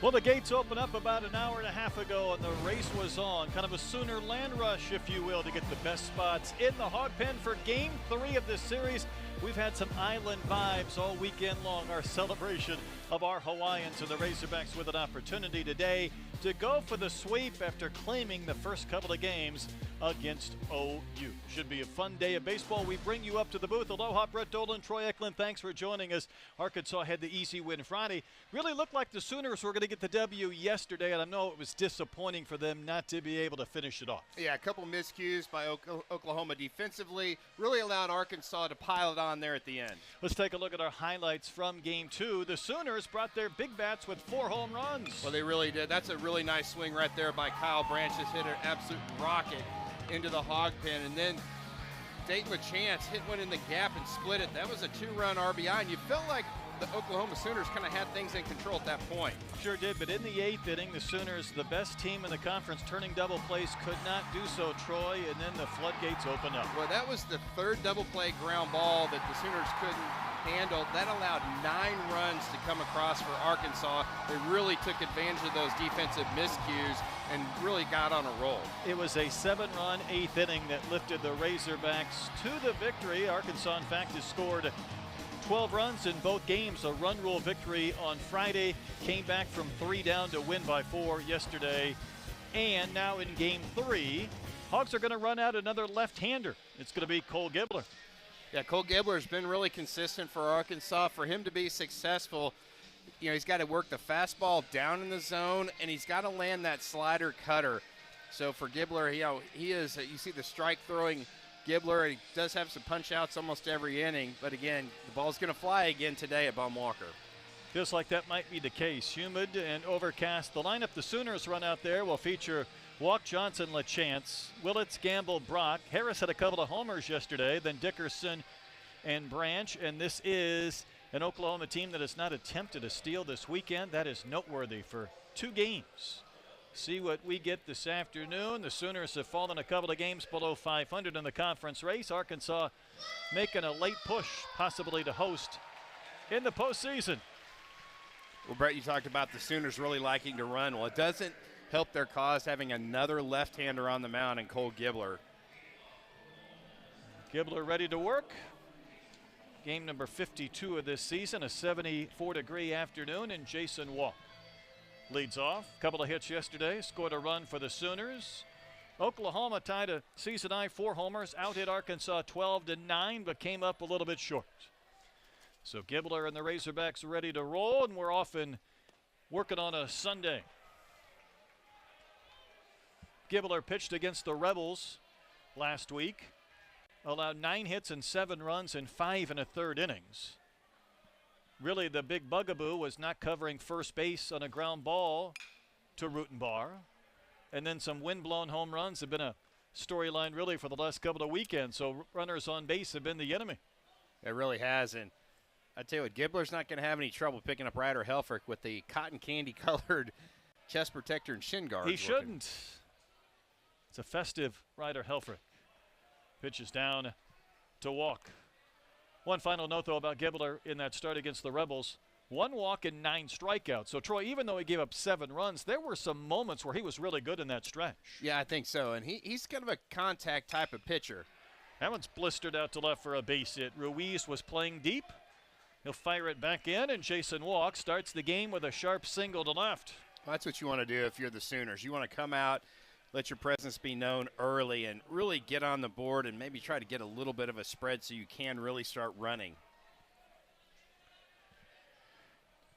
Well, the gates opened up about an hour and a half ago, and the race was on. Kind of a Sooner land rush, if you will, to get the best spots in the hog pen for Game 3 of this series. We've had some island vibes all weekend long, our celebration of our Hawaiians and the Razorbacks with an opportunity today to go for the sweep after claiming the first couple of games against OU. Should be a fun day of baseball. We bring you up to the booth. Aloha, Brett Dolan, Troy Eklund, thanks for joining us. Arkansas had the easy win Friday. Really looked like the Sooners were going to get the W yesterday, and I know it was disappointing for them not to be able to finish it off. Yeah, a couple miscues by Oklahoma defensively really allowed Arkansas to pile it on there at the end. Let's take a look at our highlights from Game 2. The Sooners brought their big bats with 4 home runs. Well, they really did. That's a really nice swing right there by Kyle Branch. Just hit an absolute rocket into the hog pen, and then Dayton LaChance hit one in the gap and split it. That was a 2-run RBI, and you felt like the Oklahoma Sooners kind of had things in control at that point. Sure did, but in the 8th inning, the Sooners, the best team in the conference, turning double plays, could not do so, Troy, and then the floodgates opened up. Well, that was the 3rd double play ground ball that the Sooners couldn't handle. That allowed 9 runs to come across for Arkansas. They really took advantage of those defensive miscues and really got on a roll. It was a 7-run 8th inning that lifted the Razorbacks to the victory. Arkansas, in fact, has scored 12 runs in both games. A run rule victory on Friday, came back from 3 down to win by 4 yesterday. And now in Game 3, Hogs are going to run out another left-hander. It's going to be Cole Gibler. Yeah, Cole Gibler has been really consistent for Arkansas. For him to be successful, you know, he's got to work the fastball down in the zone, and he's got to land that slider cutter. So for Gibler, he is, you see the strike throwing Gibler. He does have some punch outs almost every inning, but again, the ball's going to fly again today at Bum Walker. Feels like that might be the case. Humid and overcast. The lineup the Sooners run out there will feature Walk, Johnson, LaChance, Willits, Gamble, Brock. Harris had a couple of homers yesterday, then Dickerson and Branch, and this is an Oklahoma team that has not attempted a steal this weekend. That is noteworthy for 2 games. See what we get this afternoon. The Sooners have fallen a couple of games below 500 in the conference race. Arkansas making a late push, possibly to host in the postseason. Well, Brett, you talked about the Sooners really liking to run. Well, it doesn't help their cause having another left-hander on the mound in Cole Gibler. Gibler ready to work. Game number 52 of this season, a 74-degree afternoon, and Jason Walk leads off. Couple of hits yesterday, scored a run for the Sooners. Oklahoma tied a season high 4 homers, out-hit Arkansas 12-9, but came up a little bit short. So Gibler and the Razorbacks are ready to roll, and we're off and working on a Sunday. Gibler pitched against the Rebels last week, allowed 9 hits and 7 runs in 5 1/3 innings. Really, the big bugaboo was not covering first base on a ground ball to Rutenbar. And then some wind-blown home runs have been a storyline really for the last couple of weekends. So runners on base have been the enemy. It really has. And I tell you what, Gibler's not going to have any trouble picking up Ryder Helfrich with the cotton candy-colored chest protector and shin guards. He shouldn't. It's a festive Ryder Helfrich. Pitches down to Walk. One final note, though, about Gibler in that start against the Rebels. 1 walk and 9 strikeouts. So, Troy, even though he gave up 7 runs, there were some moments where he was really good in that stretch. Yeah, I think so. And he's kind of a contact type of pitcher. That one's blistered out to left for a base hit. Ruiz was playing deep. He'll fire it back in, and Jason Walk starts the game with a sharp single to left. Well, that's what you want to do if you're the Sooners. You want to come out, let your presence be known early, and really get on the board and maybe try to get a little bit of a spread so you can really start running.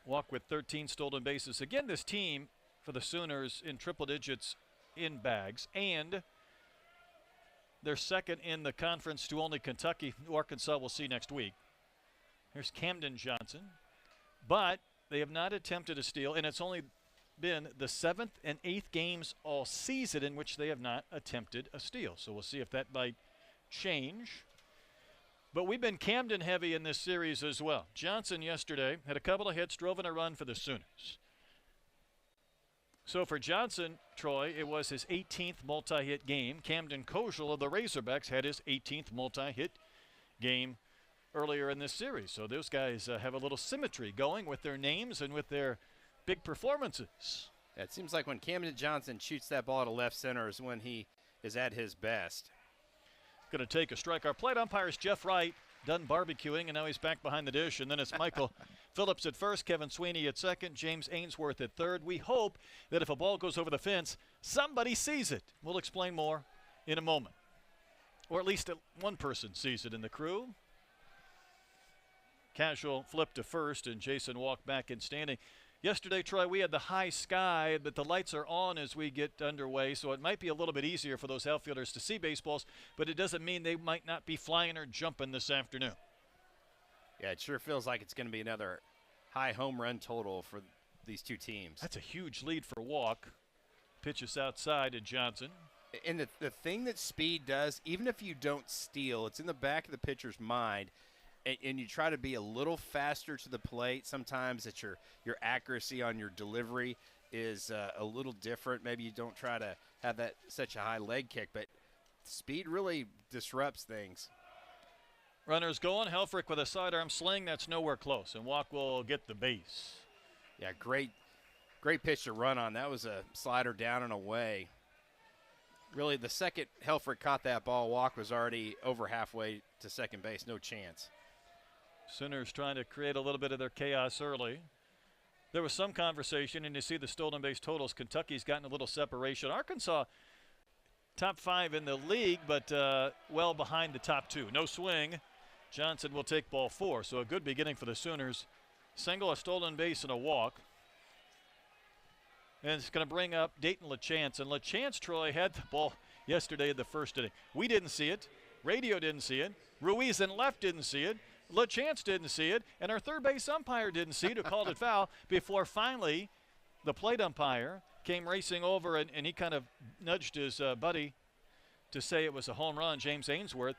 Walk with 13 stolen bases. Again, this team for the Sooners in triple digits in bags, and they're second in the conference to only Kentucky, who Arkansas will see next week. Here's Camden Johnson. But they have not attempted a steal, and it's only been the 7th and 8th games all season in which they have not attempted a steal. So we'll see if that might change. But we've been Camden heavy in this series as well. Johnson yesterday had a couple of hits, drove in a run for the Sooners. So for Johnson, Troy, it was his 18th multi-hit game. Camden Kojal of the Razorbacks had his 18th multi-hit game earlier in this series. So those guys have a little symmetry going with their names and with their big performances. It seems like when Camden Johnson shoots that ball to left center is when he is at his best. Going to take a strike. Our plate umpire is Jeff Wright, done barbecuing, and now he's back behind the dish. And then it's Michael Phillips at first, Kevin Sweeney at second, James Ainsworth at third. We hope that if a ball goes over the fence, somebody sees it. We'll explain more in a moment. Or at least one person sees it in the crew. Casual flip to first, and Jason walked back in standing. Yesterday, Troy, we had the high sky, but the lights are on as we get underway, so it might be a little bit easier for those outfielders to see baseballs, but it doesn't mean they might not be flying or jumping this afternoon. Yeah, it sure feels like it's going to be another high home run total for these two teams. That's a huge lead for Walk. Pitches outside to Johnson. And the thing that speed does, even if you don't steal, it's in the back of the pitcher's mind, and you try to be a little faster to the plate. Sometimes that your accuracy on your delivery is a little different. Maybe you don't try to have that such a high leg kick, but speed really disrupts things. Runners going. Helfrich with a sidearm sling. That's nowhere close, and Walk will get the base. Yeah, great pitch to run on. That was a slider down and away. Really, the second Helfrich caught that ball, Walk was already over halfway to second base. No chance. Sooners trying to create a little bit of their chaos early. There was some conversation, and you see the stolen base totals. Kentucky's gotten a little separation. Arkansas, top 5 in the league, but well behind the top 2. No swing. Johnson will take ball 4, so a good beginning for the Sooners. Single, a stolen base, and a walk. And it's going to bring up Dayton LaChance. And LaChance, Troy, had the ball yesterday in the first inning. We didn't see it. Radio didn't see it. Ruiz and left didn't see it. LaChance didn't see it. And our third base umpire didn't see it, who called it foul, before finally the plate umpire came racing over, and he kind of nudged his buddy to say it was a home run, James Ainsworth.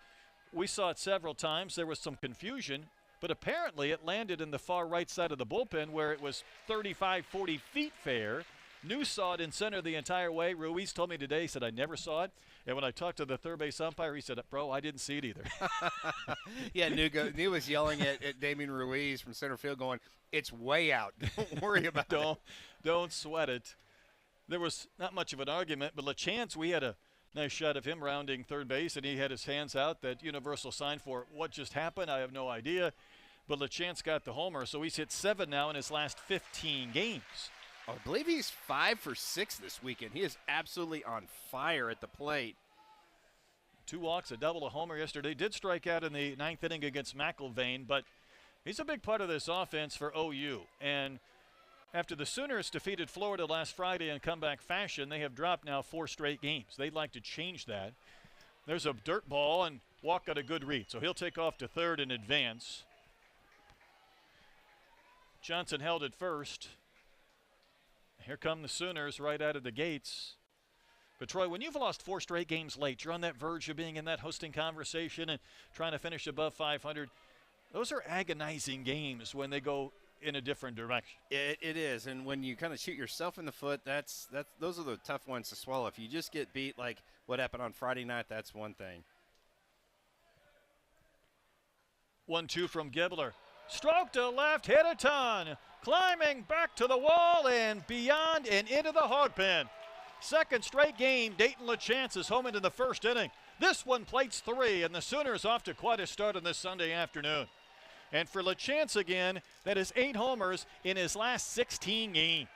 We saw it several times. There was some confusion, but apparently it landed in the far right side of the bullpen where it was 35, 40 feet fair. New saw it in center the entire way. Ruiz told me today, he said, I never saw it. And when I talked to the third base umpire, he said, bro, I didn't see it either. Yeah, New was yelling at Damien Ruiz from center field going, it's way out. Don't worry about it. Don't sweat it. There was not much of an argument, but LaChance, we had a nice shot of him rounding third base, and he had his hands out, that universal sign for what just happened. I have no idea. But LaChance got the homer, so he's hit 7 now in his last 15 games. I believe he's 5 for 6 this weekend. He is absolutely on fire at the plate. 2 walks, a double, a homer yesterday. Did strike out in the 9th inning against McIlvain, but he's a big part of this offense for OU. And after the Sooners defeated Florida last Friday in comeback fashion, they have dropped now 4 straight games. They'd like to change that. There's a dirt ball, and Walk got a good read, so he'll take off to third in advance. Johnson held it first. Here come the Sooners right out of the gates. But, Troy, when you've lost 4 straight games late, you're on that verge of being in that hosting conversation and trying to finish above 500. Those are agonizing games when they go in a different direction. It is, and when you kind of shoot yourself in the foot, those are the tough ones to swallow. If you just get beat like what happened on Friday night, that's one thing. 1-2 from Gibbler. Stroke to left, hit a ton. Climbing back to the wall and beyond and into the hog pen. Second straight game, Dayton LaChance is home into the first inning. This one plates 3, and the Sooners off to quite a start on this Sunday afternoon. And for LaChance again, that is 8 homers in his last 16 games.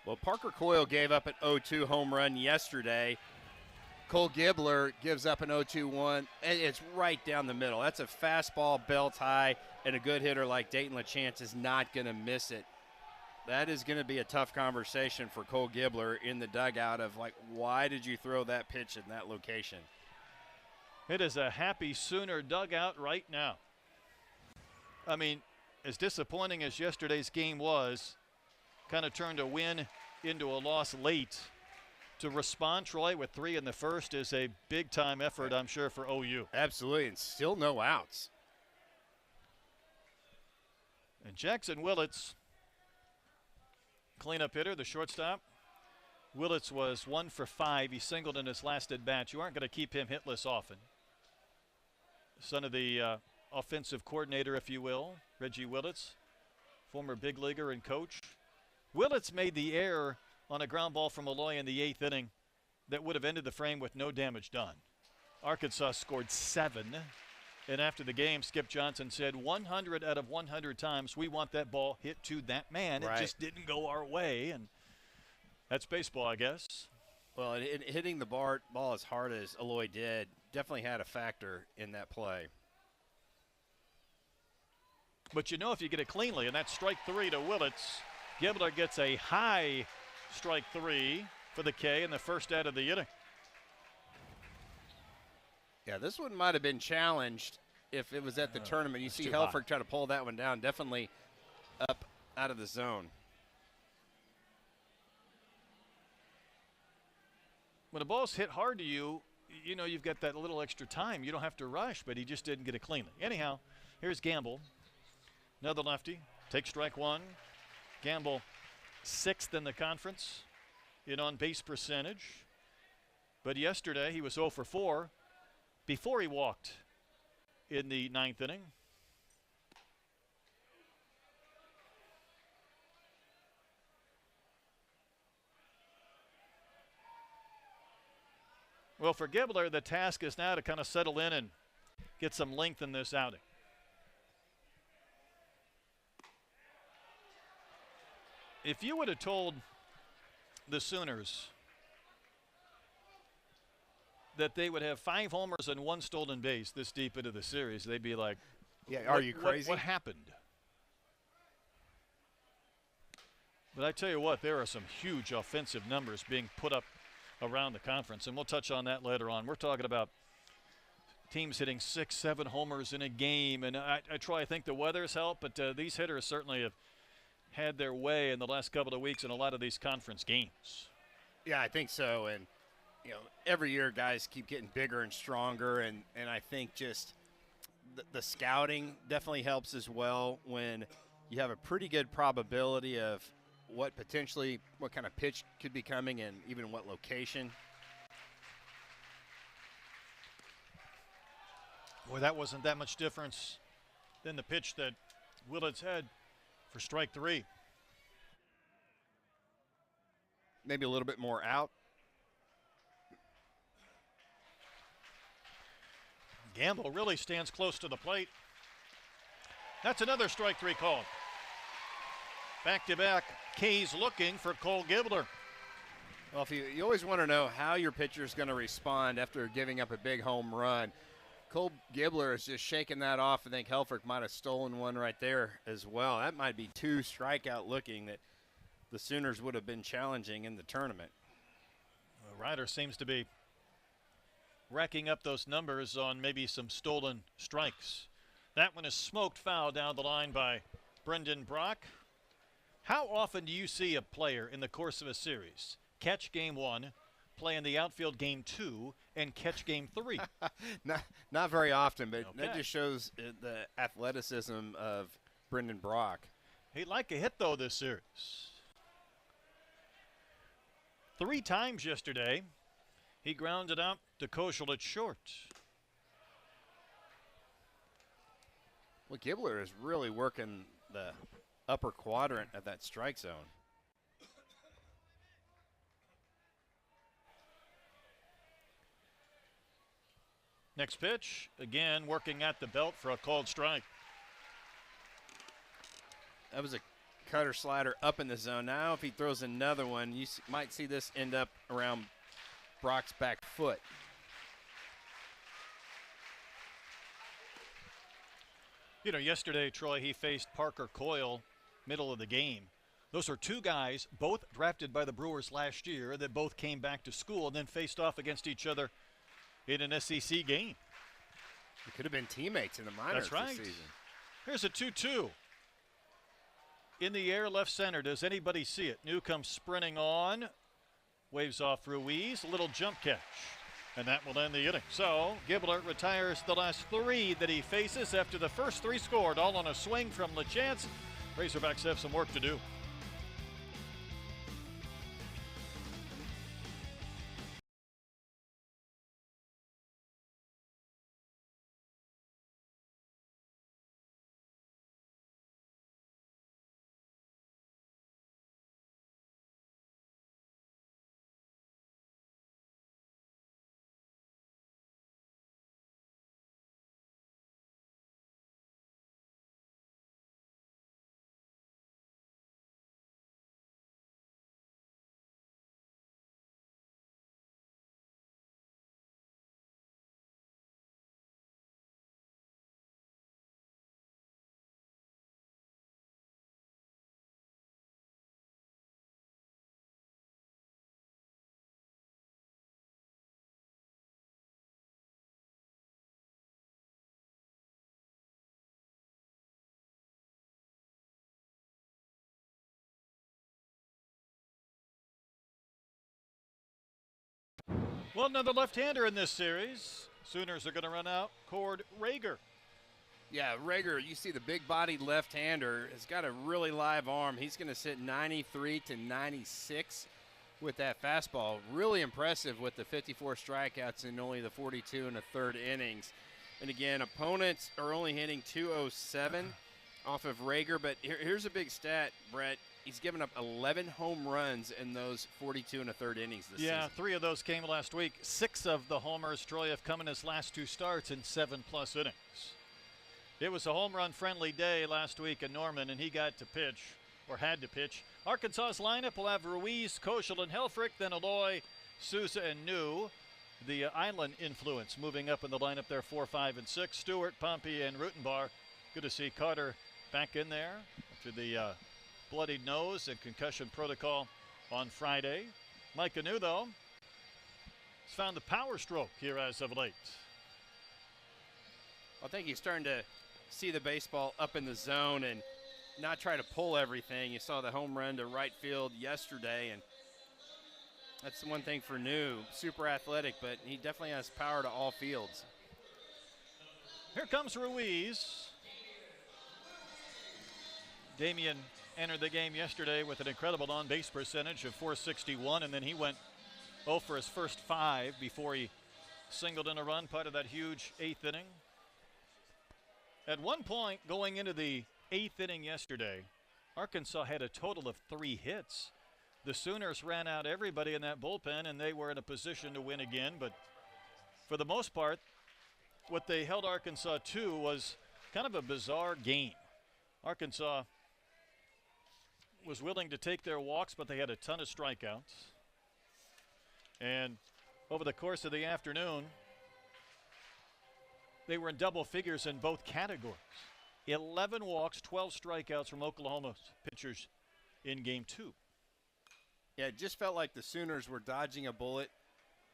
Well, Parker Coyle gave up an 0-2 home run yesterday. Cole Gibbler gives up an 0-2-1, and it's right down the middle. That's a fastball, belt high, and a good hitter like Dayton LaChance is not going to miss it. That is going to be a tough conversation for Cole Gibbler in the dugout of, like, why did you throw that pitch in that location? It is a happy Sooner dugout right now. I mean, as disappointing as yesterday's game was, kind of turned a win into a loss late. To respond, Troy, with 3 in the first is a big-time effort, I'm sure, for OU. Absolutely, and still no outs. And Jackson Willits, cleanup hitter, the shortstop. Willits was 1 for 5. He singled in his last at-bat. You aren't going to keep him hitless often. Son of the offensive coordinator, if you will, Reggie Willits, former big leaguer and coach. Willits made the error on a ground ball from Eloy in the 8th inning that would have ended the frame with no damage done. Arkansas scored 7. And after the game, Skip Johnson said 100 out of 100 times we want that ball hit to that man. Right. It just didn't go our way. And that's baseball, I guess. Well, hitting the ball as hard as Eloy did definitely had a factor in that play. But you know if you get it cleanly, and that's strike 3 to Willits, Gibler gets a high strike 3 for the K in the first out of the inning. Yeah, this one might have been challenged if it was at the tournament. You see Helfrich try to pull that one down, definitely up out of the zone. When a ball's hit hard to you, you know you've got that little extra time. You don't have to rush, but he just didn't get it cleanly. Anyhow, here's Gamble. Another lefty. Takes strike 1. Gamble 6th in the conference in on-base percentage. But yesterday he was 0 for 4 before he walked in the 9th inning. Well, for Gibler, the task is now to kind of settle in and get some length in this outing. If you would have told the Sooners that they would have 5 homers and 1 stolen base this deep into the series, they'd be like, yeah, are you crazy? What happened? But I tell you what, there are some huge offensive numbers being put up around the conference, and we'll touch on that later on. We're talking about teams hitting 6, 7 homers in a game, and I think the weather's helped, but these hitters certainly have had their way in the last couple of weeks in a lot of these conference games. Yeah, I think so, and you know, every year guys keep getting bigger and stronger, and I think just the scouting definitely helps as well when you have a pretty good probability of what kind of pitch could be coming and even what location. Boy, that wasn't that much difference than the pitch that Willits had for strike 3. Maybe a little bit more out. Gamble really stands close to the plate. That's another strike 3 call. Back-to-back K's looking for Cole Gibler. Well, if you always want to know how your pitcher is going to respond after giving up a big home run. Cole Gibler is just shaking that off. I think Helfrich might have stolen one right there as well. That might be 2 strikeout looking that the Sooners would have been challenging in the tournament. Ryder seems to be racking up those numbers on maybe some stolen strikes. That one is smoked foul down the line by Brendan Brock. How often do you see a player in the course of a series catch game 1, play in the outfield game 2, and catch game 3? Not very often, but Okay. that just shows the athleticism of Brendan Brock. He'd like a hit, though, this series. 3 times yesterday, he grounded out to Kozel at short. Well, Gibler is really working the upper quadrant of that strike zone. Next pitch, again working at the belt for a called strike. That was a cutter slider up in the zone. Now if he throws another one, you might see this end up around Brock's back foot. You know, yesterday, Troy, he faced Parker Coyle, middle of the game. Those are 2 guys, both drafted by the Brewers last year, that both came back to school and then faced off against each other in an SEC game. They could have been teammates in the minors That's right. this season. Here's a 2-2. In the air, left center. Does anybody see it? New comes sprinting on. Waves off Ruiz. A little jump catch. And that will end the inning. So, Gibler retires the last 3 that he faces after the first 3 scored, all on a swing from LaChance. Razorbacks have some work to do. Well, another left-hander in this series. Sooners are going to run out Cord Rager. Yeah, Rager, you see the big-bodied left-hander has got a really live arm. He's going to sit 93 to 96 with that fastball. Really impressive with the 54 strikeouts in only the 42 and a third innings. And again, opponents are only hitting 207 off of Rager, but here's a big stat, Brett. He's given up 11 home runs in those 42 and a third innings this season. Yeah, 3 of those came last week. 6 of the homers, Troy, have come in his last 2 starts in 7+ innings. It was a home run friendly day last week in Norman, and he got to pitch, or had to pitch. Arkansas's lineup will have Ruiz, Koschel, and Helfrich, then Aloy, Souza, and New. The Island influence moving up in the lineup there, 4, 5, and 6. Stewart, Pompey, and Rutenbar. Good to see Carter back in there after the bloodied nose and concussion protocol on Friday. Mike Anu, though, has found the power stroke here as of late. I think he's starting to see the baseball up in the zone and not try to pull everything. You saw the home run to right field yesterday, and that's the one thing for New. Super athletic, but he definitely has power to all fields. Here comes Ruiz. Damian entered the game yesterday with an incredible on-base percentage of .461, and then he went 0 for his first 5 before he singled in a run, part of that huge 8th inning. At one point, going into the 8th inning yesterday, Arkansas had a total of 3 hits. The Sooners ran out everybody in that bullpen, and they were in a position to win again, but for the most part, what they held Arkansas to was kind of a bizarre game. Arkansas was willing to take their walks, but they had a ton of strikeouts. And over the course of the afternoon, they were in double figures in both categories. 11 walks, 12 strikeouts from Oklahoma's pitchers in game 2. Yeah, it just felt like the Sooners were dodging a bullet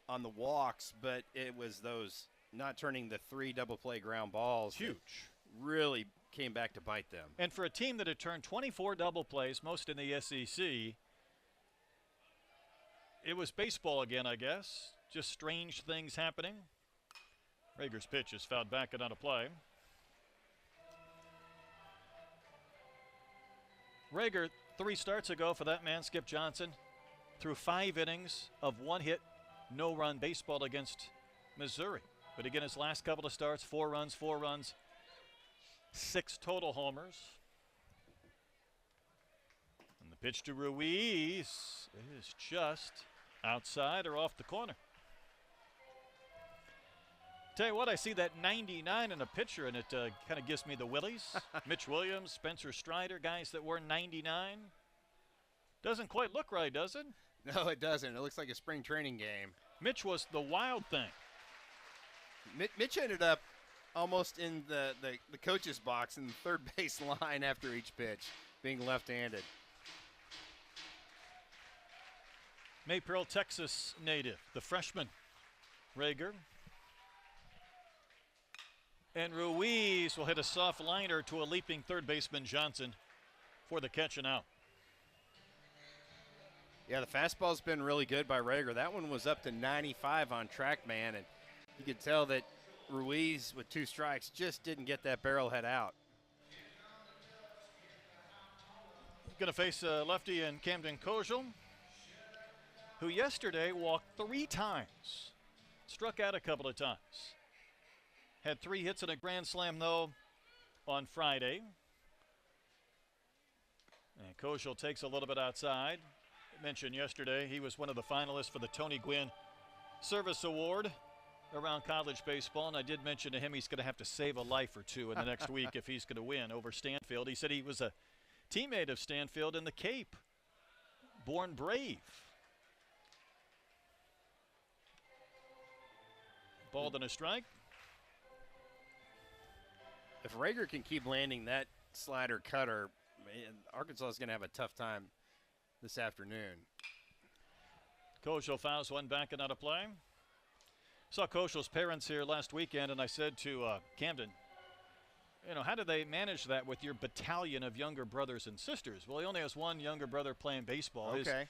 on the walks, but it was those not turning the 3 double play ground balls. Huge. Really came back to bite them. And for a team that had turned 24 double plays, most in the SEC, it was baseball again, I guess. Just strange things happening. Rager's pitch is fouled back and out of play. Rager, 3 starts ago for that man, Skip Johnson, threw 5 innings of 1 hit, no run baseball against Missouri. But again, his last couple of starts, 4 runs, 6 total homers. And the pitch to Ruiz is just outside or off the corner. Tell you what, I see that 99 in a pitcher, and it kind of gives me the willies. Mitch Williams, Spencer Strider, guys that were 99. Doesn't quite look right, does it? No, it doesn't. It looks like a spring training game. Mitch was the wild thing. Mitch ended up almost in the coach's box in the third base line after each pitch, being left-handed. Maypearl, Texas native, the freshman, Rager. And Ruiz will hit a soft liner to a leaping third baseman Johnson for the catch and out. Yeah, the fastball's been really good by Rager. That one was up to 95 on TrackMan, and you could tell that Ruiz, with 2 strikes, just didn't get that barrel head out. Going to face a lefty in Camden Koschel, who yesterday walked 3 times, struck out a couple of times. Had 3 hits and a grand slam, though, on Friday. And Koschel takes a little bit outside. I mentioned yesterday he was one of the finalists for the Tony Gwynn Service Award around college baseball, and I did mention to him he's going to have to save a life or 2 in the next week if he's going to win over Stanfield. He said he was a teammate of Stanfield in the Cape, born brave. Ball and a strike. If Rager can keep landing that slider cutter, man, Arkansas is going to have a tough time this afternoon. Koschel fouls one back and out of play. Saw Koschel's parents here last weekend, and I said to Camden, you know, how do they manage that with your battalion of younger brothers and sisters? Well, he only has one younger brother playing baseball. Okay. His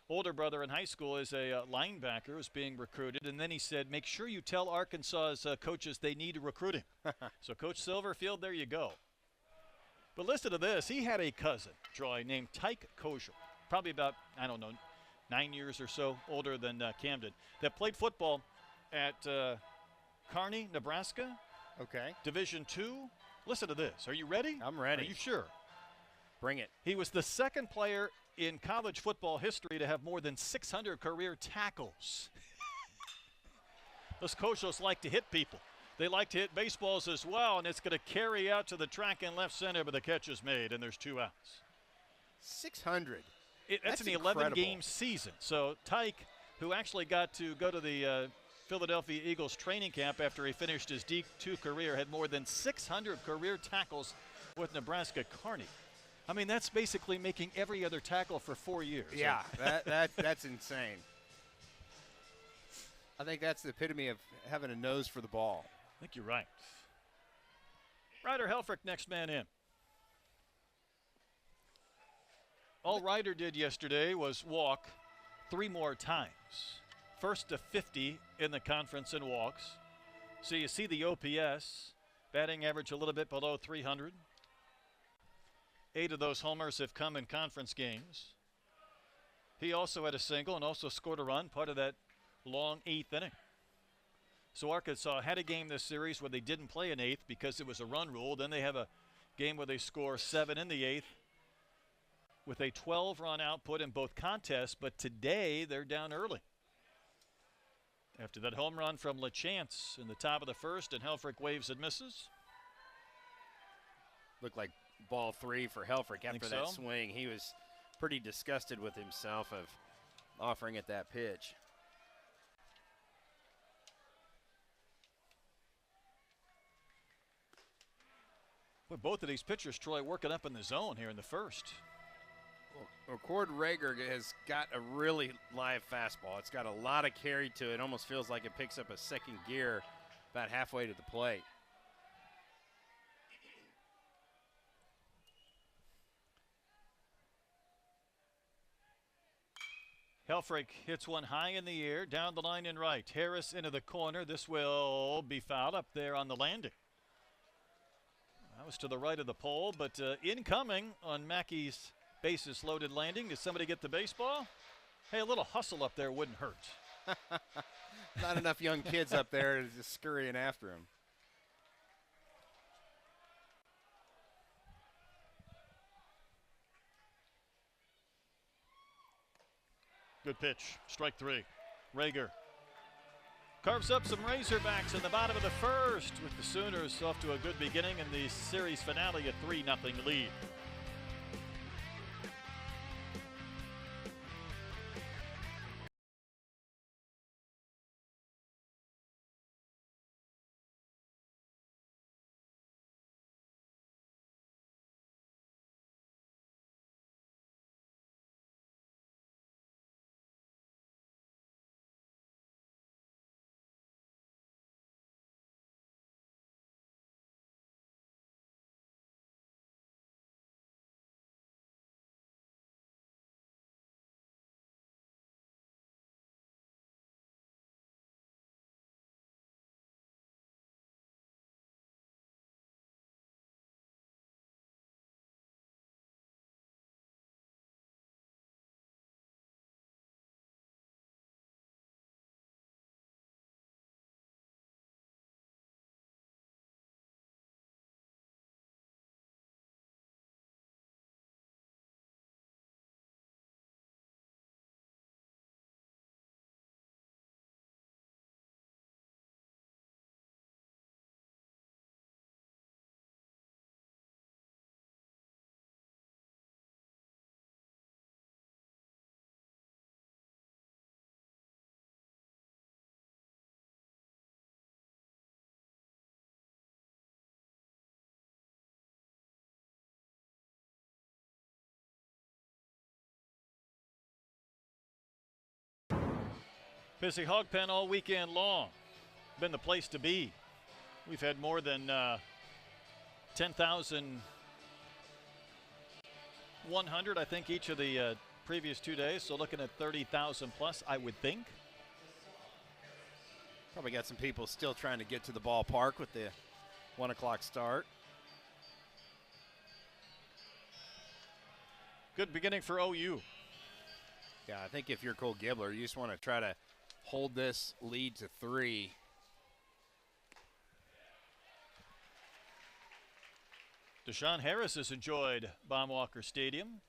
older brother in high school is a linebacker who's being recruited, and then he said, make sure you tell Arkansas's coaches they need to recruit him. So Coach Silverfield, there you go. But listen to this. He had a cousin, Troy, named Tyke Kosher, probably about, I don't know, 9 years or so older than Camden, that played football at Kearney, Nebraska. Okay. Division II. Listen to this. Are you ready? I'm ready. Are you sure? Bring it. He was the second player in college football history to have more than 600 career tackles. Those Koshos like to hit people. They like to hit baseballs as well, and it's going to carry out to the track in left center, but the catch is made, and there's 2 outs. 600. That's an incredible. 11-game season. So Tyke, who actually got to go to the Philadelphia Eagles training camp after he finished his D2 career, had more than 600 career tackles with Nebraska Kearney. I mean, that's basically making every other tackle for 4 years. Yeah, that's insane. I think that's the epitome of having a nose for the ball. I think you're right. Ryder Helfrich, next man in. All Ryder did yesterday was walk 3 more times. First to 50 in the conference in walks. So you see the OPS, batting average a little bit below 300. 8 of those homers have come in conference games. He also had a single and also scored a run, part of that long 8th inning. So Arkansas had a game this series where they didn't play an 8th because it was a run rule. Then they have a game where they score 7 in the 8th with a 12-run output in both contests, but today they're down early. After that home run from LaChance in the top of the first, and Helfrich waves and misses. Looked like ball 3 for Helfrich after that so? swing. He was pretty disgusted with himself of offering it that pitch. Well, both of these pitchers, Troy, working up in the zone here in the first. Well, Cord Rager has got a really live fastball. It's got a lot of carry to it. Almost feels like it picks up a second gear about halfway to the plate. Helfrich hits one high in the air, down the line and right. Harris into the corner. This will be fouled up there on the landing. That was to the right of the pole, but incoming on Mackey's bases loaded landing. Did somebody get the baseball? Hey, a little hustle up there wouldn't hurt. Not enough young kids up there just scurrying after him. Good pitch, strike 3. Rager carves up some Razorbacks in the bottom of the first with the Sooners off to a good beginning in the series finale, a 3-0 lead. Busy hog pen all weekend long. Been the place to be. We've had more than 10,100, I think, each of the previous 2 days, so looking at 30,000 plus, I would think. Probably got some people still trying to get to the ballpark with the 1 o'clock start. Good beginning for OU. Yeah, I think if you're Cole Gibbler, you just want to try to hold this lead to 3. Deshaun Harris has enjoyed Baum-Walker Stadium.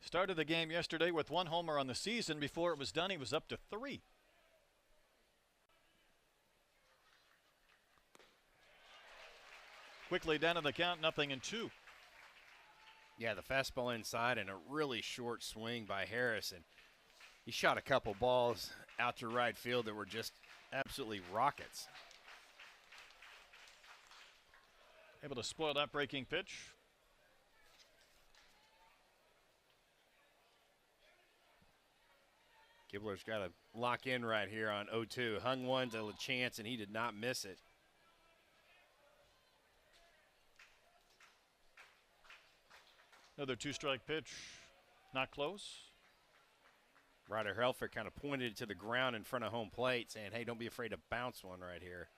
Started the game yesterday with 1 homer on the season. Before it was done, he was up to 3. Quickly down to the count, 0-2. Yeah, the fastball inside and a really short swing by Harrison. He shot a couple balls out to right field that were just absolutely rockets. Able to spoil that breaking pitch. Gibbler's got to lock in right here on 0-2. Hung one to LaChance, and he did not miss it. Another 2-strike pitch. Not close. Ryder Helfer kind of pointed it to the ground in front of home plate, saying, hey, don't be afraid to bounce one right here.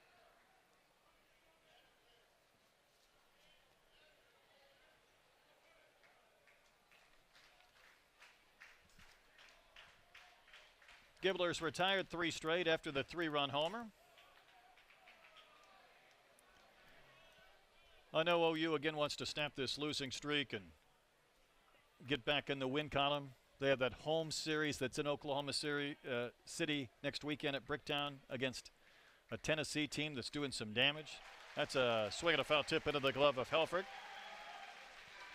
Gibbler's retired 3 straight after the 3-run homer. I know OU again wants to snap this losing streak and get back in the win column. They have that home series that's in Oklahoma City next weekend at Bricktown against a Tennessee team that's doing some damage. That's a swing and a foul tip into the glove of Helfrich.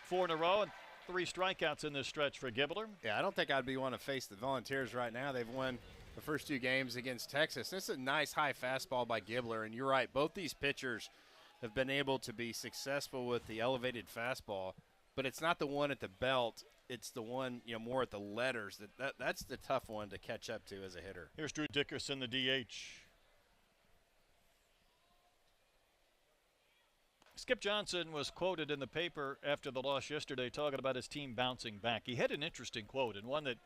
4 in a row and 3 strikeouts in this stretch for Gibbler. Yeah, I don't think I'd be wanting to face the Volunteers right now. They've won the first 2 games against Texas. This is a nice high fastball by Gibbler, and you're right, both these pitchers have been able to be successful with the elevated fastball, but it's not the one at the belt. It's the one, more at the letters. That's the tough one to catch up to as a hitter. Here's Drew Dickerson, the DH. Skip Johnson was quoted in the paper after the loss yesterday talking about his team bouncing back. He had an interesting quote, and one that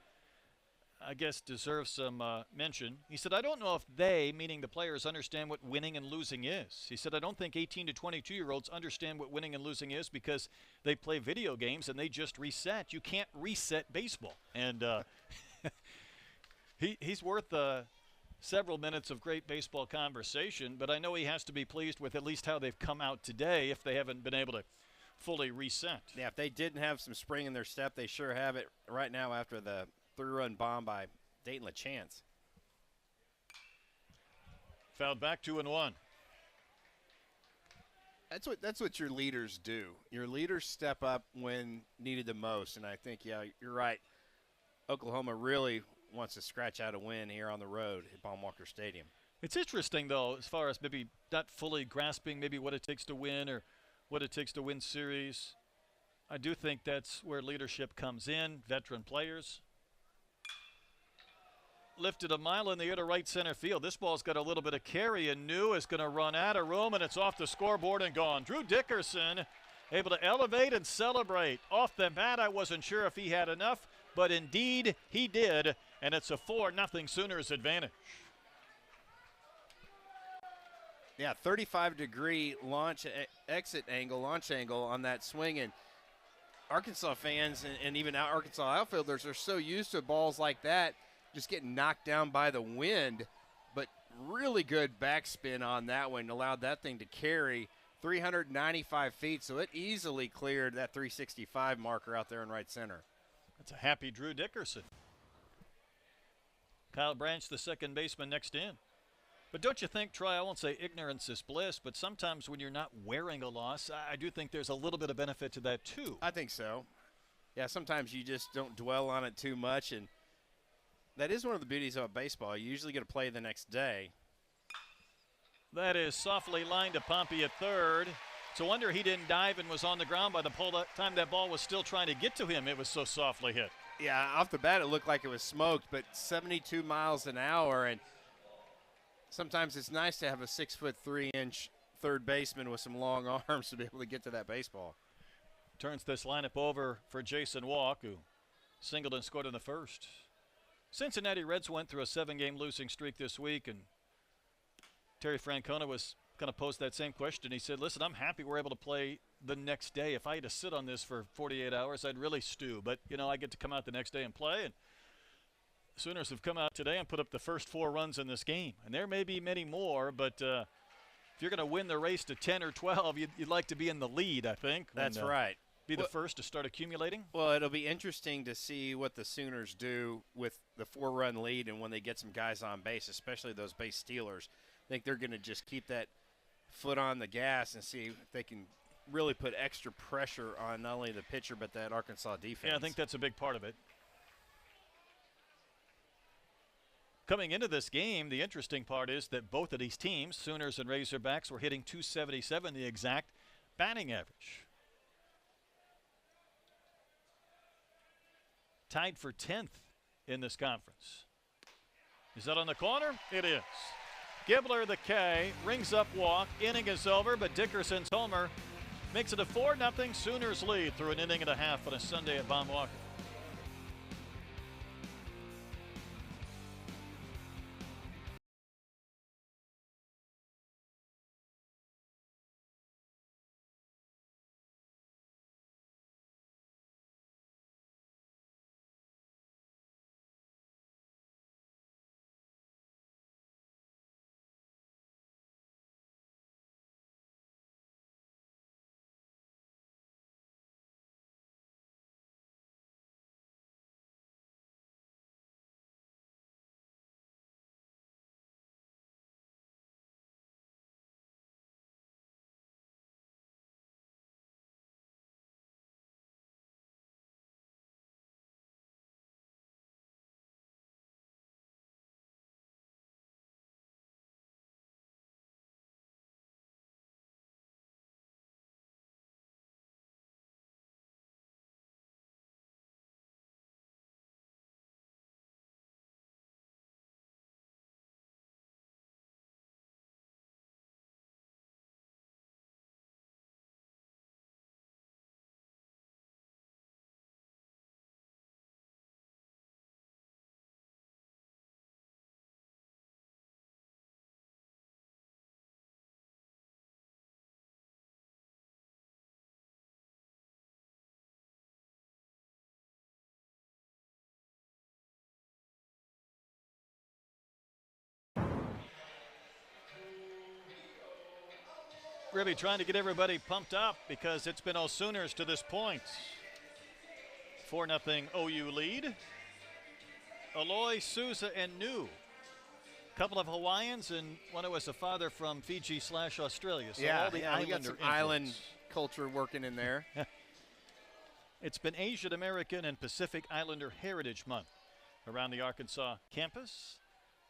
I guess deserves some mention. He said, I don't know if they, meaning the players, understand what winning and losing is. He said, I don't think 18 to 22-year-olds understand what winning and losing is because they play video games and they just reset. You can't reset baseball. And he's worth several minutes of great baseball conversation, but I know he has to be pleased with at least how they've come out today if they haven't been able to fully reset. Yeah, if they didn't have some spring in their step, they sure have it right now after the 3-run bomb by Dayton LaChance. Fouled back 2-1. That's what your leaders do. Your leaders step up when needed the most, and I think, yeah, you're right. Oklahoma really wants to scratch out a win here on the road at Baum-Walker Stadium. It's interesting, though, as far as maybe not fully grasping maybe what it takes to win or what it takes to win series. I do think that's where leadership comes in, veteran players. Lifted a mile in the air to right center field. This ball's got a little bit of carry, and New is going to run out of room, and it's off the scoreboard and gone. Drew Dickerson able to elevate and celebrate. Off the bat, I wasn't sure if he had enough, but indeed he did, and it's a 4-0 Sooners advantage. Yeah, 35-degree launch angle on that swing, and Arkansas fans and even Arkansas outfielders are so used to balls like that just getting knocked down by the wind, but really good backspin on that one allowed that thing to carry 395 feet, so it easily cleared that 365 marker out there in right center. That's a happy Drew Dickerson. Kyle Branch, the second baseman, next in. But don't you think, Troy, I won't say ignorance is bliss, but sometimes when you're not wearing a loss, I do think there's a little bit of benefit to that too. I think so. Yeah, sometimes you just don't dwell on it too much, and that is one of the beauties of baseball. You usually get to play the next day. That is softly lined to Pompey at third. It's a wonder he didn't dive and was on the ground by the time that ball was still trying to get to him. It was so softly hit. Yeah, off the bat it looked like it was smoked, but 72 miles an hour, and sometimes it's nice to have a 6'3" third baseman with some long arms to be able to get to that baseball. Turns this lineup over for Jason Walk, who Singleton scored in the first. Cincinnati Reds went through a 7-game losing streak this week, and Terry Francona was kind of posed that same question. He said, listen, I'm happy we're able to play the next day. If I had to sit on this for 48 hours, I'd really stew. But, you know, I get to come out the next day and play. And Sooners have come out today and put up the first 4 runs in this game. And there may be many more, but if you're going to win the race to 10 or 12, you'd like to be in the lead, I think. That's right. Be the first to start accumulating? Well, it'll be interesting to see what the Sooners do with the 4-run lead and when they get some guys on base, especially those base stealers. I think they're going to just keep that foot on the gas and see if they can really put extra pressure on not only the pitcher but that Arkansas defense. Yeah, I think that's a big part of it. Coming into this game, the interesting part is that both of these teams, Sooners and Razorbacks, were hitting .277, the exact batting average. Tied for 10th in this conference. Is that on the corner? It is. Gibler, the K, rings up walk. Inning is over, but Dickerson's homer makes it a 4-0 Sooners lead through an inning and a half on a Sunday at Baum Walker. Really trying to get everybody pumped up because it's been all Sooners to this point. 4-0 OU lead. Aloy, Souza, and New. Couple of Hawaiians and one who was a father from Fiji/Australia. So all the we got some island culture working in there. It's been Asian American and Pacific Islander Heritage Month around the Arkansas campus.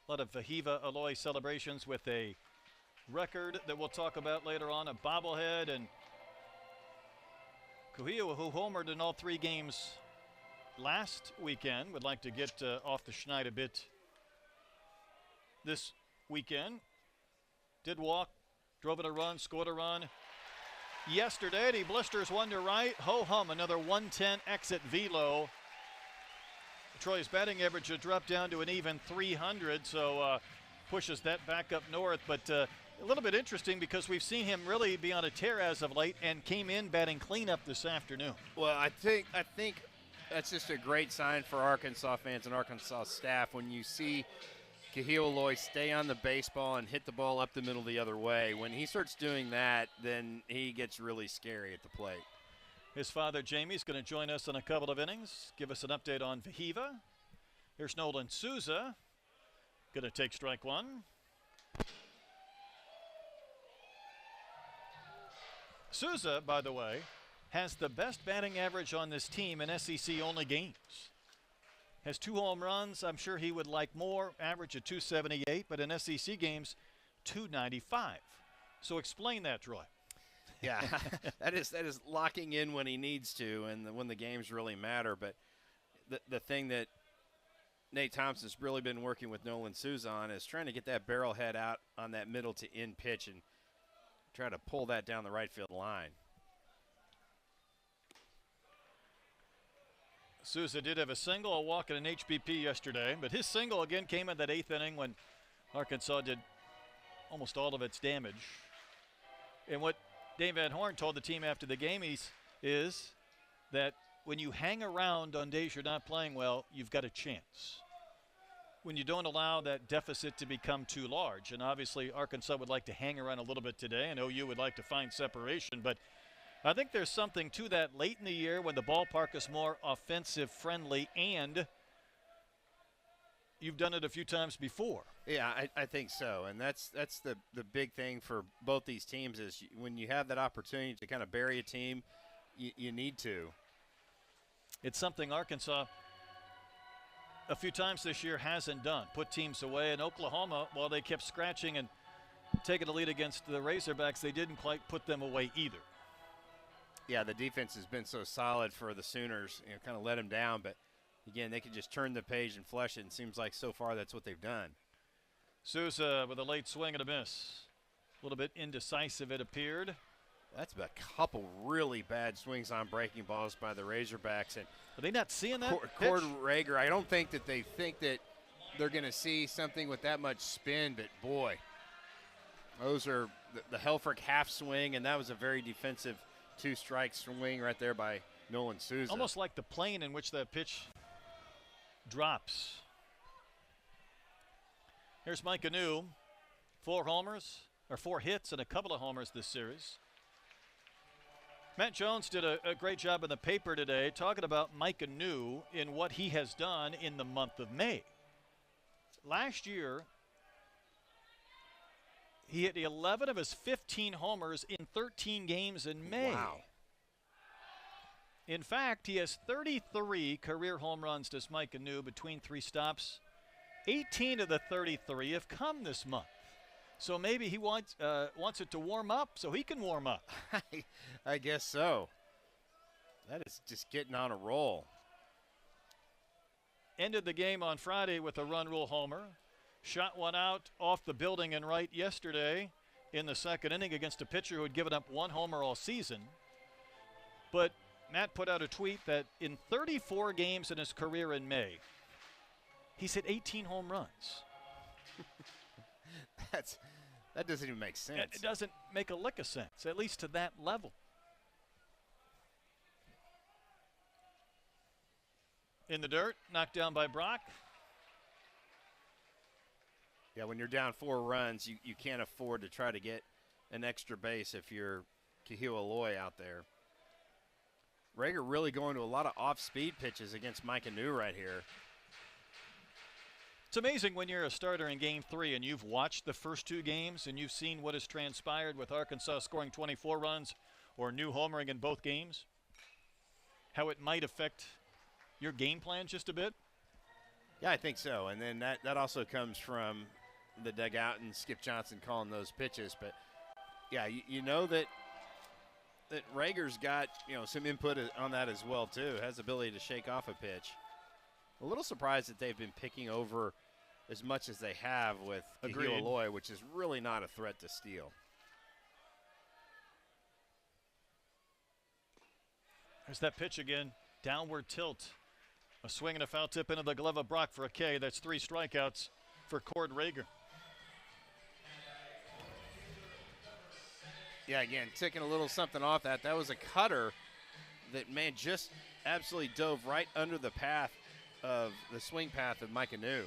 A lot of Vahiva Aloy celebrations with a record that we'll talk about later on, a bobblehead, and Kuhio, who homered in all 3 games last weekend, would like to get off the schneid a bit this weekend. Did walk, drove in a run, scored a run yesterday. And he blisters one to right. Ho-hum, another 110 exit velo. Troy's batting average had dropped down to an even 300, so pushes that back up north. But a little bit interesting because we've seen him really be on a tear as of late and came in batting cleanup this afternoon. Well, I think that's just a great sign for Arkansas fans and Arkansas staff when you see Kuhio Aloy stay on the baseball and hit the ball up the middle the other way. When he starts doing that, then he gets really scary at the plate. His father, Jamie's going to join us in a couple of innings, give us an update on Vahiva. Here's Nolan Souza, going to take strike one. Souza, by the way, has the best batting average on this team in SEC-only games. Has 2 home runs. I'm sure he would like more, average of 278, but in SEC games, 295. So explain that, Troy. Yeah, that is locking in when he needs to and when the games really matter. But the thing that Nate Thompson's really been working with Nolan Souza on is trying to get that barrel head out on that middle to in pitch and try to pull that down the right field line. Souza did have a single, a walk, and an HBP yesterday, but his single again came in that 8th inning when Arkansas did almost all of its damage. And what Dave Van Horn told the team after the game is that when you hang around on days you're not playing well, you've got a chance. When you don't allow that deficit to become too large. And obviously Arkansas would like to hang around a little bit today, and OU would like to find separation. But I think there's something to that late in the year when the ballpark is more offensive friendly, and you've done it a few times before. Yeah, I think so. And that's the big thing for both these teams is when you have that opportunity to kind of bury a team, you need to. It's something Arkansas a few times this year hasn't done, put teams away. In Oklahoma, while they kept scratching and taking the lead against the Razorbacks, they didn't quite put them away either. Yeah, the defense has been so solid for the Sooners, kind of let them down. But, again, they can just turn the page and flush it, and it seems like so far that's what they've done. Souza with a late swing and a miss. A little bit indecisive, it appeared. That's a couple really bad swings on breaking balls by the Razorbacks. And are they not seeing that? Cord Rager, I don't think that they think that they're going to see something with that much spin, but boy, those are the Helfrich half swing, and that was a very defensive two-strike swing right there by Nolan Souza. Almost like the plane in which that pitch drops. Here's Mike Anu, 4 hits and a couple of homers this series. Matt Jones did a great job in the paper today talking about Mike Anu in what he has done in the month of May. Last year, he hit 11 of his 15 homers in 13 games in May. Wow. In fact, he has 33 career home runs, does Mike Anu, between 3 stops. 18 of the 33 have come this month. So maybe he wants it to warm up so he can warm up. I guess so. That is just getting on a roll. Ended the game on Friday with a run rule homer. Shot one out off the building and right yesterday in the 2nd inning against a pitcher who had given up 1 homer all season. But Matt put out a tweet that in 34 games in his career in May, he's hit 18 home runs. That doesn't even make sense. It doesn't make a lick of sense, at least to that level. In the dirt, knocked down by Brock. Yeah, when you're down 4 runs, you can't afford to try to get an extra base if you're Kahil Aloy out there. Rager really going to a lot of off-speed pitches against Mike Anu right here. It's amazing when you're a starter in Game 3 and you've watched the first 2 games and you've seen what has transpired with Arkansas scoring 24 runs or Anu homering in both games, how it might affect your game plan just a bit. Yeah, I think so. And then that also comes from the dugout and Skip Johnson calling those pitches. But, yeah, you know that Rager's got, some input on that as well, too. Has the ability to shake off a pitch. A little surprised that they've been picking over as much as they have with Kahil Aloy, which is really not a threat to steal. There's that pitch again. Downward tilt. A swing and a foul tip into the glove of Brock for a K. That's 3 strikeouts for Cord Rager. Yeah, again, taking a little something off that. That was a cutter that, man, just absolutely dove right under the path of the swing path of Mike Anu.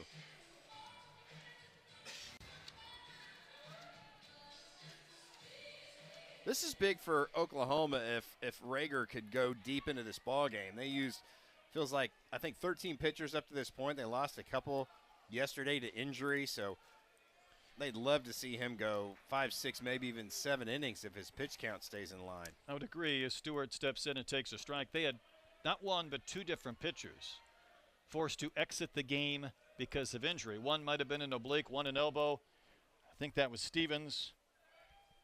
This is big for Oklahoma if Rager could go deep into this ball game. They used, feels like, I think 13 pitchers up to this point. They lost a couple yesterday to injury, so they'd love to see him go 5, 6, maybe even 7 innings if his pitch count stays in line. I would agree. As Stewart steps in and takes a strike, they had not 1 but 2 different pitchers forced to exit the game because of injury. One might have been an oblique, one an elbow. I think that was Stevens.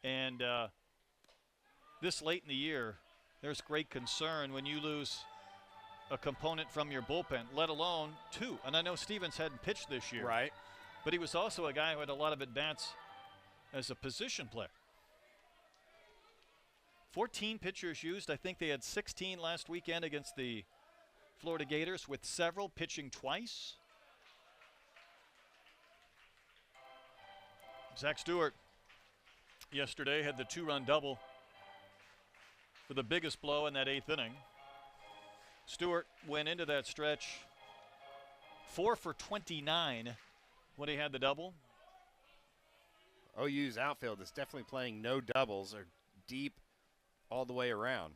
And this late in the year, there's great concern when you lose a component from your bullpen, let alone 2. And I know Stevens hadn't pitched this year. Right. But he was also a guy who had a lot of at-bats as a position player. 14 pitchers used. I think they had 16 last weekend against the Florida Gators with several, pitching twice. Zach Stewart yesterday had the 2-run double for the biggest blow in that 8th inning. Stewart went into that stretch 4 for 29 when he had the double. OU's outfield is definitely playing no doubles or deep all the way around.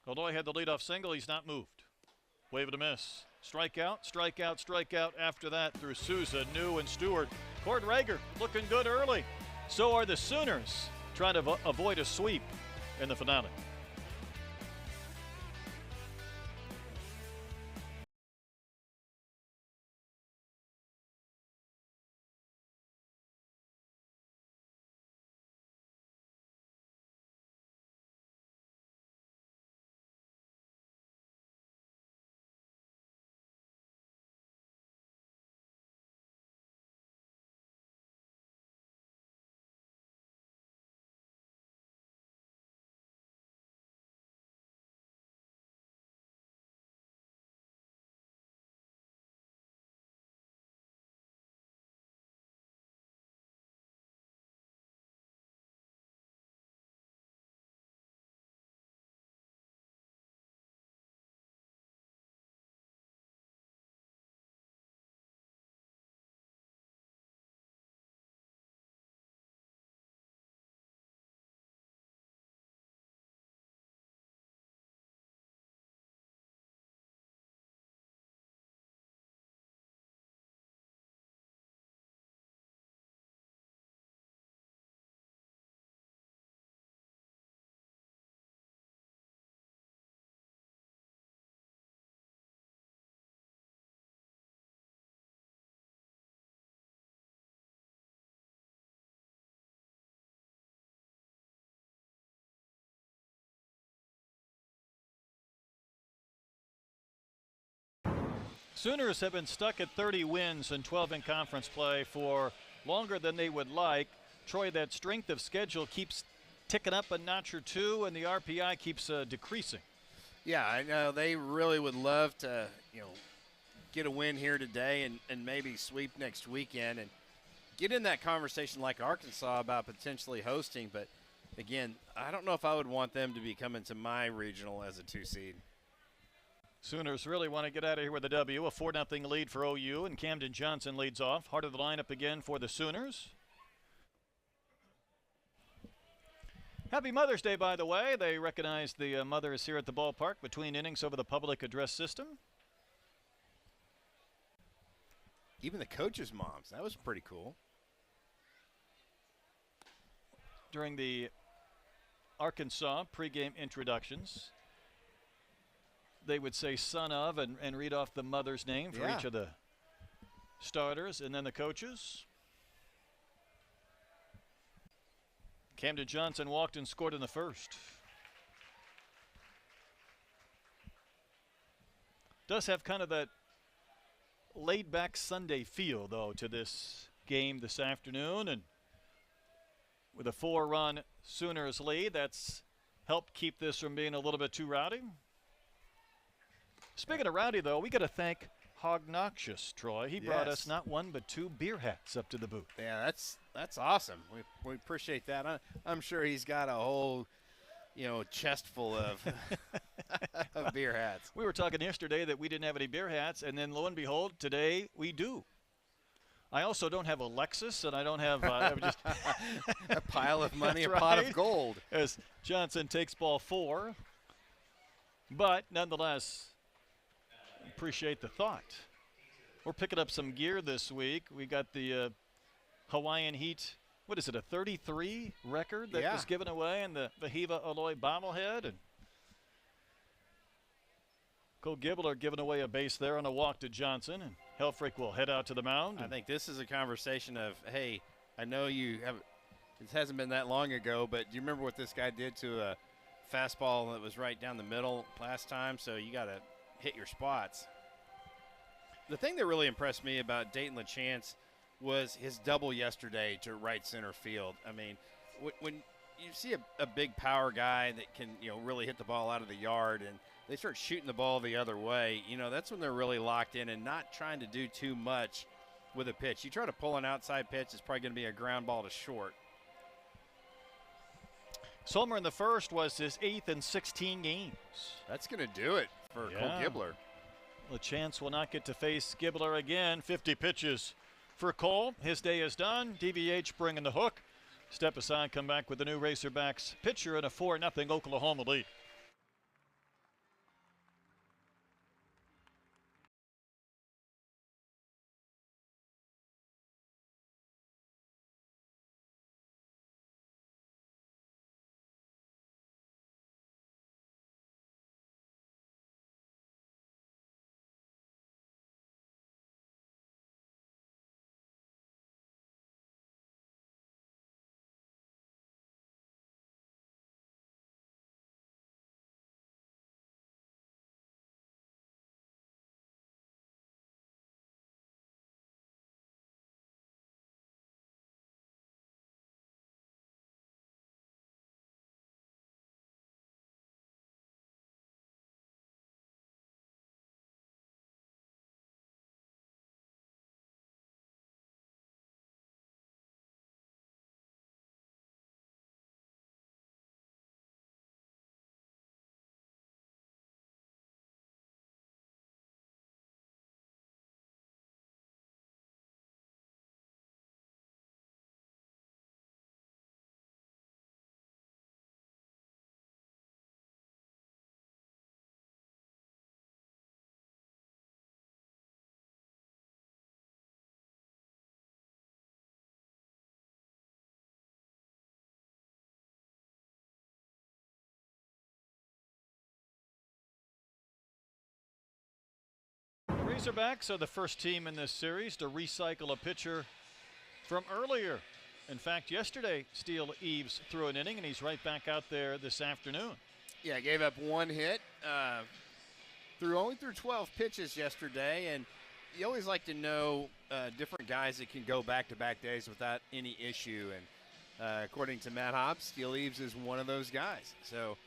Godoy had the leadoff single. He's not moved. Wave and a miss. Strikeout, strikeout, strikeout after that through Souza, New, and Stewart. Cord Rager looking good early. So are the Sooners trying to avoid a sweep in the finale. Sooners have been stuck at 30 wins and 12 in conference play for longer than they would like. Troy, that strength of schedule keeps ticking up a notch or two, and the RPI keeps decreasing. Yeah, I know they really would love to, get a win here today and maybe sweep next weekend and get in that conversation like Arkansas about potentially hosting. But, again, I don't know if I would want them to be coming to my regional as a 2 seed. Sooners really want to get out of here with a W. A 4-0 lead for OU, and Camden Johnson leads off. Heart of the lineup again for the Sooners. Happy Mother's Day, by the way. They recognized the mothers here at the ballpark between innings over the public address system. Even the coaches' moms. That was pretty cool. During the Arkansas pregame introductions, they would say son of and read off the mother's name for each of the starters, and then the coaches. Camden Johnson walked and scored in the first. Does have kind of that laid-back Sunday feel, though, to this game this afternoon. And with a 4-run Sooners lead, that's helped keep this from being a little bit too rowdy. Speaking of rowdy, though, we got to thank Hognoxious, Troy. He brought us not one but 2 beer hats up to the booth. Yeah, that's awesome. We appreciate that. I'm sure he's got a whole, chest full of, of beer hats. We were talking yesterday that we didn't have any beer hats, and then lo and behold, today we do. I also don't have a Lexus, and I don't have just a pile of money, a right. pot of gold. As Johnson takes ball 4. But nonetheless, appreciate the thought. We're picking up some gear this week. We got the Hawaiian Heat, what is it, a 33 record that was given away in the Vahiva Alloy bobblehead. And Cole Gibbler giving away a base there on a walk to Johnson, and Helfrich will head out to the mound. I think this is a conversation of, hey, I know you have, it hasn't been that long ago, but do you remember what this guy did to a fastball that was right down the middle last time? So you got to hit your spots. The thing that really impressed me about Dayton LaChance was his double yesterday to right center field. I mean, when you see a big power guy that can, really hit the ball out of the yard, and they start shooting the ball the other way, that's when they're really locked in and not trying to do too much with a pitch. You try to pull an outside pitch, it's probably going to be a ground ball to short. Sommer in the first was his 8th in 16 games. That's going to do it for Cole Gibler. LaChance will not get to face Gibler again. 50 pitches for Cole. His day is done. DVH bringing the hook. Step aside, come back with the new Razorbacks pitcher and a 4-0 Oklahoma lead. Razorbacks are the first team in this series to recycle a pitcher from earlier. In fact, yesterday, Steele Eves threw an inning, and he's right back out there this afternoon. Yeah, gave up one hit. Only threw 12 pitches yesterday, and you always like to know different guys that can go back-to-back days without any issue. And according to Matt Hobbs, Steele Eves is one of those guys. So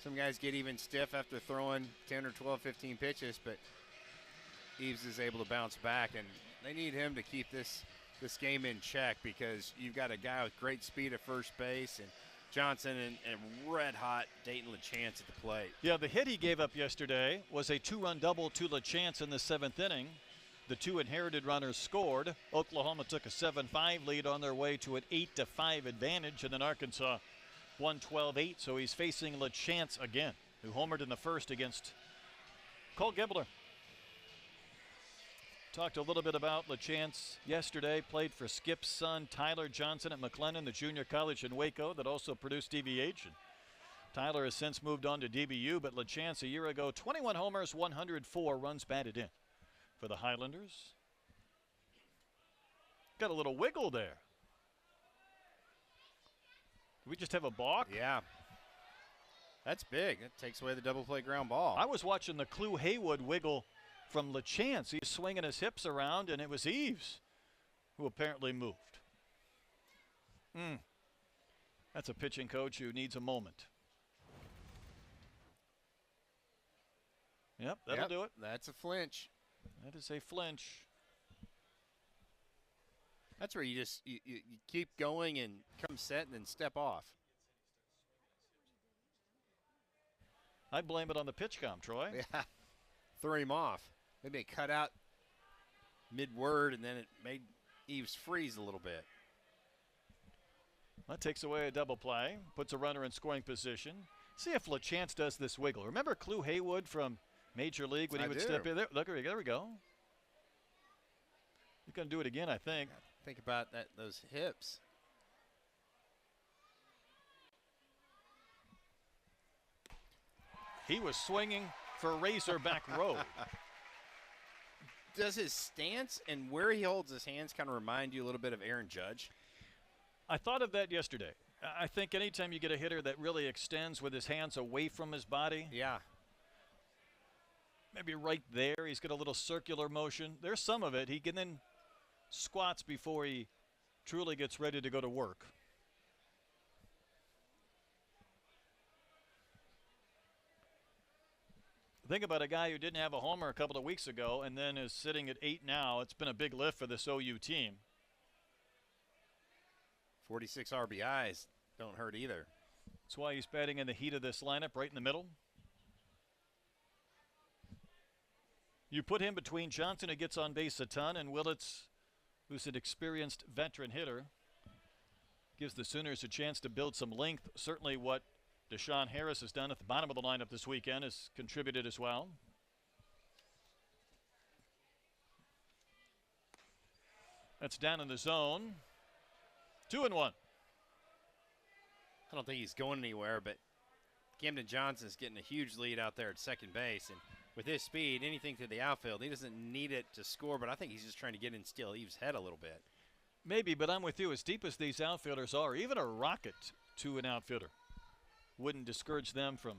some guys get even stiff after throwing 10 or 12, 15 pitches, but Eves is able to bounce back, and they need him to keep this game in check, because you've got a guy with great speed at first base, and Johnson and red-hot Dayton LaChance at the plate. Yeah, the hit he gave up yesterday was a 2-run double to LaChance in the 7th inning. The 2 inherited runners scored. Oklahoma took a 7-5 lead on their way to an 8-5 advantage, and then Arkansas won 12-8, so he's facing LaChance again, who homered in the first against Cole Gibler. Talked a little bit about LaChance yesterday. Played for Skip's son, Tyler Johnson, at McLennan, the junior college in Waco that also produced DVH. And Tyler has since moved on to DBU, but LaChance a year ago, 21 homers, 104 runs batted in for the Highlanders. Got a little wiggle there. Did we just have a balk? Yeah. That's big. That takes away the double play ground ball. I was watching the Clue Haywood wiggle from LaChance. He's swinging his hips around, and it was Eves who apparently moved. That's a pitching coach who needs a moment. Yep, that'll do it. That's a flinch. That is a flinch. That's where you keep going and come set and then step off. I blame it on the pitch com, Troy. Yeah, threw him off. Maybe it cut out mid-word, and then it made Eves freeze a little bit. That takes away a double play, puts a runner in scoring position. See if LaChance does this wiggle. Remember Clue Haywood from Major League when he would step in there? Look, there we go. He's going to do it again, I think. Think about those hips. He was swinging for Razorback Road. Does his stance and where he holds his hands kind of remind you a little bit of Aaron Judge? I thought of that yesterday. I think anytime you get a hitter that really extends with his hands away from his body. Yeah. Maybe right there, he's got a little circular motion. There's some of it. He can then squats before he truly gets ready to go to work. Think about a guy who didn't have a homer a couple of weeks ago and then is sitting at 8 now. It's been a big lift for this OU team. 46 RBIs don't hurt either. That's why he's batting in the heat of this lineup, right in the middle. You put him between Johnson, who gets on base a ton, and Willits, who's an experienced veteran hitter. Gives the Sooners a chance to build some length. Certainly what Deshaun Harris has done at the bottom of the lineup this weekend has contributed as well. That's down in the zone. 2-1. I don't think he's going anywhere, but Camden Johnson's getting a huge lead out there at second base. And with his speed, anything to the outfield, he doesn't need it to score, but I think he's just trying to get in Steele Eves' head a little bit. Maybe, but I'm with you. As deep as these outfielders are, even a rocket to an outfielder wouldn't discourage them from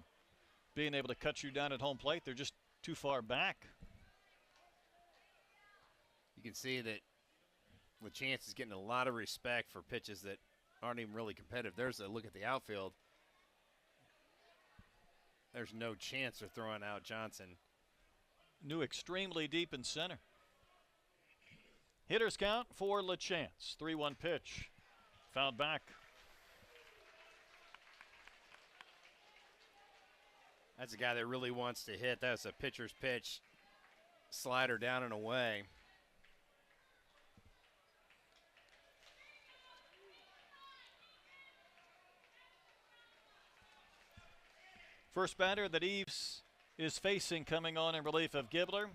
being able to cut you down at home plate. They're just too far back. You can see that LaChance is getting a lot of respect for pitches that aren't even really competitive. There's a look at the outfield. There's no chance of throwing out Johnson. New extremely deep in center. Hitters count for LaChance. 3-1 pitch. Fouled back. That's a guy that really wants to hit. That's a pitcher's pitch. Slider down and away. First batter that Eves is facing coming on in relief of Gibler.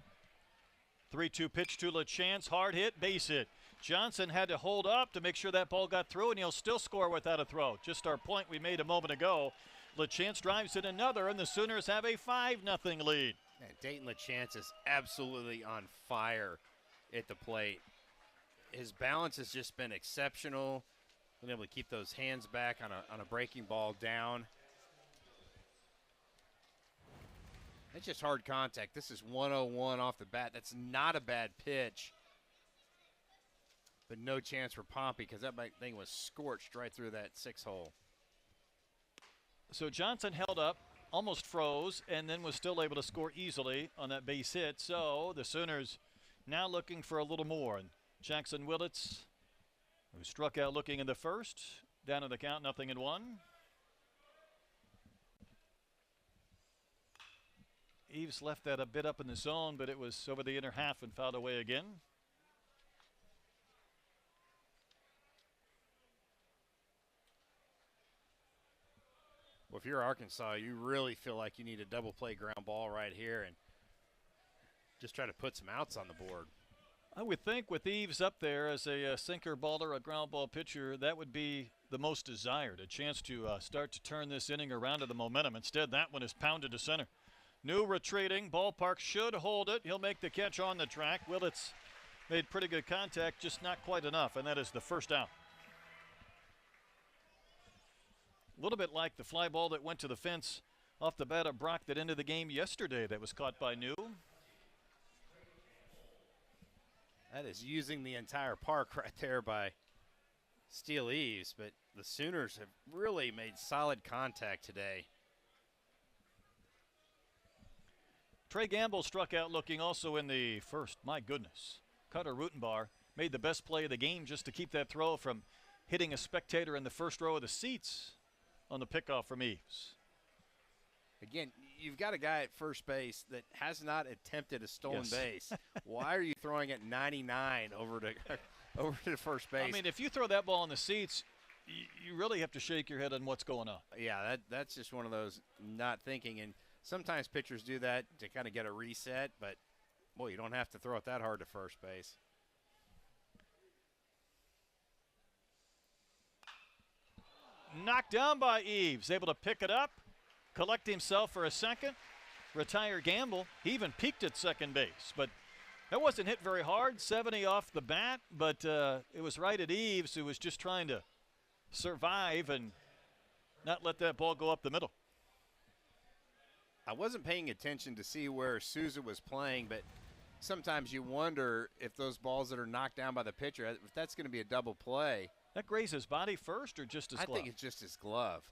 3-2 pitch to LaChance. Hard hit, base hit. Johnson had to hold up to make sure that ball got through, and he'll still score without a throw. Just our point we made a moment ago. LaChance drives in another, and the Sooners have a 5-0 lead. And Dayton LaChance is absolutely on fire at the plate. His balance has just been exceptional. Been able to keep those hands back on a breaking ball down. It's just hard contact. This is 101 off the bat. That's not a bad pitch. But no chance for Pompey because that thing was scorched right through that 6-hole. So Johnson held up, almost froze, and then was still able to score easily on that base hit. So the Sooners now looking for a little more. And Jackson Willits, who struck out looking in the first, down in the count, 0-1. Eves left that a bit up in the zone, but it was over the inner half and fouled away again. Well, if you're Arkansas, you really feel like you need a double play ground ball right here and just try to put some outs on the board. I would think with Eves up there as a sinker baller, a ground ball pitcher, that would be the most desired, a chance to start to turn this inning around to the momentum. Instead, that one is pounded to center. New retreating, ballpark should hold it. He'll make the catch on the track. Willits made pretty good contact, just not quite enough, and that is the first out. A little bit like the fly ball that went to the fence off the bat of Brock that ended the game yesterday that was caught by New. That is using the entire park right there by Steele Eves, but the Sooners have really made solid contact today. Trey Gamble struck out looking also in the first. My goodness. Cutter Rutenbar made the best play of the game just to keep that throw from hitting a spectator in the first row of the seats on the pickoff from Eves. Again, you've got a guy at first base that has not attempted a stolen base. Why are you throwing at 99 over to first base? I mean, if you throw that ball in the seats, you really have to shake your head on what's going on. Yeah, that's just one of those not thinking. And sometimes pitchers do that to kind of get a reset, but, boy, you don't have to throw it that hard to first base. Knocked down by Eves, able to pick it up, collect himself for a second, retire Gamble. He even peaked at second base, but that wasn't hit very hard, 70 off the bat, but it was right at Eves, who was just trying to survive and not let that ball go up the middle. I wasn't paying attention to see where Souza was playing, but sometimes you wonder if those balls that are knocked down by the pitcher, if that's going to be a double play. That grazed his body first or just his glove? I think it's just his glove.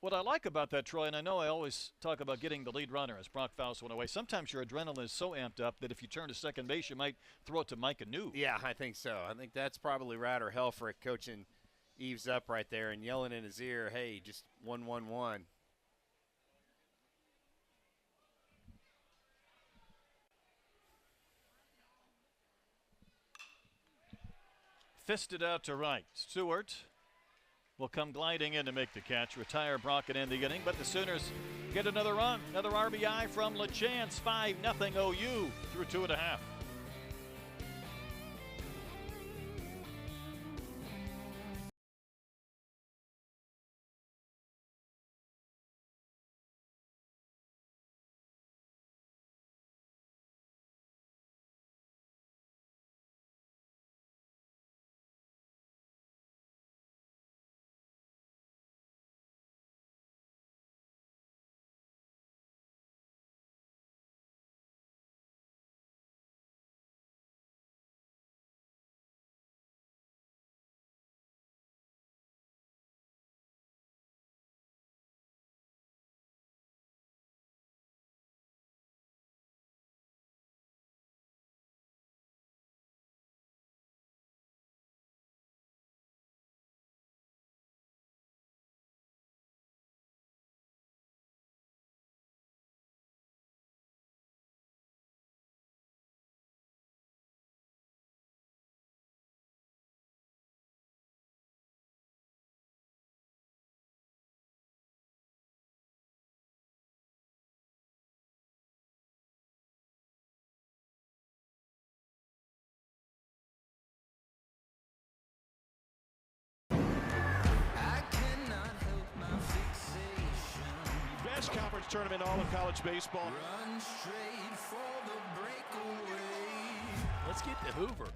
What I like about that, Troy, and I know I always talk about getting the lead runner as Brock Faust went away. Sometimes your adrenaline is so amped up that if you turn to second base, you might throw it to Micah New. Yeah, I think so. I think that's probably Ryder Helfrich coaching Eves up right there and yelling in his ear, hey, just 1-1-1. Fisted out to right. Stewart will come gliding in to make the catch, retire Brock and end the inning, but the Sooners get another run, another RBI from LaChance, 5-0 OU through 2.5. Best conference tournament all of college baseball. Run straight for the breakaway. Let's get to Hoover.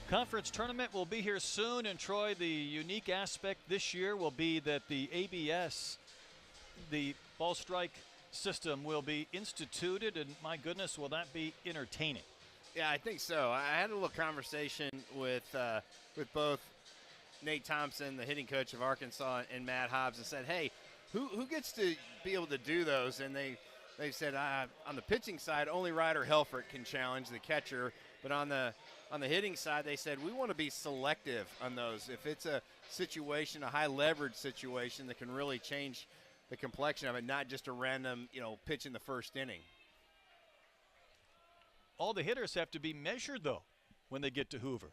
Conference tournament will be here soon, and Troy, the unique aspect this year will be that the ABS, the ball strike system, will be instituted, and my goodness, will that be entertaining. Yeah, I think so. I had a little conversation with both Nate Thompson, the hitting coach of Arkansas, and Matt Hobbs, and said, hey, who gets to be able to do those? And they said on the pitching side, only Ryder Helfrich can challenge the catcher, but on the hitting side, they said we want to be selective on those. If it's a situation, a high leverage situation that can really change the complexion of it, not just a random, pitch in the first inning. All the hitters have to be measured, though, when they get to Hoover.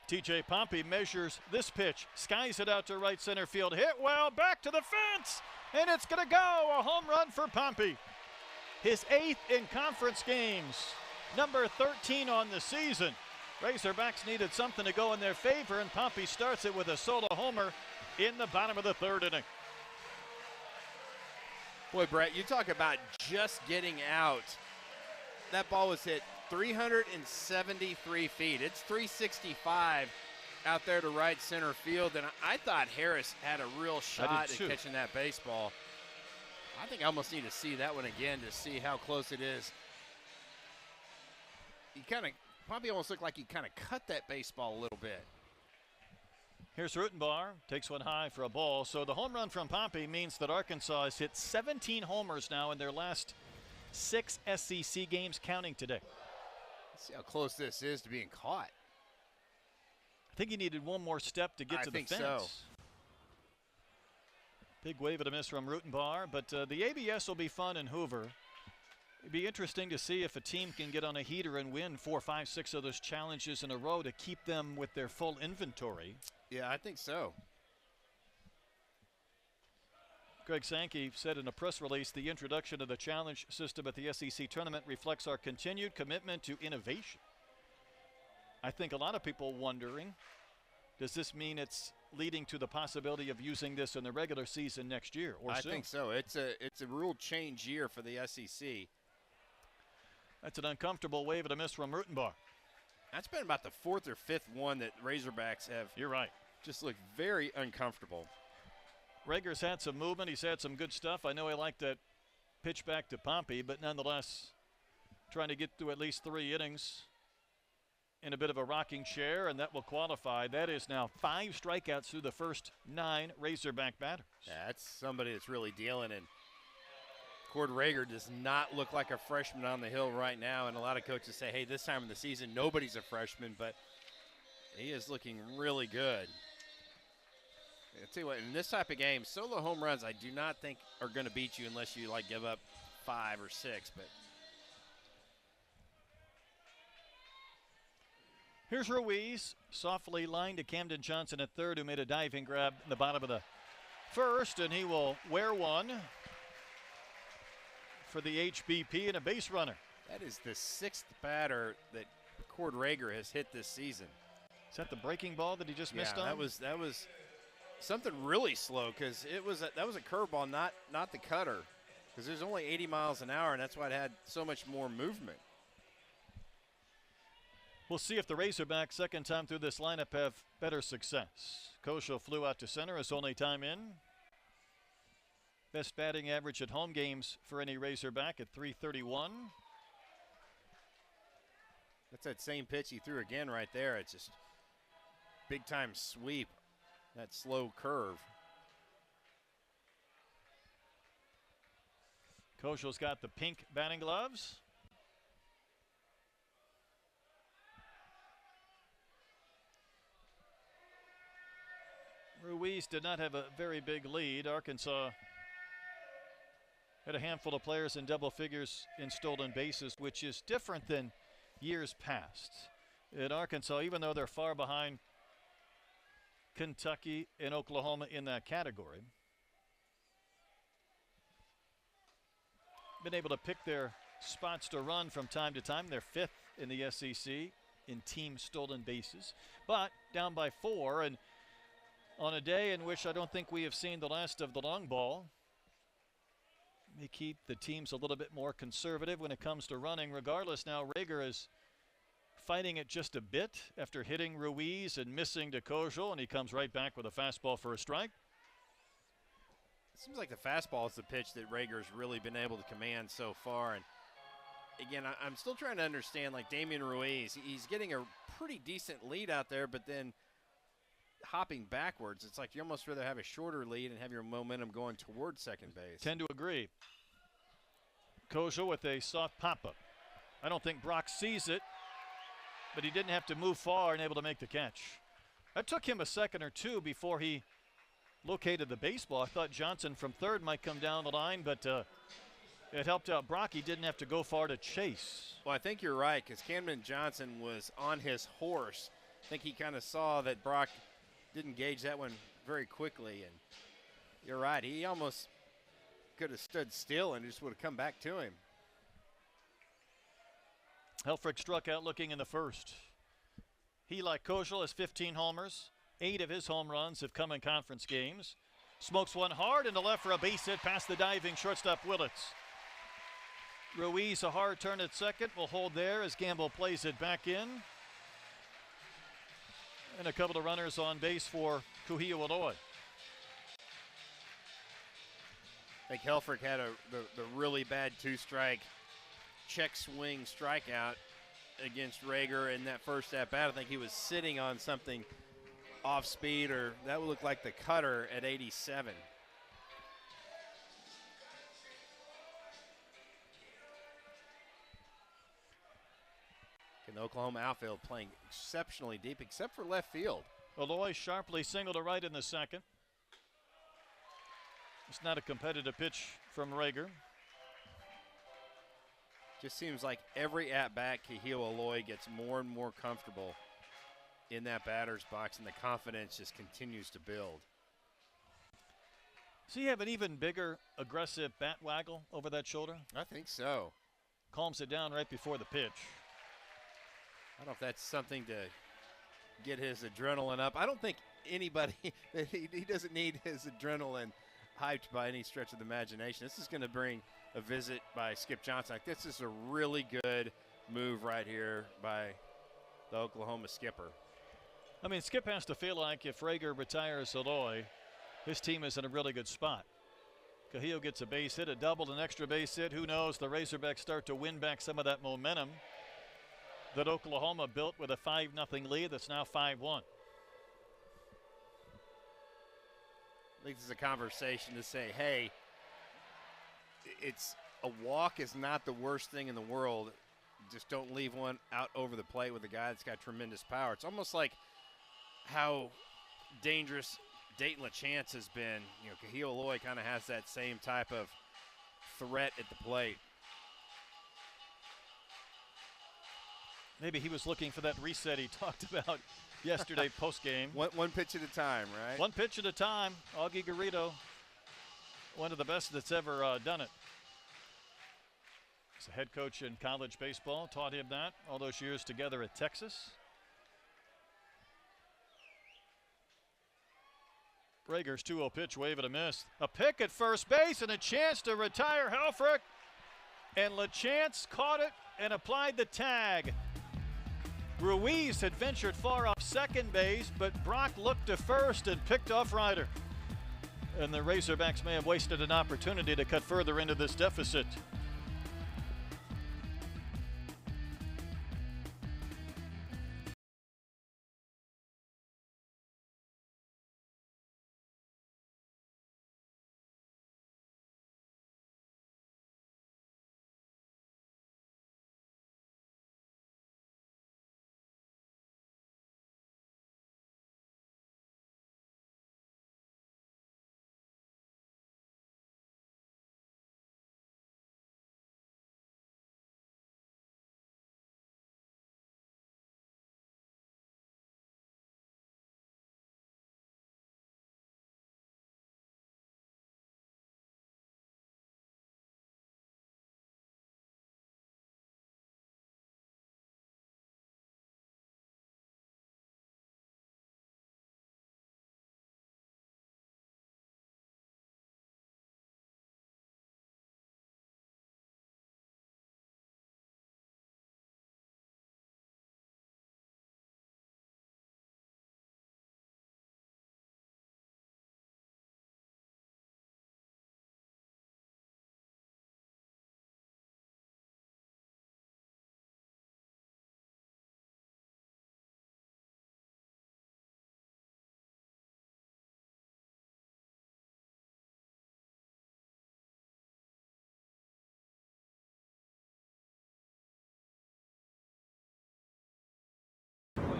TJ Pompey measures this pitch, skies it out to right center field, hit well, back to the fence, and it's going to go, a home run for Pompey. His 8th in conference games, number 13 on the season. Razorbacks needed something to go in their favor, and Pompey starts it with a solo homer in the bottom of the 3rd inning. Boy, Brett, you talk about just getting out. That ball was hit 373 feet. It's 365 out there to right center field, and I thought Harris had a real shot at catching that baseball. I think I almost need to see that one again to see how close it is. He Pompey almost looked like he kind of cut that baseball a little bit. Here's Rutenbar, takes one high for a ball. So the home run from Pompey means that Arkansas has hit 17 homers now in their last 6 SEC games, counting today. Let's see how close this is to being caught. I think he needed one more step to get to the fence. So. Big wave and a miss from Rutenbar, but the ABS will be fun in Hoover. It'd be interesting to see if a team can get on a heater and win 4, 5, 6 of those challenges in a row to keep them with their full inventory. Yeah, I think so. Greg Sankey said in a press release, the introduction of the challenge system at the SEC tournament reflects our continued commitment to innovation. I think a lot of people wondering, does this mean it's leading to the possibility of using this in the regular season next year or soon? I think so. It's a rule change year for the SEC. That's an uncomfortable wave and a miss from Rutenbar. That's been about the 4th or 5th one that Razorbacks have. You're right. Just looked very uncomfortable. Rager's had some movement. He's had some good stuff. I know he liked that pitch back to Pompey, but nonetheless, trying to get through at least 3 innings. in a bit of a rocking chair, and that will qualify. That is now 5 strikeouts through the first 9 Razorback batters. Yeah, that's somebody that's really dealing. And Cord Rager does not look like a freshman on the hill right now. And a lot of coaches say, hey, this time of the season, nobody's a freshman, but he is looking really good. I'll tell you what, in this type of game, solo home runs I do not think are going to beat you unless you like give up 5 or 6. But here's Ruiz, softly lined to Camden Johnson at third, who made a diving grab in the bottom of the first, and he will wear one for the HBP and a base runner. that is the 6th batter that Cord Rager has hit this season. Is that the breaking ball that he just missed on? That was something really slow, because that was a curveball, not the cutter, because there's only 80 miles an hour, and that's why it had so much more movement. We'll see if the Razorbacks, second time through this lineup, have better success. Kosho flew out to center his only time in. Best batting average at home games for any Razorback at .331. That's that same pitch he threw again right there. It's just big time sweep, that slow curve. Kosho's got the pink batting gloves. Ruiz did not have a very big lead. Arkansas had a handful of players in double figures in stolen bases, which is different than years past. In Arkansas, even though they're far behind Kentucky and Oklahoma in that category, been able to pick their spots to run from time to time. They're 5th in the SEC in team stolen bases, but down by 4, and on a day in which I don't think we have seen the last of the long ball. May keep the teams a little bit more conservative when it comes to running. Regardless, now Rager is fighting it just a bit after hitting Ruiz and missing to Kosho, and he comes right back with a fastball for a strike. It seems like the fastball is the pitch that Rager's really been able to command so far. And again, I'm still trying to understand, like Damian Ruiz, he's getting a pretty decent lead out there, but then hopping backwards, it's like you almost rather have a shorter lead and have your momentum going towards second base. Tend to agree. Kosho with a soft pop-up. I don't think Brock sees it, but he didn't have to move far and able to make the catch. That took him a second or two before he located the baseball. I thought Johnson from third might come down the line, but it helped out Brock. He didn't have to go far to chase. Well, I think you're right, because Camden Johnson was on his horse. I think he kind of saw that Brock didn't gauge that one very quickly, and you're right. He almost could have stood still and just would have come back to him. Helfrich struck out looking in the first. He, like Kosho, has 15 homers. 8 of his home runs have come in conference games. Smokes one hard into left for a base hit past the diving shortstop Willits. Ruiz, a hard turn at second, will hold there as Gamble plays it back in. And a couple of runners on base for Kuhio Aloy. I think Helfrich had the really bad 2-strike check swing strikeout against Rager in that first at-bat. I think he was sitting on something off speed, or that would look like the cutter at 87. The Oklahoma outfield playing exceptionally deep, except for left field. Aloy sharply singled to right in the second. It's not a competitive pitch from Rager. Just seems like every at-bat, Kuhio Aloy gets more and more comfortable in that batter's box, and the confidence just continues to build. Does he have an even bigger, aggressive bat waggle over that shoulder? I think so. Calms it down right before the pitch. I don't know if that's something to get his adrenaline up. I don't think anybody, he doesn't need his adrenaline hyped by any stretch of the imagination. This is going to bring a visit by Skip Johnson. Like, this is a really good move right here by the Oklahoma skipper. I mean, Skip has to feel like if Rager retires Aloy, his team is in a really good spot. Kuhio gets a base hit, a double, an extra base hit. Who knows? The Razorbacks start to win back some of that momentum. that Oklahoma built with a 5-0 lead that's now 5-1. I think this is a conversation to say, hey, it's a walk is not the worst thing in the world. Just don't leave one out over the plate with a guy that's got tremendous power. It's almost like how dangerous Dayton LaChance has been. You know, Kahil Aloy kind of has that same type of threat at the plate. Maybe he was looking for that reset he talked about yesterday post-game. One pitch at a time, right? One pitch at a time. Augie Garrido, one of the best that's ever done it. He's a head coach in college baseball, taught him that all those years together at Texas. Rager's 2-0 pitch, wave and a miss. A pick at first base and a chance to retire Helfrich. And LaChance caught it and applied the tag. Ruiz had ventured far off second base, but Brock looked to first and picked off Ryder. And the Razorbacks may have wasted an opportunity to cut further into this deficit.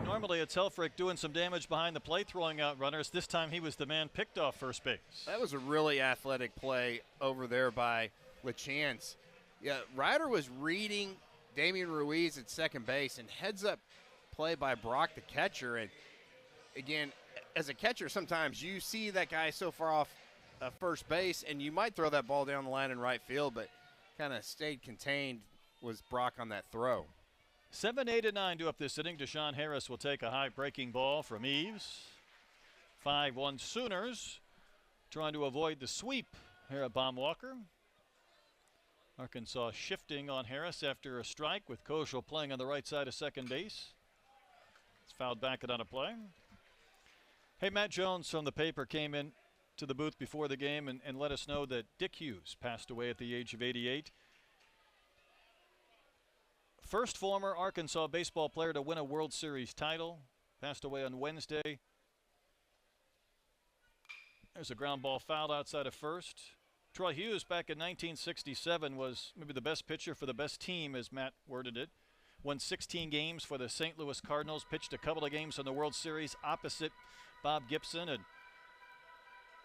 Normally it's Helfrich doing some damage behind the plate, throwing out runners. This time he was the man picked off first base. That was a really athletic play over there by LaChance. Yeah, Ryder was reading Damian Ruiz at second base, and heads up play by Brock, the catcher. And again, as a catcher, sometimes you see that guy so far off first base, and you might throw that ball down the line in right field, but kind of stayed contained was Brock on that throw. 7, 8, and 9 to up this inning. Deshaun Harris will take a high breaking ball from Eves. 5-1 Sooners trying to avoid the sweep here at Baumwalker. Arkansas shifting on Harris after a strike with Koschel playing on the right side of second base. It's fouled back and on a play. Hey, Matt Jones from the paper came in to the booth before the game and let us know that Dick Hughes passed away at the age of 88. First former Arkansas baseball player to win a World Series title. Passed away on Wednesday. There's a ground ball foul outside of first. Troy Hughes back in 1967 was maybe the best pitcher for the best team, as Matt worded it. Won 16 games for the St. Louis Cardinals. Pitched a couple of games in the World Series opposite Bob Gibson. And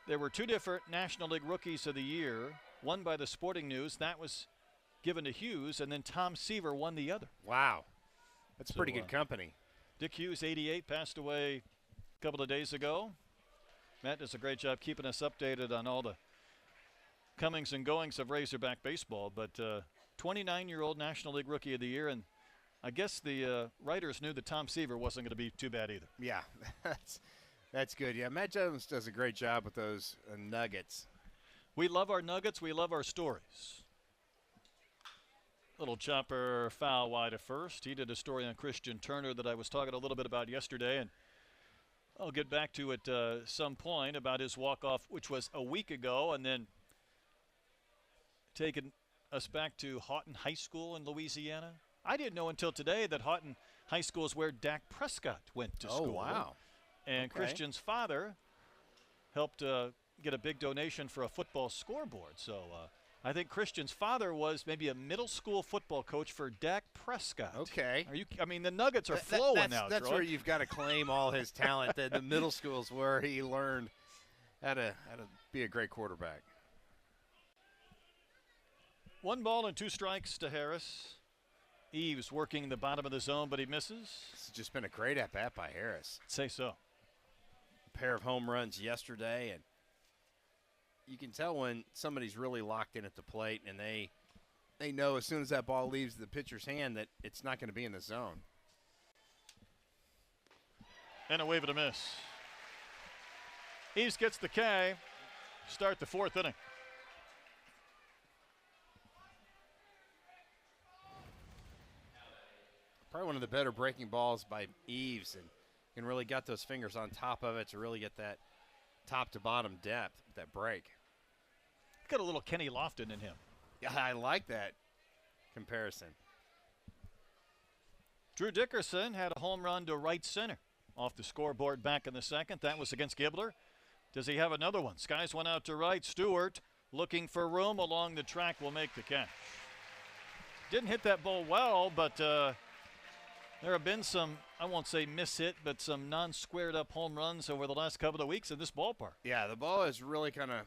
there were two different National League Rookies of the Year. One by the Sporting News. That was given to Hughes, and then Tom Seaver won the other. Wow. That's pretty good company. Dick Hughes, 88, passed away a couple of days ago. Matt does a great job keeping us updated on all the comings and goings of Razorback baseball. But 29-year-old National League Rookie of the Year, and I guess the writers knew that Tom Seaver wasn't going to be too bad either. Yeah, that's good. Yeah, Matt Jones does a great job with those nuggets. We love our nuggets. We love our stories. Little chopper foul wide at first. He did a story on Christian Turner that I was talking a little bit about yesterday, and I'll get back to it some point about his walk-off, which was a week ago, and then taking us back to Houghton High School in Louisiana. I didn't know until today that Houghton high school is where Dak Prescott went to school. Oh, wow. And Okay. Christian's father helped get a big donation for a football scoreboard. So I think Christian's father was maybe a middle school football coach for Dak Prescott. Okay. I mean, the Nuggets are flowing now, That's Troy. where you've got to claim all his talent. The middle schools where he learned how to be a great quarterback. 1 ball and 2 strikes to Harris. Eves working the bottom of the zone, but he misses. It's just been a great at-bat by Harris. I'd say so. A pair of home runs yesterday, and you can tell when somebody's really locked in at the plate and they know as soon as that ball leaves the pitcher's hand that it's not going to be in the zone. And a wave and a miss. Eves gets the K. Start the 4th inning. Probably one of the better breaking balls by Eves, and really got those fingers on top of it to really get that top to bottom depth, that break. Got a little Kenny Lofton in him. Yeah, I like that comparison. Drew Dickerson had a home run to right center off the scoreboard back in the 2nd. That was against Gibbler. Does he have another one? Skies one out to right. Stewart looking for room along the track will make the catch. Didn't hit that ball well, but there have been some, I won't say mishit, but some non-squared up home runs over the last couple of weeks in this ballpark. Yeah, the ball is really kind of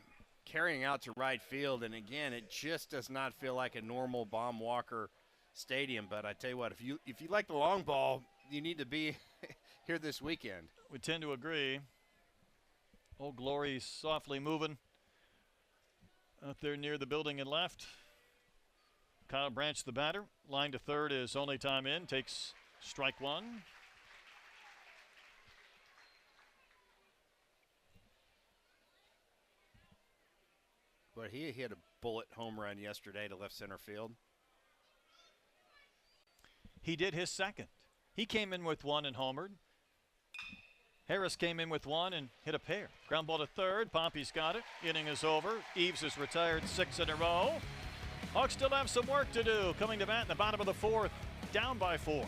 carrying out to right field, and again, it just does not feel like a normal Baum Walker Stadium. But I tell you what, if you like the long ball, you need to be here this weekend. We tend to agree. Old Glory softly moving out there near the building and left. Kyle Branch, the batter. Line to third is only time in. Takes strike 1. But he hit a bullet home run yesterday to left center field. He did his 2nd. He came in with 1 and homered. Harris came in with 1 and hit a pair. Ground ball to third. Pompey's got it. Inning is over. Eves has retired 6 in a row. Hawks still have some work to do. Coming to bat in the bottom of the 4th. Down by 4.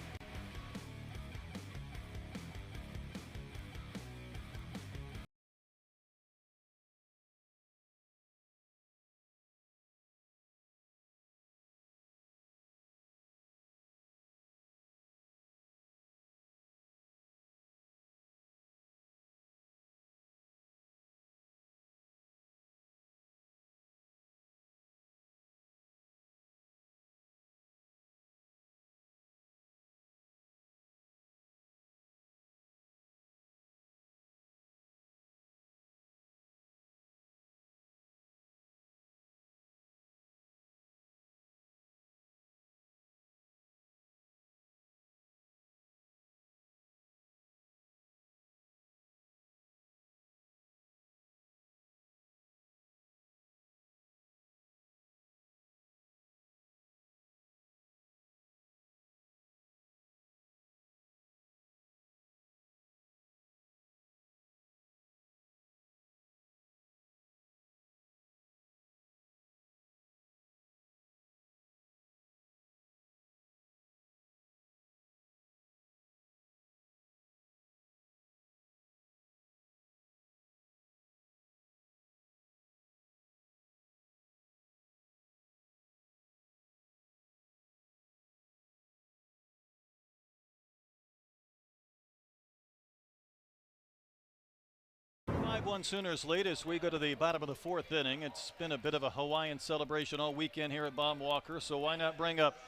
One Sooners late as we go to the bottom of the 4th inning. It's been a bit of a Hawaiian celebration all weekend here at Baum Walker, so why not bring up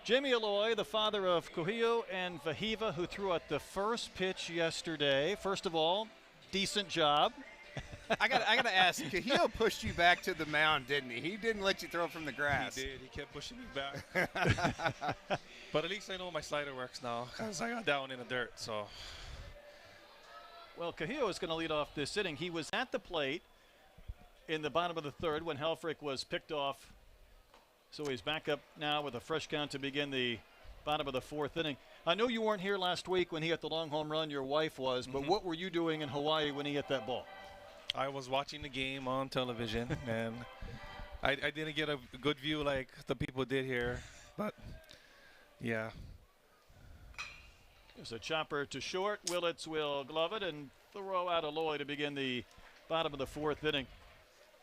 Jimmy Aloy, the father of Kuhio and Vahiva, who threw out the first pitch yesterday. First of all, decent job. I gotta ask, Kuhio pushed you back to the mound, didn't he? He didn't let you throw from the grass. He did. He kept pushing me back. But at least I know my slider works now because I got down in the dirt, so. Well, Kuhio is going to lead off this inning. He was at the plate in the bottom of the 3rd when Helfrich was picked off. So he's back up now with a fresh count to begin the bottom of the 4th inning. I know you weren't here last week when he hit the long home run. Your wife was. But what were you doing in Hawaii when he hit that ball? I was watching the game on television, and I didn't get a good view like the people did here. But, yeah. There's a chopper to short. Willits will glove it and throw out Aloy to begin the bottom of the 4th inning.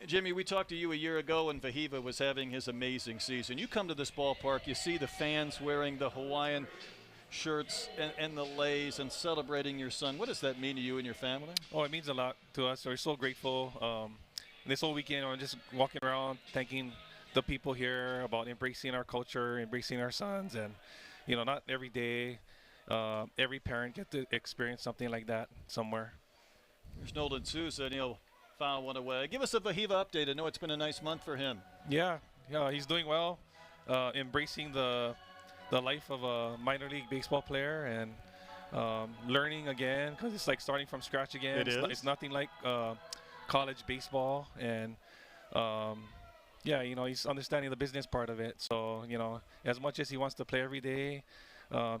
Jimmy, we talked to you a year ago when Vahiva was having his amazing season. You come to this ballpark, you see the fans wearing the Hawaiian shirts and the leis and celebrating your son. What does that mean to you and your family? Oh, it means a lot to us. We're so grateful. This whole weekend, I'm just walking around thanking the people here about embracing our culture, embracing our sons, and not every day, every parent get to experience something like that somewhere. There's Nolan Souza, and he'll foul one away. Give us a Vahiva update. I know it's been a nice month for him. Yeah, he's doing well, embracing the life of a minor league baseball player and learning again, because it's like starting from scratch again. It's nothing like college baseball, and he's understanding the business part of it. So as much as he wants to play every day,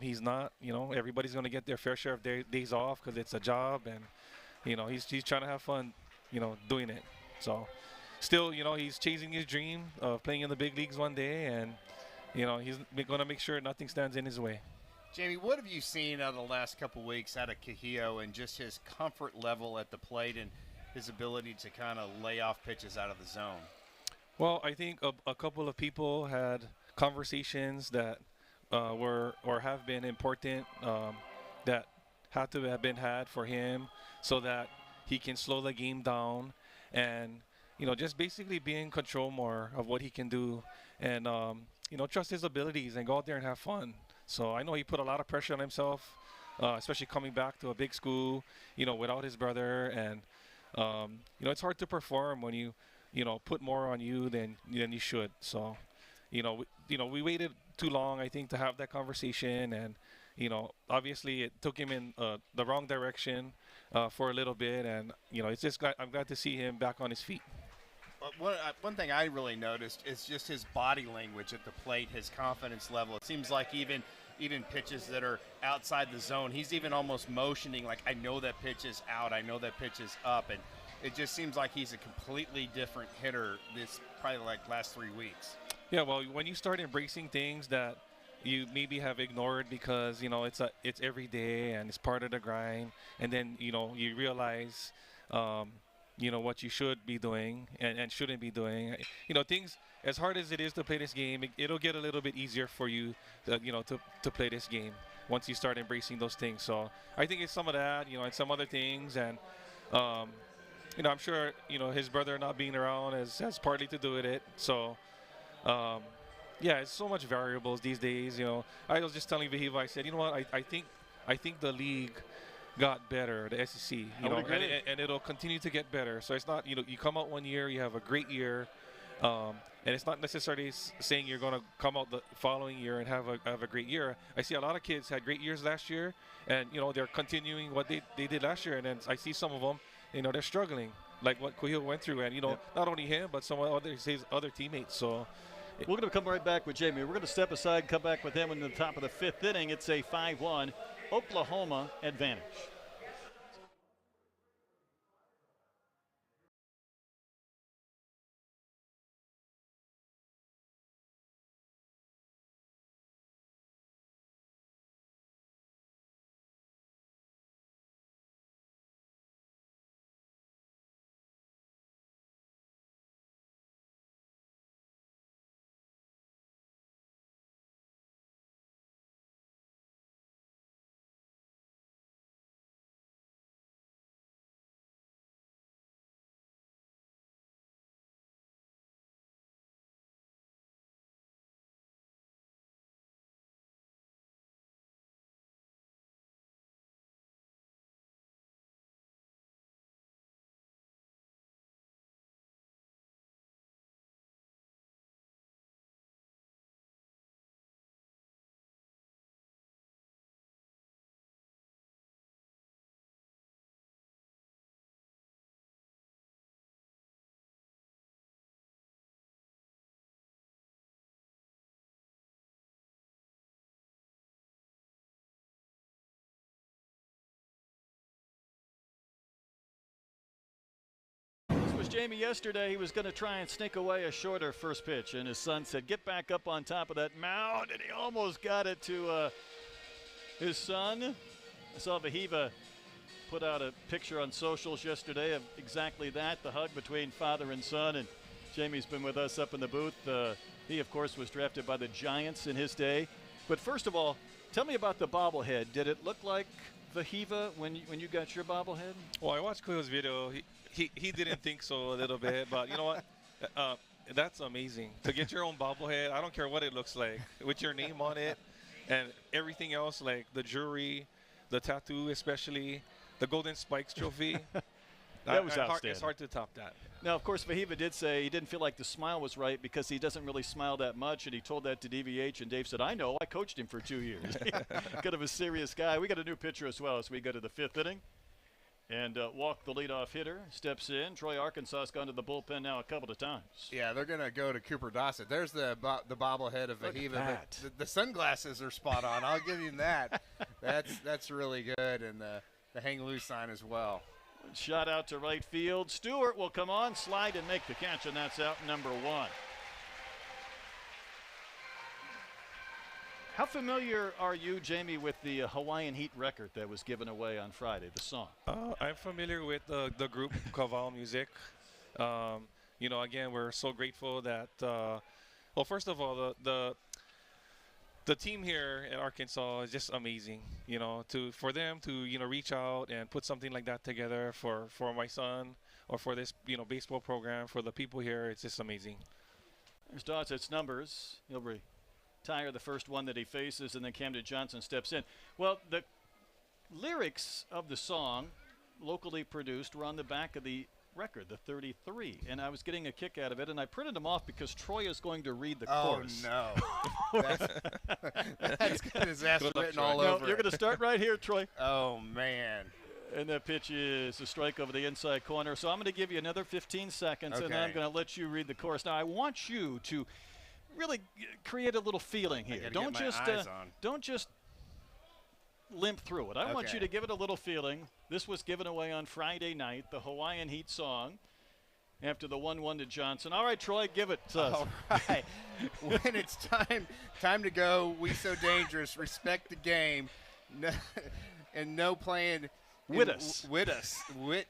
he's not. Everybody's going to get their fair share of days off because it's a job, and he's trying to have fun doing it. So still he's chasing his dream of playing in the big leagues one day, and he's going to make sure nothing stands in his way. Jamie, what have you seen out of the last couple weeks out of Kihio and just his comfort level at the plate and his ability to kind of lay off pitches out of the zone? Well, I think a couple of people had conversations that were or have been important that had to have been had for him so that he can slow the game down and, just basically be in control more of what he can do and, trust his abilities and go out there and have fun. So I know he put a lot of pressure on himself, especially coming back to a big school, without his brother. And, it's hard to perform when you put more on you than you should. So, we waited too long, I think, to have that conversation. And, obviously it took him in the wrong direction for a little bit. And, I'm glad to see him back on his feet. One thing I really noticed is just his body language at the plate, his confidence level. It seems like even pitches that are outside the zone, he's even almost motioning like, I know that pitch is out, I know that pitch is up. And it just seems like he's a completely different hitter this probably like last 3 weeks. Yeah, well, when you start embracing things that you maybe have ignored because, it's every day and it's part of the grind, and then, you realize what you should be doing and shouldn't be doing. Things, as hard as it is to play this game, it'll get a little bit easier for you, to play this game once you start embracing those things. So I think it's some of that, and some other things. And, I'm sure, his brother not being around has partly to do with it. So, it's so much variables these days. I was just telling Vahiva, I said, I think the league got better, the SEC, and it'll continue to get better. So it's not, you come out one year, you have a great year, and it's not necessarily saying you're going to come out the following year and have a great year. I see a lot of kids had great years last year, and they're continuing what they did last year, and then I see some of them, they're struggling, like what Kihio went through, and not only him but some his other teammates. So we're going to come right back with Jamie. We're going to step aside and come back with him in the top of the 5th inning. It's a 5-1 Oklahoma advantage. Jamie, yesterday he was going to try and sneak away a shorter first pitch, and his son said, get back up on top of that mound, and he almost got it to his son. I saw Vahiva put out a picture on socials yesterday of exactly that, the hug between father and son. And Jamie's been with us up in the booth. He, of course, was drafted by the Giants in his day. But first of all, tell me about the bobblehead. Did it look like Vahiva when you got your bobblehead? Well, I watched Kuyo's video. He didn't think so a little bit, but you know what? That's amazing. To get your own bobblehead, I don't care what it looks like, with your name on it and everything else, like the jewelry, the tattoo especially, the Golden Spikes trophy. That was outstanding. It's hard to top that. Now, of course, Vahiva did say he didn't feel like the smile was right because he doesn't really smile that much, and he told that to DVH, and Dave said, I know, I coached him for 2 years. Kind of a serious guy. We got a new pitcher as well as we go to the 5th inning. And Walk, the leadoff hitter, steps in. Troy Arkansas has gone to the bullpen now a couple of times. Yeah, they're going to go to Cooper Dossett. There's the bobblehead of Vahiva. But the sunglasses are spot on. I'll give you that. That's really good, and the hang loose sign as well. Shot out to right field. Stewart will come on, slide, and make the catch, and that's out number 1. How familiar are you, Jamie, with the Hawaiian Heat record that was given away on Friday, the song? I'm familiar with the group Kaval Music. You know, again, we're so grateful that, well, first of all, the team here in Arkansas is just amazing. You know, for them to reach out and put something like that together for my son or for this baseball program, for the people here, it's just amazing. There's Dossett's numbers. He'll retire the first one that he faces, and then Camden Johnson steps in. Well, the lyrics of the song, locally produced, were on the back of the record, the 33, and I was getting a kick out of it, and I printed them off because Troy is going to read the chorus. Oh, no. That's got his ass written all over. You're going to start right here, Troy. Oh, man. And that pitch is a strike over the inside corner. So I'm going to give you another 15 seconds, and I'm going to let you read the chorus. Now, I want you to really create a little feeling here. Don't just limp through it. I want you to give it a little feeling. This was given away on Friday night, the Hawaiian Heat song, after the 1-1 to Johnson. All right, Troy, give it to us. All right. When it's time to go, we so dangerous, respect the game, and no playing. With us.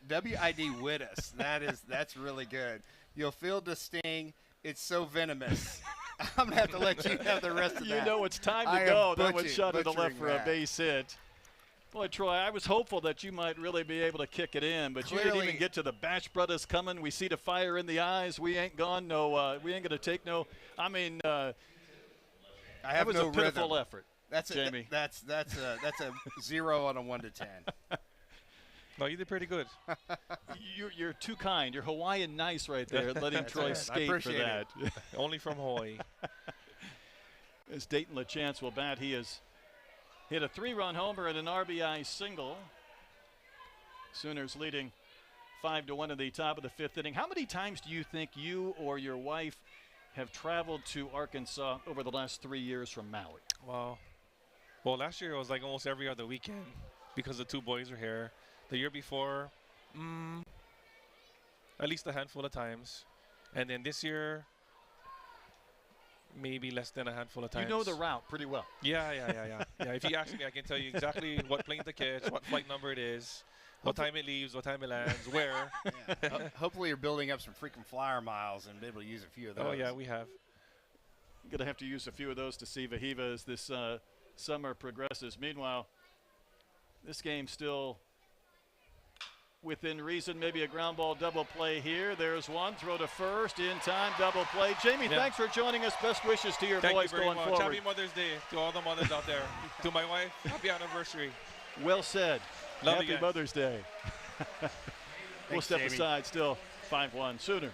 W-I-D, with us. That's really good. You'll feel the sting. It's so venomous. I'm going to have to let you have the rest of that. You know it's time to go. That was shot to the left for a base hit. Boy, Troy, I was hopeful that you might really be able to kick it in, but you didn't even get to the Bash Brothers coming. We see the fire in the eyes. We ain't gone. No, we ain't going to take no. I mean, I have was no a pitiful rhythm. effort. Jamie. That's a 0 on a 1 to 10. No, you did pretty good. You're too kind. You're Hawaiian nice right there, letting Troy skate for that. Only from Hawaii. As Dayton LaChance will bat, he has hit a 3-run homer and an RBI single. Sooners leading 5-1 in the top of the 5th inning. How many times do you think you or your wife have traveled to Arkansas over the last 3 years from Maui? Well, last year it was like almost every other weekend because the 2 boys were here. The year before, at least a handful of times. And then this year, maybe less than a handful of times. You know the route pretty well. Yeah. If you ask me, I can tell you exactly what plane to catch, what flight number it is, what time it leaves, what time it lands, where. Yeah. Hopefully you're building up some freaking flyer miles and be able to use a few of those. Oh, yeah, we have. Going to have to use a few of those to see Vahiva as this summer progresses. Meanwhile, this game still within reason. Maybe a ground ball double play here. There's one. Throw to first. In time. Double play. Jamie, thanks for joining us. Best wishes to your boys going forward. Happy Mother's Day to all the mothers out there. To my wife, happy anniversary. Well said. Love Happy Mother's Day. We'll step Jamie. aside. Still 5-1 Sooners.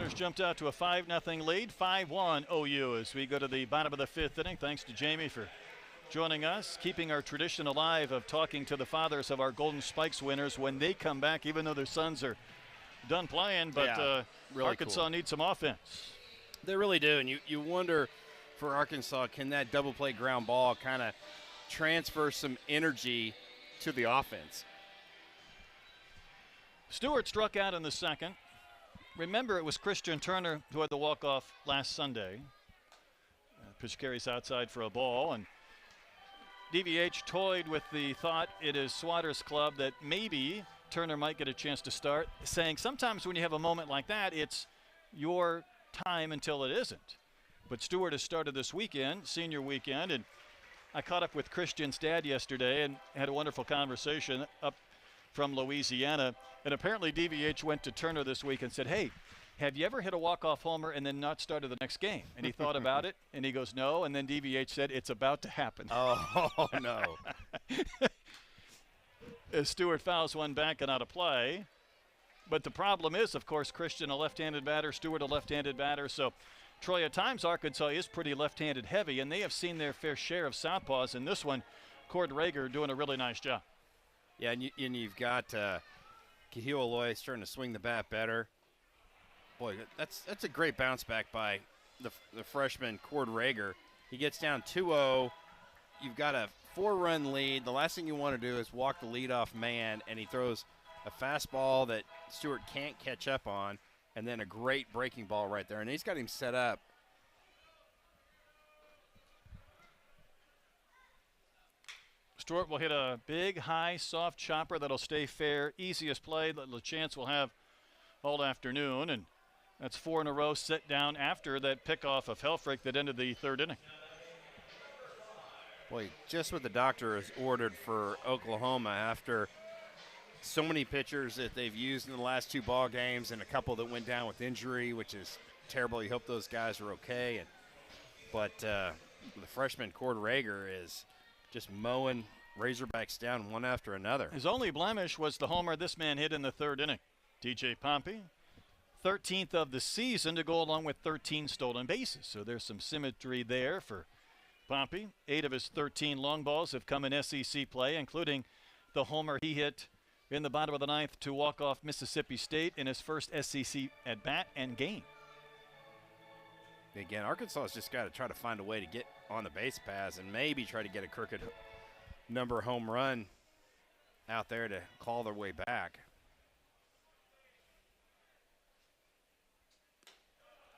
Sooners jumped out to a 5-0 lead, 5-1 OU as we go to the bottom of the 5th inning. Thanks to Jamie for joining us, keeping our tradition alive of talking to the fathers of our Golden Spikes winners when they come back, even though their sons are done playing. But really Arkansas cool. needs some offense. They really do, and you wonder for Arkansas, can that double play ground ball kind of transfer some energy to the offense? Stewart struck out in the second. Remember, it was Christian Turner who had the walk-off last Sunday. Pitch carries outside for a ball, and DVH toyed with the thought it is Swatters' club that maybe Turner might get a chance to start, saying sometimes when you have a moment like that, it's your time until it isn't. But Stewart has started this weekend, senior weekend, and I caught up with Christian's dad yesterday and had a wonderful conversation up from Louisiana. And apparently DVH went to Turner this week and said, hey, have you ever hit a walk-off homer and then not started the next game? And he thought about it, and he goes, no. And then DVH said, it's about to happen. Oh, no. As Stewart fouls one back and out of play. But the problem is, of course, Christian a left-handed batter, Stewart a left-handed batter. So Troy, at times Arkansas is pretty left-handed heavy, and they have seen their fair share of southpaws. In this one, Cord Rager doing a really nice job. Yeah, and you've got Kahil Aloy starting to swing the bat better. Boy, that's a great bounce back by the freshman Cord Rager. He gets down 2-0. You've got a 4-run lead. The last thing you want to do is walk the leadoff man, and he throws a fastball that Stewart can't catch up on, and then a great breaking ball right there. And he's got him set up. Stewart will hit a big, high, soft chopper that'll stay fair. Easiest play that LaChance will have all afternoon. And that's 4 in a row set down after that pickoff of Helfrich that ended the 3rd inning. Boy, just what the doctor has ordered for Oklahoma after so many pitchers that they've used in the last 2 ball games and a couple that went down with injury, which is terrible. You hope those guys are okay. But the freshman Cord Rager is just mowing Razorbacks down one after another. His only blemish was the homer this man hit in the 3rd inning. TJ Pompey, 13th of the season to go along with 13 stolen bases. So there's some symmetry there for Pompey. 8 of his 13 long balls have come in SEC play, including the homer he hit in the bottom of the 9th to walk off Mississippi State in his first SEC at bat and game. Again, Arkansas has just got to try to find a way to get on the base paths and maybe try to get a crooked number home run out there to call their way back.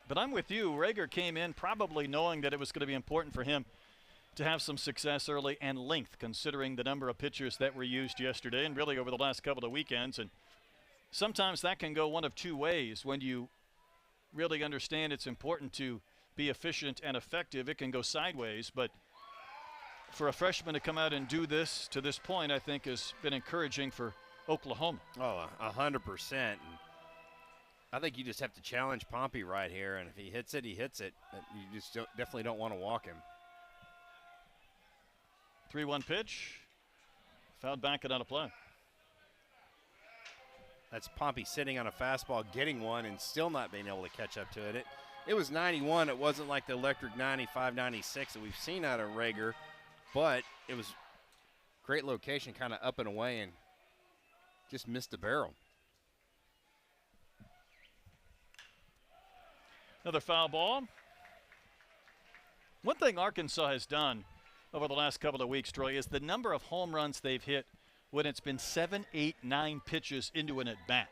But I'm with you. Rager came in probably knowing that it was going to be important for him to have some success early and length, considering the number of pitchers that were used yesterday and really over the last couple of weekends. And sometimes that can go one of 2 ways. When you really understand it's important to be efficient and effective, it can go sideways. But for a freshman to come out and do this to this point, I think has been encouraging for Oklahoma. Oh, 100%. And I think you just have to challenge Pompey right here, and if he hits it, he hits it. You just definitely don't want to walk him. 3-1 pitch, fouled back and out of play. That's Pompey sitting on a fastball, getting one, and still not being able to catch up to it. It was 91. It wasn't like the electric 95, 96 that we've seen out of Rager, but it was great location, kind of up and away, and just missed the barrel. Another foul ball. One thing Arkansas has done over the last couple of weeks, Troy, is the number of home runs they've hit when it's been 7, 8, 9 pitches into an at-bat,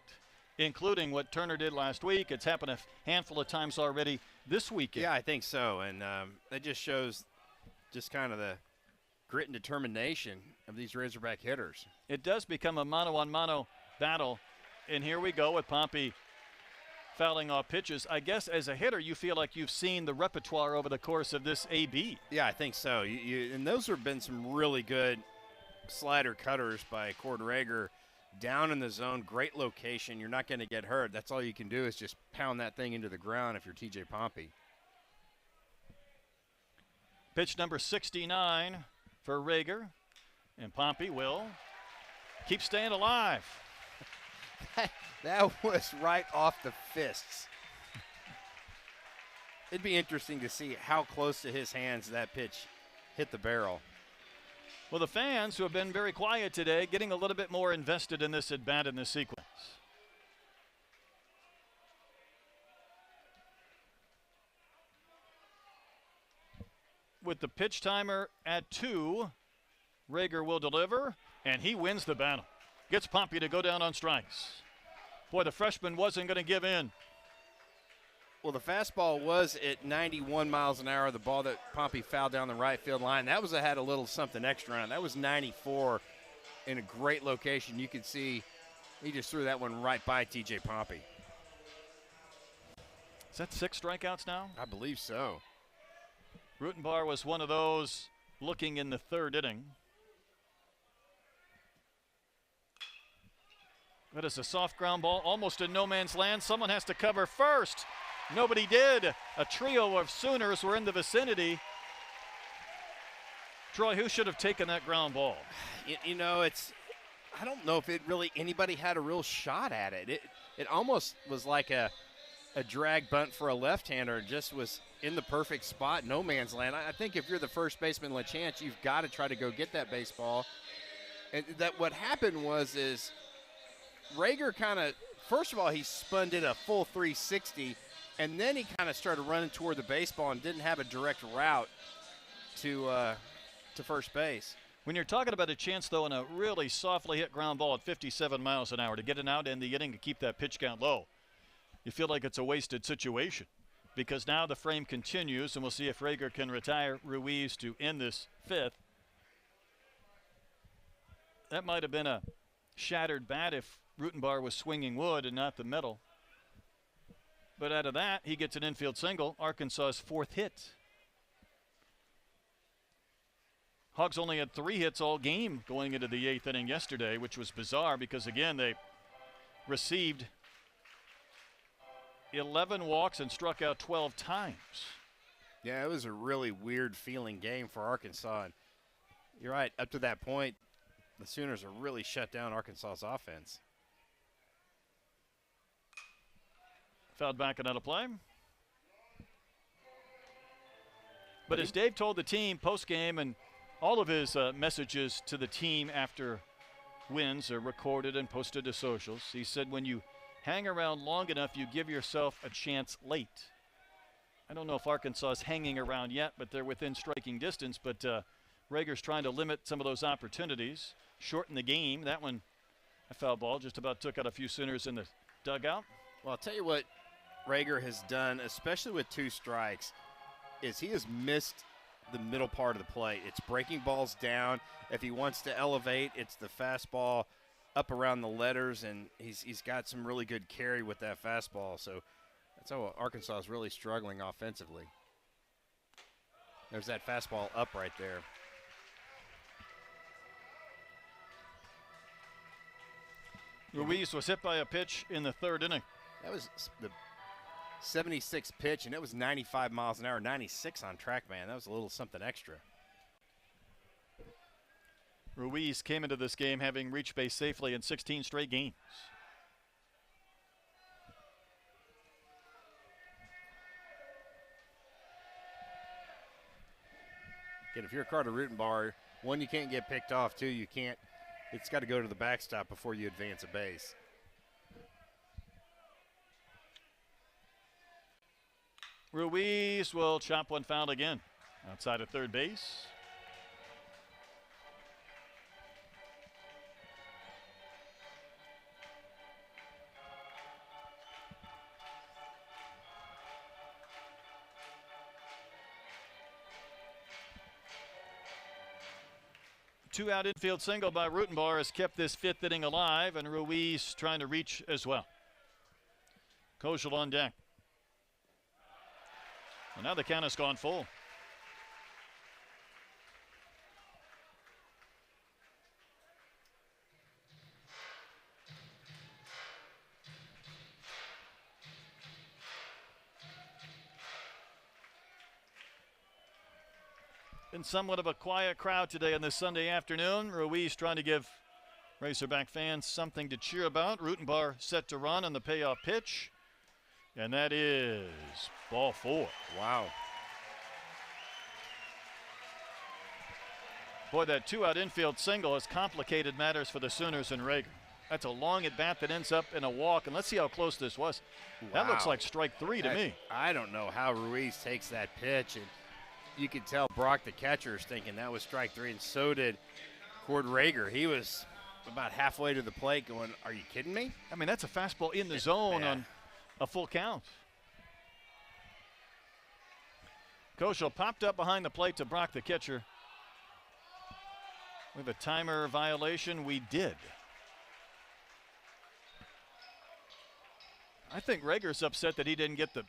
including what Turner did last week. It's happened a handful of times already this weekend. Yeah, I think so, and that just shows just kind of the grit and determination of these Razorback hitters. It does become a mano-on-mano battle, and here we go with Pompey fouling off pitches. I guess as a hitter, you feel like you've seen the repertoire over the course of this AB. Yeah, I think so. And those have been some really good slider cutters by Cord Rager down in the zone. Great location. You're not going to get hurt. That's all you can do is just pound that thing into the ground if you're TJ Pompey. Pitch number 69 for Rager, and Pompey will keep staying alive. That was right off the fists. it'd be interesting to see how close to his hands that pitch hit the barrel. Well, the fans who have been very quiet today getting a little bit more invested in this at-bat in this sequence. With the pitch timer at 2, Reagor will deliver, and he wins the battle. Gets Pompey to go down on strikes. Boy, the freshman wasn't going to give in. Well, the fastball was at 91 miles an hour, the ball that Pompey fouled down the right field line. That had a little something extra on it. That was 94 in a great location. You could see he just threw that one right by T.J. Pompey. Is that 6 strikeouts now? I believe so. Rutenbar was one of those looking in the 3rd inning. That is a soft ground ball, almost in no man's land. Someone has to cover first. Nobody did. A trio of Sooners were in the vicinity. Troy, who should have taken that ground ball? You know, I don't know if anybody had a real shot at it. It almost was like a drag bunt for a left-hander. It just was in the perfect spot, no man's land. I think if you're the first baseman, LaChance, you've got to try to go get that baseball. And what happened is Reagor kind of, first of all, he spun did a full 360, and then he kind of started running toward the baseball and didn't have a direct route to first base. When you're talking about a chance, though, on a really softly hit ground ball at 57 miles an hour to get it out in the inning to keep that pitch count low, you feel like it's a wasted situation, because now the frame continues, and we'll see if Reagor can retire Ruiz to end this 5th. That might have been a shattered bat if Rutenbar was swinging wood and not the metal. But out of that, he gets an infield single, Arkansas's 4th hit. Hogs only had 3 hits all game going into the 8th inning yesterday, which was bizarre because, again, they received 11 walks and struck out 12 times. Yeah, it was a really weird feeling game for Arkansas. And you're right, up to that point, the Sooners have really shut down Arkansas's offense. Fouled back and out of play. But as Dave told the team post-game, and all of his messages to the team after wins are recorded and posted to socials, he said when you hang around long enough, you give yourself a chance late. I don't know if Arkansas is hanging around yet, but they're within striking distance. But Reagor's trying to limit some of those opportunities, shorten the game. That one, a foul ball, just about took out a few Sooners in the dugout. Well, I'll tell you what Reagor has done, especially with 2 strikes, is he has missed the middle part of the plate. It's breaking balls down. If he wants to elevate, it's the fastball up around the letters, and he's got some really good carry with that fastball. So that's how Arkansas is really struggling offensively. There's that fastball up right there. Ruiz was hit by a pitch in the 3rd inning. That was the 76 pitch, and it was 95 miles an hour, 96 on TrackMan. That was a little something extra. Ruiz came into this game having reached base safely in 16 straight games. Again, if you're Carter Rutenbar, 1, you can't get picked off. 2, you can't. It's got to go to the backstop before you advance a base. Ruiz will chop one foul again outside of 3rd base. Two-out infield single by Rutenbar has kept this 5th inning alive, and Ruiz trying to reach as well. Koschel on deck. And now the count has gone full. Been somewhat of a quiet crowd today on this Sunday afternoon. Ruiz trying to give Razorback fans something to cheer about. Rutenbar set to run on the payoff pitch. And that is ball 4. Wow. Boy, that 2-out infield single has complicated matters for the Sooners and Rager. That's a long at bat that ends up in a walk, and let's see how close this was. Wow. That looks like strike 3 to me. I don't know how Ruiz takes that pitch, and you could tell Brock, the catcher, is thinking that was strike 3, and so did Cord Rager. He was about halfway to the plate going, are you kidding me? I mean, that's a fastball in the zone on a full count. Kozel popped up behind the plate to Brock, the catcher. We have a timer violation. We did. I think Rager's upset that he didn't get the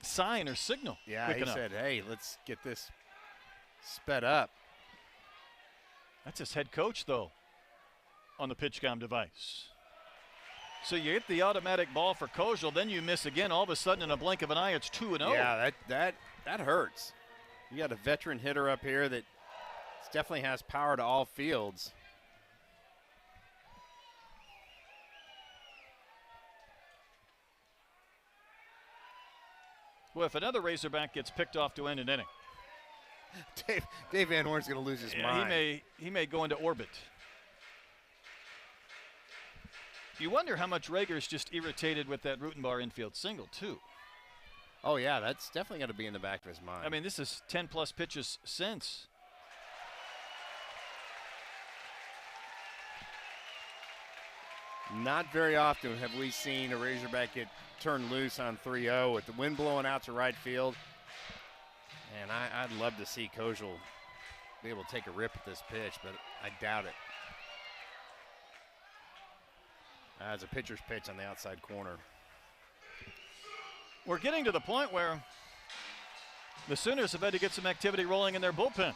sign or signal. Yeah, he enough. said, hey, let's get this sped up. That's his head coach, though, on the PitchCom device. So you hit the automatic ball for Kozel, then you miss again. All of a sudden, in a blink of an eye, it's 2-0. Yeah, that hurts. You got a veteran hitter up here that definitely has power to all fields. Well, if another Razorback gets picked off to end an inning, Dave Van Horn's going to lose his mind. He may go into orbit. You wonder how much Rager's just irritated with that Rutenbar infield single, too. Oh, yeah, that's definitely going to be in the back of his mind. I mean, this is 10-plus pitches since. Not very often have we seen a Razorback get turned loose on 3-0 with the wind blowing out to right field. And I'd love to see Kozel be able to take a rip at this pitch, but I doubt it. As a pitcher's pitch on the outside corner. We're getting to the point where the Sooners have had to get some activity rolling in their bullpen.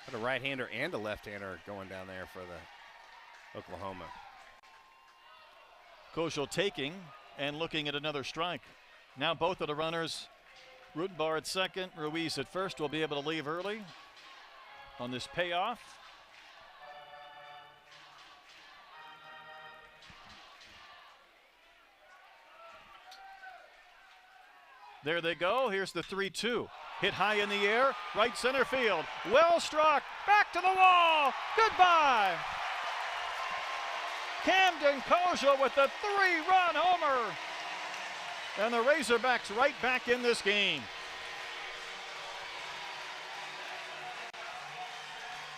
But a right-hander and a left-hander going down there for the Oklahoma. Kozel taking and looking at another strike. Now both of the runners, Rutenbar at second, Ruiz at first, will be able to leave early on this payoff. There they go. Here's the 3-2. Hit high in the air, right center field. Well struck, back to the wall. Goodbye. Camden Kozel with the 3-run homer. And the Razorbacks right back in this game.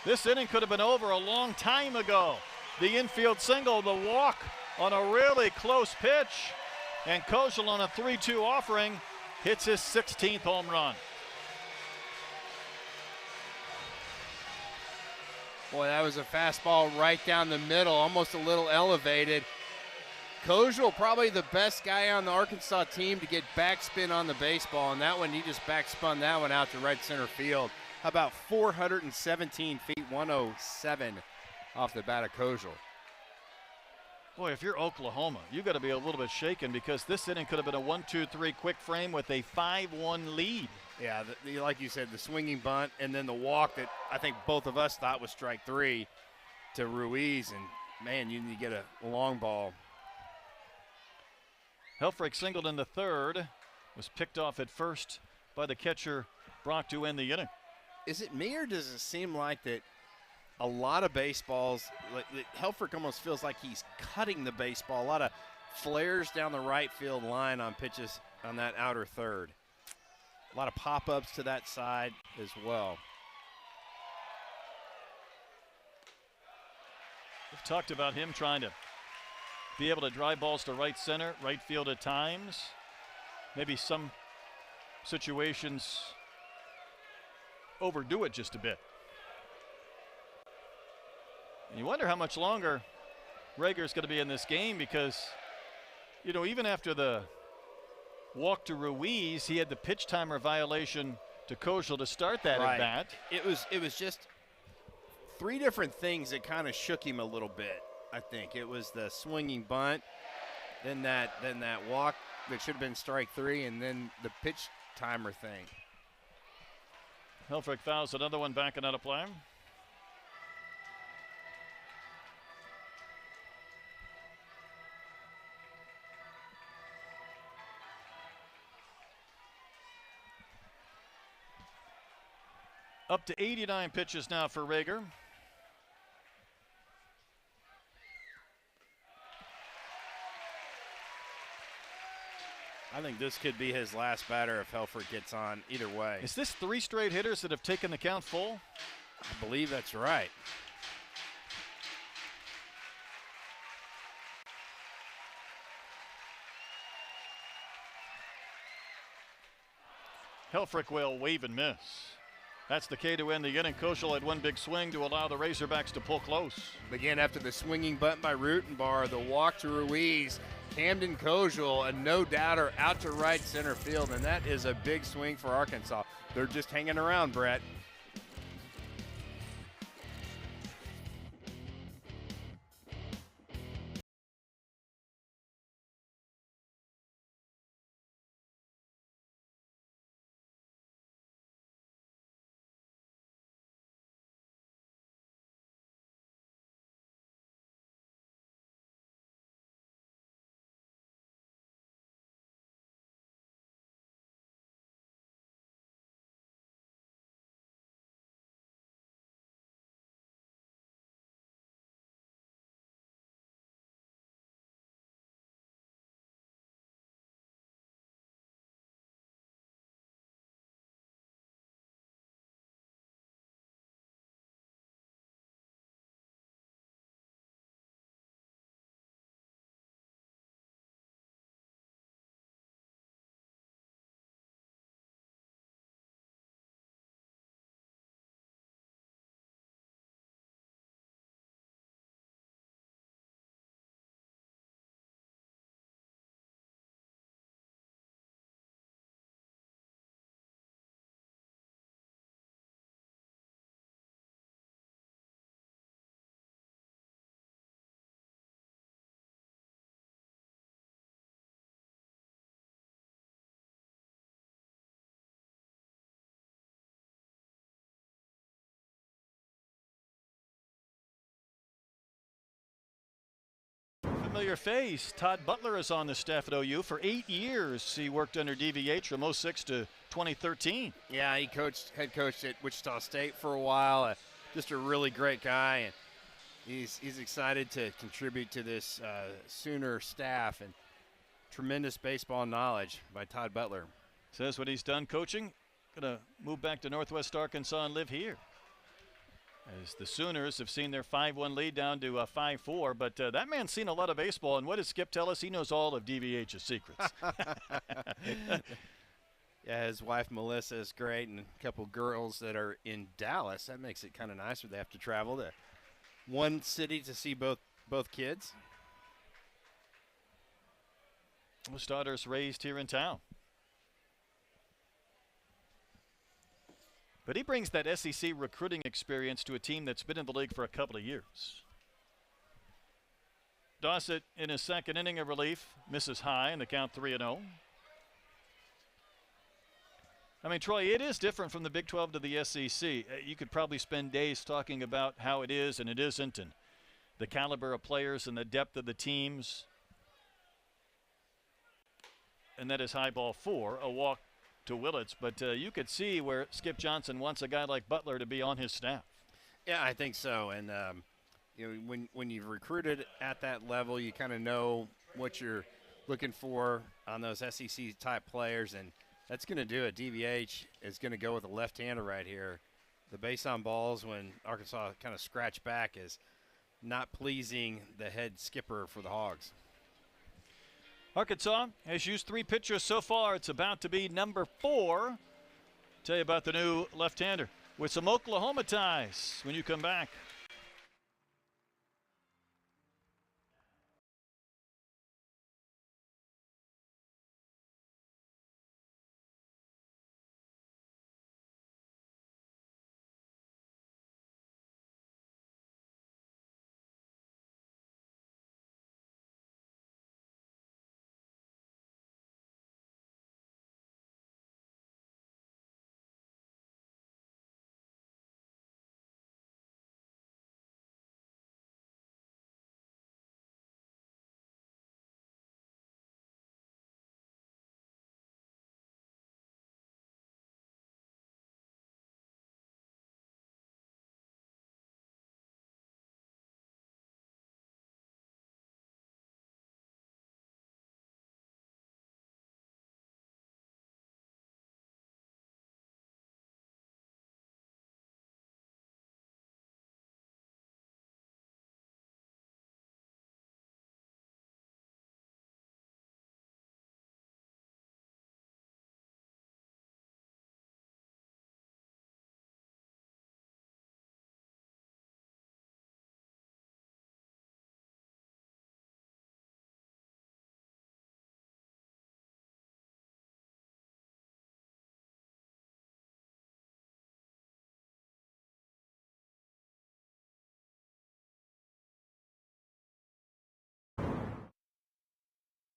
This inning could have been over a long time ago. The infield single, the walk on a really close pitch. And Kozel on a 3-2 offering hits his 16th home run. Boy, that was a fastball right down the middle, almost a little elevated. Kozel, probably the best guy on the Arkansas team to get backspin on the baseball, and that one, he just backspun that one out to right center field. How about 417 feet, 107 off the bat of Kozel. Boy, if you're Oklahoma, you got to be a little bit shaken because this inning could have been a 1-2-3 quick frame with a 5-1 lead. Yeah, like you said, the swinging bunt and then the walk that I think both of us thought was strike 3 to Ruiz, and man, you need to get a long ball. Helfrich singled in the third, was picked off at first by the catcher Brock to end the inning. Is it me or does it seem like that a lot of baseballs, Helfrich almost feels like he's cutting the baseball. A lot of flares down the right field line on pitches on that outer third. A lot of pop-ups to that side as well. We've talked about him trying to be able to drive balls to right center, right field at times. Maybe some situations overdo it just a bit. And you wonder how much longer Rager's going to be in this game because, you know, even after the walk to Ruiz, he had the pitch timer violation to Kozel to start that at bat. It was just 3 different things that kind of shook him a little bit, I think. It was the swinging bunt, then that walk that should have been strike 3, and then the pitch timer thing. Helfrich fouls another one back and out of play. Up to 89 pitches now for Rager. I think this could be his last batter if Helfrich gets on either way. Is this 3 straight hitters that have taken the count full? I believe that's right. Helfrich will wave and miss. That's the K to end the inning. Koschel had one big swing to allow the Razorbacks to pull close. Again, after the swinging bunt by Rutenbar, the walk to Ruiz, Camden Koschel, a no-doubter out to right center field, and that is a big swing for Arkansas. They're just hanging around, Brett. Familiar face. Todd Butler is on the staff at OU for 8 years. He worked under DVH from 06 to 2013. Yeah, he head coached at Wichita State for a while. Just a really great guy, and he's excited to contribute to this Sooner staff, and tremendous baseball knowledge by Todd Butler. Says what he's done coaching, gonna move back to Northwest Arkansas and live here. As the Sooners have seen their 5-1 lead down to 5-4, but that man's seen a lot of baseball, and what does Skip tell us? He knows all of DVH's secrets. Yeah, his wife Melissa is great, and a couple girls that are in Dallas. That makes it kind of nice where they have to travel to one city to see both kids. His daughter's raised here in town. But he brings that SEC recruiting experience to a team that's been in the league for a couple of years. Dossett in his second inning of relief misses high in the count 3-0. I mean, Troy, it is different from the Big 12 to the SEC. You could probably spend days talking about how it is and it isn't, and the caliber of players and the depth of the teams. And that is high ball 4, a walk to Willits, but you could see where Skip Johnson wants a guy like Butler to be on his staff. Yeah, I think so. And you know, when you've recruited at that level, you kind of know what you're looking for on those SEC type players, and that's going to do it. DVH is going to go with a left-hander right here. The base on balls when Arkansas kind of scratch back is not pleasing the head skipper for the Hogs. Arkansas has used 3 pitchers so far. It's about to be number 4. Tell you about the new left-hander with some Oklahoma ties when you come back.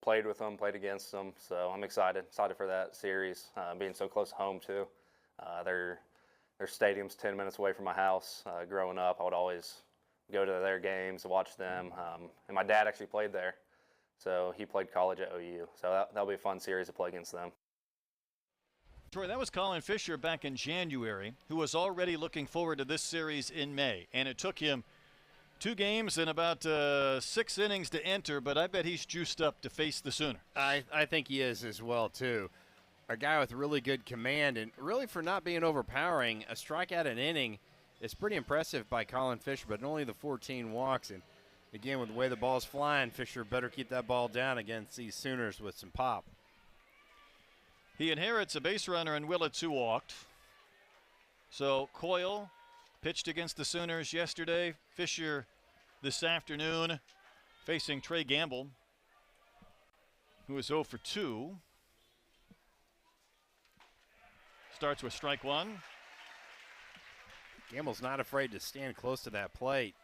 played with them, played against them, so I'm excited for that series, being so close to home too. Their stadium's 10 minutes away from my house. Growing up, I would always go to their games, watch them, and my dad actually played there, so he played college at OU, so that'll be a fun series to play against them. Troy, that was Colin Fisher back in January, who was already looking forward to this series in May, and it took him 2 games and about 6 innings to enter, but I bet he's juiced up to face the Sooners. I think he is as well, too. A guy with really good command, and really for not being overpowering, a strikeout an inning is pretty impressive by Colin Fisher, but only the 14 walks. And again, with the way the ball's flying, Fisher better keep that ball down against these Sooners with some pop. He inherits a base runner in Willits who walked. So Coyle pitched against the Sooners yesterday. Fisher this afternoon facing Trey Gamble, who is 0 for 2. Starts with strike 1. Gamble's not afraid to stand close to that plate.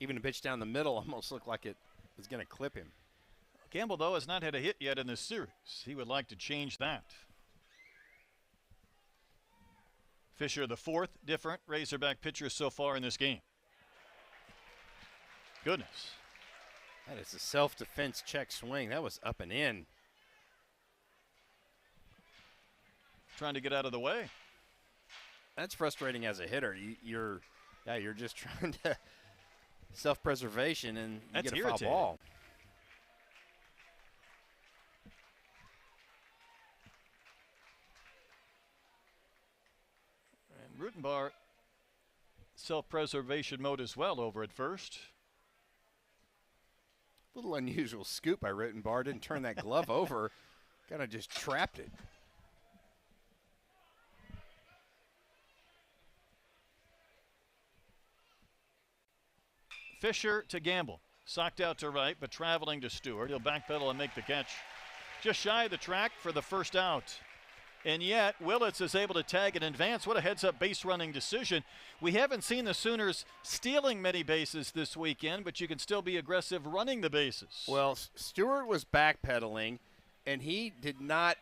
Even a pitch down the middle almost looked like it was going to clip him. Gamble, though, has not had a hit yet in this series. He would like to change that. Fisher, the 4th different Razorback pitcher so far in this game. Goodness. That is a self-defense check swing. That was up and in. Trying to get out of the way. That's frustrating as a hitter. You're just trying to self-preservation and you get a foul ball. And Rutenbar, self-preservation mode as well over at first. A little unusual scoop by Rutenbar. Didn't turn that glove over. Kind of just trapped it. Fisher to Gamble. Socked out to right, but traveling to Stewart. He'll backpedal and make the catch. Just shy of the track for the first out. And yet, Willits is able to tag and advance. What a heads-up base running decision. We haven't seen the Sooners stealing many bases this weekend, but you can still be aggressive running the bases. Well, Stewart was backpedaling, and he did not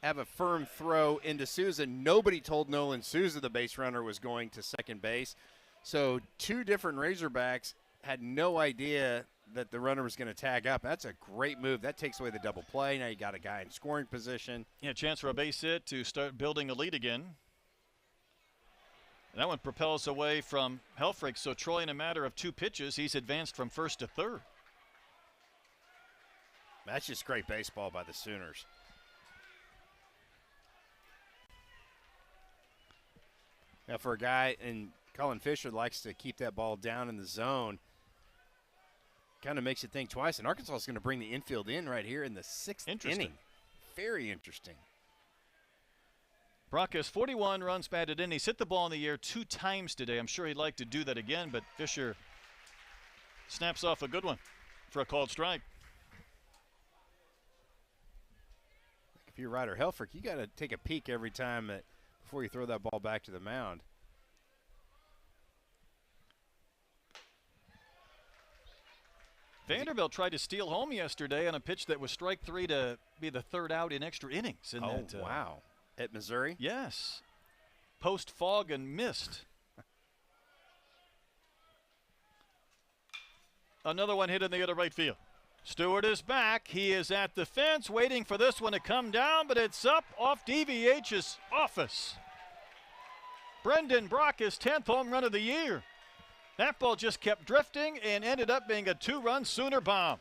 have a firm throw into Souza. Nobody told Nolan Souza the base runner was going to second base. So 2 different Razorbacks had no idea that the runner was going to tag up. That's a great move. That takes away the double play. Now you got a guy in scoring position. Yeah, chance for a base hit to start building a lead again. And that one propels away from Helfrich. So Troy, in a matter of 2 pitches, he's advanced from first to third. That's just great baseball by the Sooners. Now for a guy, and Colin Fisher likes to keep that ball down in the zone, kind of makes you think twice. And Arkansas is going to bring the infield in right here in the 6th inning. Very interesting. Brock has 41 runs batted in. He's hit the ball in the air 2 times today. I'm sure he'd like to do that again, but Fisher snaps off a good one for a called strike. If you're Ryder Helfrich, you got to take a peek every time before you throw that ball back to the mound. Vanderbilt tried to steal home yesterday on a pitch that was strike 3 to be the 3rd out in extra innings. Wow. At Missouri? Yes. Post fog and mist. Another one hit in the other right field. Stewart is back. He is at the fence waiting for this one to come down, but it's up off DVH's office. Brendan Brock, his 10th home run of the year. That ball just kept drifting and ended up being a 2-run Sooner bomb.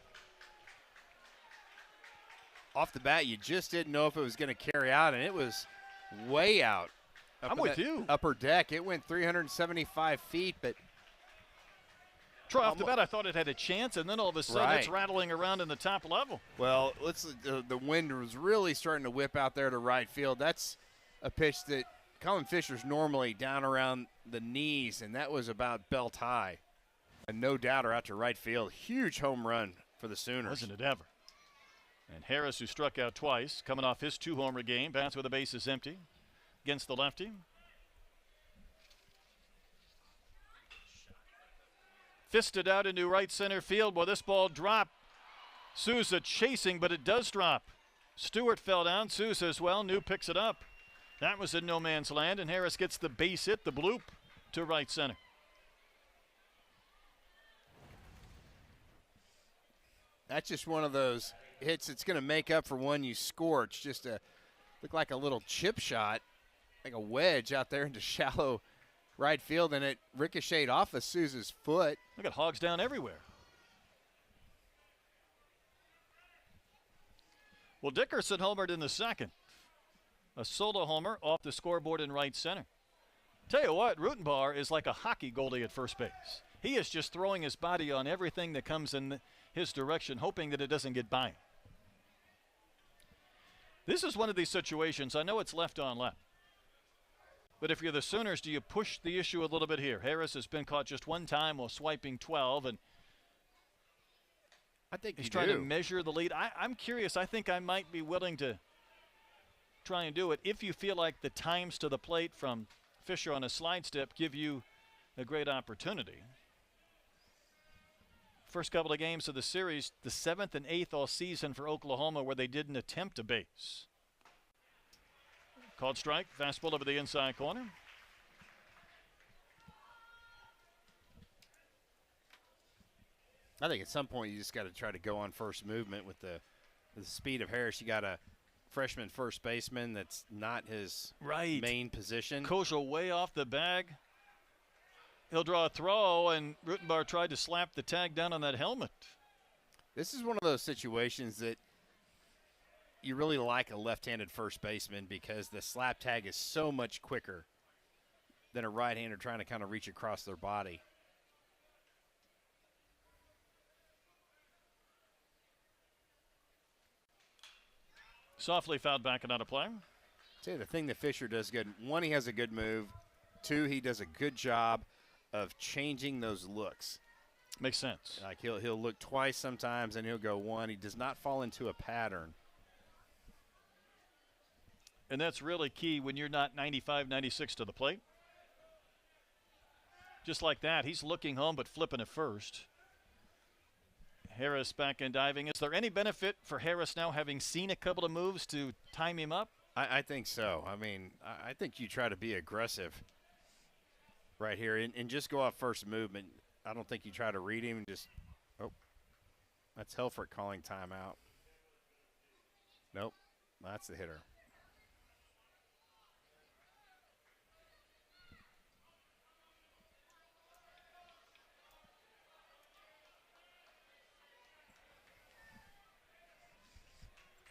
Off the bat, you just didn't know if it was going to carry out, and it was way out. I'm with you. Upper deck. It went 375 feet, but Troy, off the bat, I thought it had a chance, and then all of a sudden it's rattling around in the top level. Well, the wind was really starting to whip out there to right field. That's a pitch that Colin Fisher's normally down around the knees, and that was about belt high. And no doubter out to right field. Huge home run for the Sooners. Wasn't it ever? And Harris, who struck out twice, coming off his 2-homer game, bats with the bases empty against the lefty. Fisted out into right center field. Well, this ball dropped Souza chasing, but it does drop. Stewart fell down. Souza as well. New picks it up. That was in no man's land, and Harris gets the base hit, the bloop, to right center. That's just one of those hits that's going to make up for one you score. It's just look like a little chip shot, like a wedge out there into shallow right field, and it ricocheted off of Souza's foot. Look at hogs down everywhere. Well, Dickerson homered in the second. A solo homer off the scoreboard in right center. Tell you what, Rutenbar is like a hockey goalie at first base. He is just throwing his body on everything that comes in his direction, hoping that it doesn't get by him. This is one of these situations, I know it's left on left. But if you're the Sooners, do you push the issue a little bit here? Harris has been caught just one time while swiping 12, and I think he's trying to measure the lead. I'm curious. I think I might be willing to try and do it if you feel like the times to the plate from Fisher on a slide step give you a great opportunity. First couple of games of the series, the 7th and 8th all season for Oklahoma, where they didn't attempt a base. Called strike, fastball over the inside corner. I think at some point you just got to try to go on first movement with the speed of Harris. You got a freshman first baseman that's not his main position. Kojal way off the bag. He'll draw a throw, and Rutenbar tried to slap the tag down on that helmet. This is one of those situations that you really like a left-handed first baseman because the slap tag is so much quicker than a right-hander trying to kind of reach across their body. Softly fouled back and out of play. See, the thing that Fisher does good, one, he has a good move. Two, he does a good job of changing those looks. Makes sense. Like he'll look twice sometimes and he'll go one. He does not fall into a pattern. And that's really key when you're not 95, 96 to the plate. Just like that, he's looking home but flipping it first. Harris back and diving. Is there any benefit for Harris now having seen a couple of moves to time him up? I think so. I mean, I think you try to be aggressive right here and just go off first movement. I don't think you try to read him. Just, oh, that's Helfrich calling timeout. Nope, that's the hitter.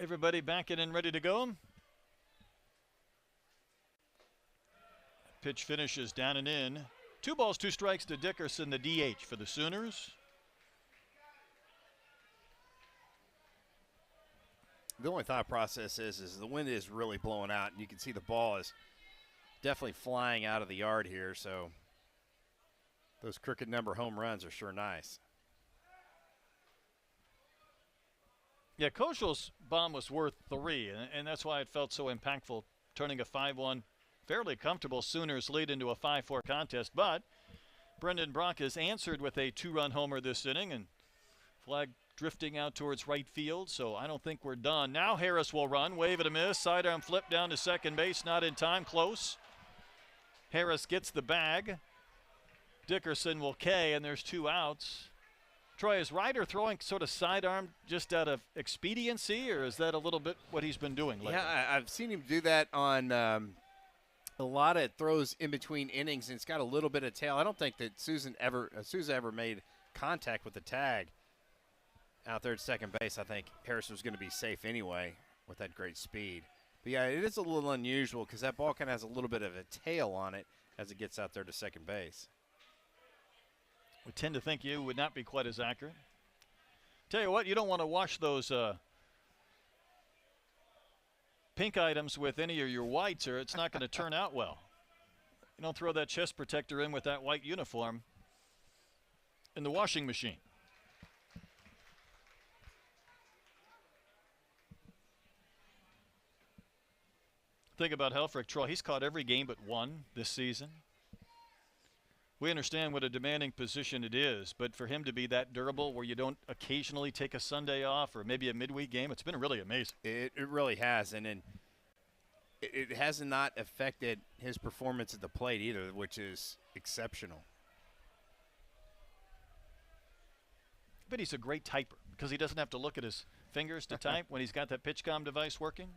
Everybody back in and ready to go. Pitch finishes down and in. 2 balls, 2 strikes to Dickerson, the DH for the Sooners. The only thought process is the wind is really blowing out, and you can see the ball is definitely flying out of the yard here, so those crooked number home runs are sure nice. Yeah, Kojal's bomb was worth 3, and that's why it felt so impactful, turning a 5-1, fairly comfortable Sooners lead into a 5-4 contest. But Brendan Brock has answered with a 2-run homer this inning, and flag drifting out towards right field, so I don't think we're done. Now Harris will run, wave and a miss, sidearm flip down to second base, not in time, close. Harris gets the bag. Dickerson will K, and there's 2 outs. Troy, is Ryder throwing sort of sidearm just out of expediency, or is that a little bit what he's been doing lately? Yeah, I've seen him do that on a lot of throws in between innings, and it's got a little bit of tail. I don't think that Souza ever made contact with the tag out there at second base. I think Harris was going to be safe anyway with that great speed. But, yeah, it is a little unusual because that ball kind of has a little bit of a tail on it as it gets out there to second base. We tend to think you would not be quite as accurate. Tell you what, you don't want to wash those pink items with any of your whites, or it's not going to turn out well. You don't throw that chest protector in with that white uniform in the washing machine. Think about Helfrich, Troy. He's caught every game but 1 this season. We understand what a demanding position it is, but for him to be that durable where you don't occasionally take a Sunday off or maybe a midweek game, it's been really amazing. It really has, and it has not affected his performance at the plate either, which is exceptional. But he's a great typer because he doesn't have to look at his fingers to type when he's got that PitchCom device working.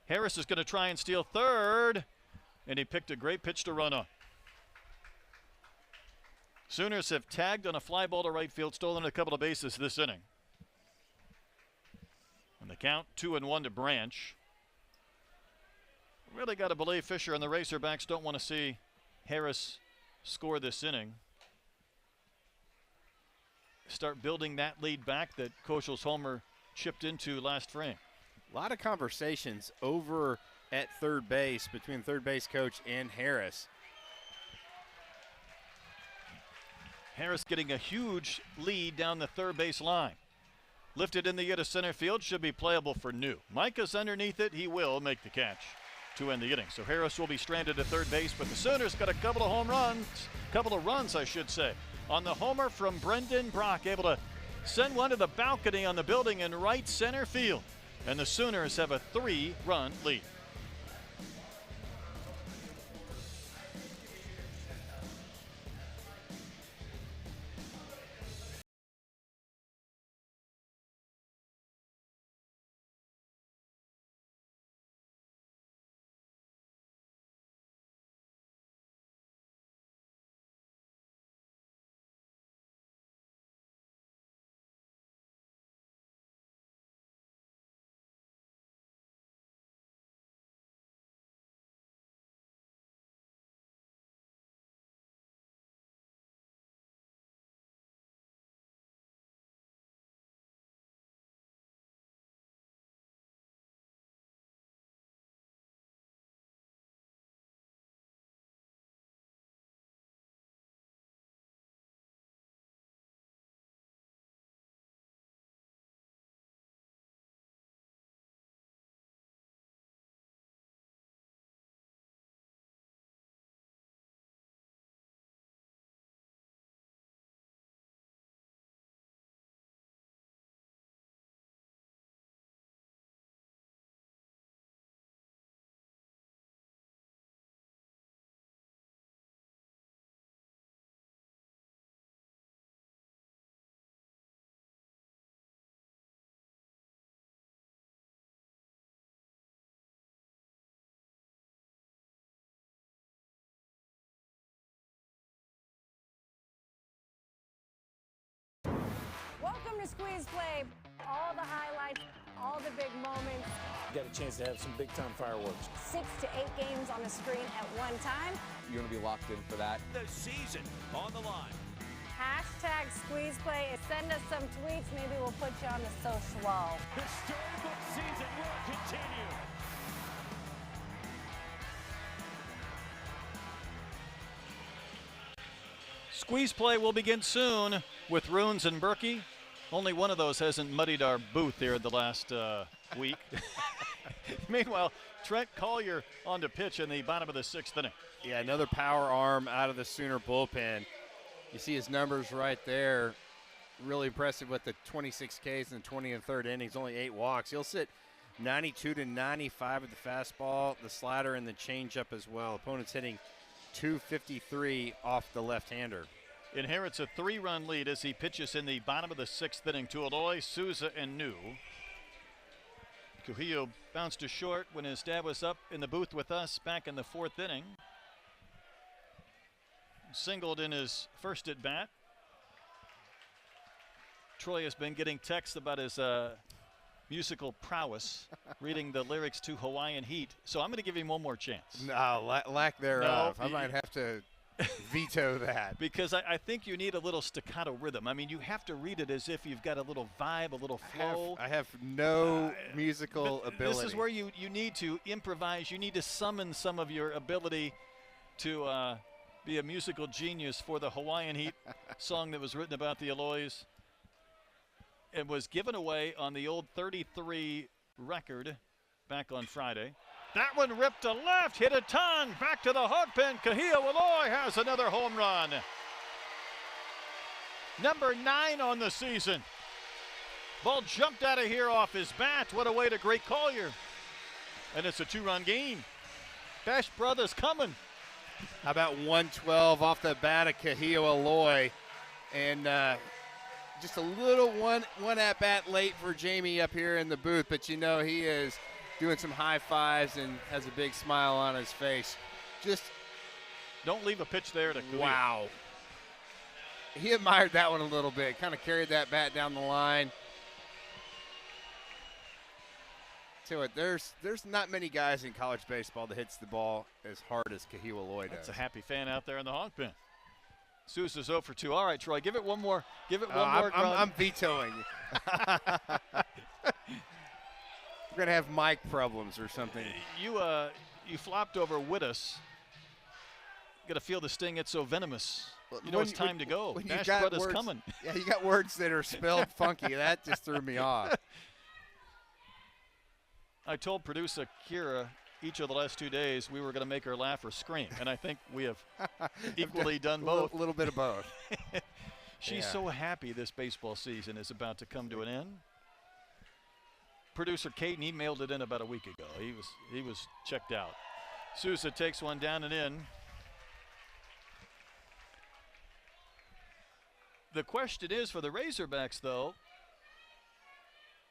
Harris is going to try and steal third, and he picked a great pitch to run on. Sooners have tagged on a fly ball to right field, stolen a couple of bases this inning. And the count 2-1 to Branch. Really got to believe Fisher and the Razorbacks don't want to see Harris score this inning. Start building that lead back that Koshel's homer chipped into last frame. A lot of conversations over at third base between third base coach and Harris. Harris getting a huge lead down the third base line. Lifted in the air to center field, should be playable for New. Micah's underneath it, he will make the catch to end the inning. So Harris will be stranded at third base, but the Sooners got a couple of runs, I should say, on the homer from Brendan Brock, able to send one to the balcony on the building in right center field. And the Sooners have a 3-run lead. Welcome to Squeeze Play. All the highlights, all the big moments. You got a chance to have some big-time fireworks. 6 to 8 games on the screen at one time. You're going to be locked in for that. The season on the line. Hashtag Squeeze Play. Send us some tweets. Maybe we'll put you on the social wall. The storybook season will continue. Squeeze Play will begin soon with Runes and Berkey. Only one of those hasn't muddied our booth here the last week. Meanwhile, Trent Collier on to pitch in the bottom of the 6th inning. Yeah, another power arm out of the Sooner bullpen. You see his numbers right there. Really impressive with the 26 Ks in the 20 and third innings, only 8 walks. He'll sit 92 to 95 with the fastball, the slider, and the changeup as well. Opponent's hitting 253 off the left-hander. Inherits a 3-run lead as he pitches in the bottom of the 6th inning to Eloy, Souza, and New. Trujillo bounced to short when his dad was up in the booth with us back in the 4th inning. Singled in his first at bat. Troy has been getting texts about his musical prowess, reading the lyrics to Hawaiian Heat. So I'm going to give him one more chance. No, lack thereof. No, I might have to veto that. Because I think you need a little staccato rhythm. I mean, you have to read it as if you've got a little vibe, a little flow. I have no musical ability. This is where you need to improvise. You need to summon some of your ability to be a musical genius for the Hawaiian Heat song that was written about the Eloys. It was given away on the old 33 record back on Friday. That one ripped to left, hit a ton, back to the hog pen. Kahia Waloy has another home run. Number 9 on the season. Ball jumped out of here off his bat. What a way to great Collier. And it's a 2-run game. Bash Brothers coming. How about 112 off the bat of Kahia Aloy? And just a little one at-bat late for Jamie up here in the booth, but you know he is doing some high fives and has a big smile on his face. Just don't leave a pitch there to Kahia. Wow. He admired that one a little bit, kind of carried that bat down the line. Tell you what, there's not many guys in college baseball that hits the ball as hard as Kahia Aloy does. That's a happy fan out there in the hog pen. Sousa's 0 for 2. All right, Troy, give it one more. Give it one more. I'm vetoing. We're gonna have mic problems or something. You flopped over Wittes. Got to feel the sting. It's so venomous. You know it's time to go. Bash Brothers coming. Yeah, you got words that are spelled funky. That just threw me off. I told producer Kira each of the last 2 days we were going to make her laugh or scream, and I think we have equally done both. A little bit of both. She's so happy this baseball season is about to come to an end. Producer Caden emailed it in about a week ago. He was checked out. Sousa takes one down and in. The question is for the Razorbacks, though,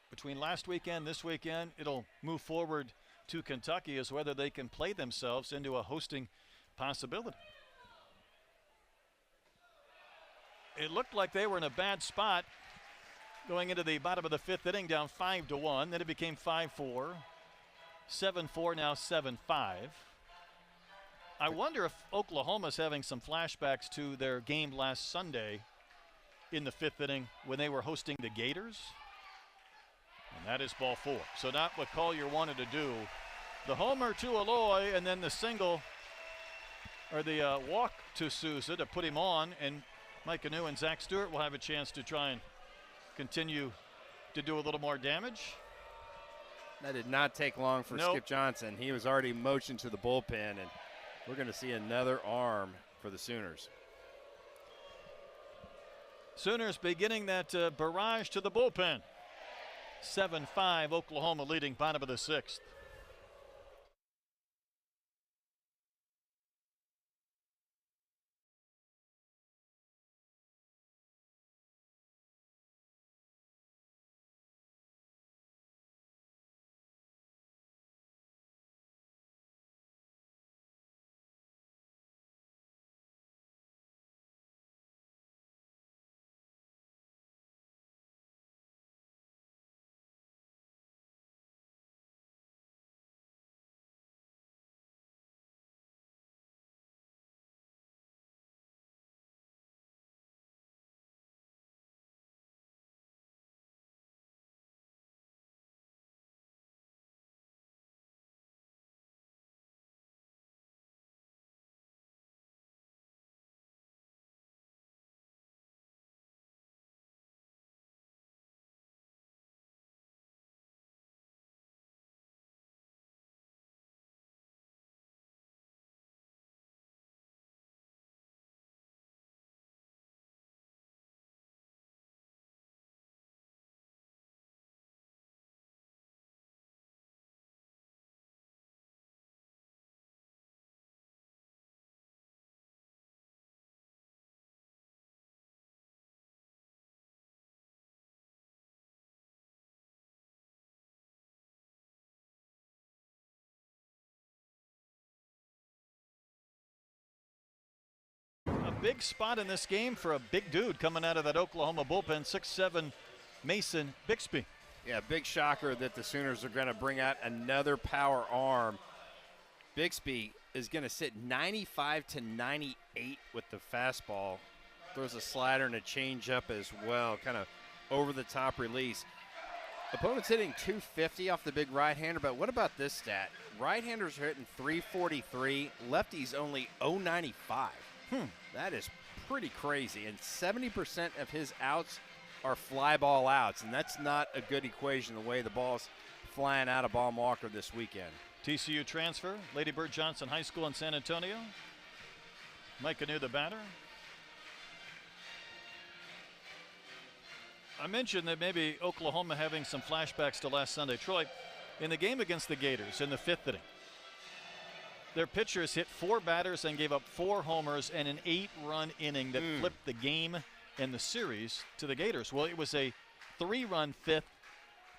between last weekend, this weekend, it'll move forward to Kentucky is whether they can play themselves into a hosting possibility. It looked like they were in a bad spot going into the bottom of the 5th inning, down 5-1. Then it became 5-4, 7-4, now 7-5. I wonder if Oklahoma's having some flashbacks to their game last Sunday in the 5th inning when they were hosting the Gators. And that is ball 4. So not what Collier wanted to do. The homer to Aloy and then the single or the walk to Sousa to put him on, and Mike Anu and Zach Stewart will have a chance to try and continue to do a little more damage. That did not take long for Skip Johnson. He was already motioned to the bullpen, and we're going to see another arm for the Sooners. Sooners beginning that barrage to the bullpen. 7-5, Oklahoma leading bottom of the 6th. Big spot in this game for a big dude coming out of that Oklahoma bullpen, 6'7" Mason Bixby. Yeah, big shocker that the Sooners are going to bring out another power arm. Bixby is going to sit 95 to 98 with the fastball. Throws a slider and a changeup as well, kind of over-the-top release. Opponent's hitting 250 off the big right-hander, but what about this stat? Right-handers are hitting 343, lefties only 095. That is pretty crazy, and 70% of his outs are fly ball outs, and that's not a good equation the way the ball's flying out of Baum-Walker this weekend. TCU transfer, Lady Bird Johnson High School in San Antonio. Mike Anu, the batter. I mentioned that maybe Oklahoma having some flashbacks to last Sunday. Troy, in the game against the Gators in the 5th inning, their pitchers hit 4 batters and gave up 4 homers and an 8-run inning that flipped the game and the series to the Gators. Well, it was a 3-run 5th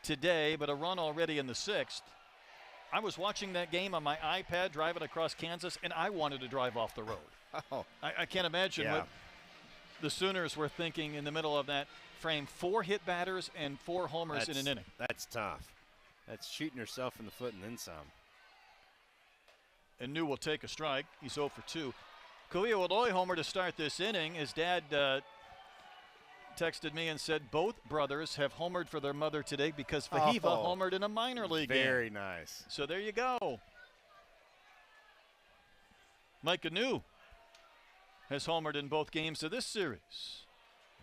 today, but a run already in the 6th. I was watching that game on my iPad driving across Kansas, and I wanted to drive off the road. Oh. I can't imagine what the Sooners were thinking in the middle of that frame. 4 hit batters and 4 homers in an inning. That's tough. That's shooting yourself in the foot and then some. And New will take a strike. He's 0 for 2. Kuia Aloy homer to start this inning. His dad texted me and said both brothers have homered for their mother today because Fahiva homered in a minor league game. Very nice. So there you go. Mike Anu has homered in both games of this series.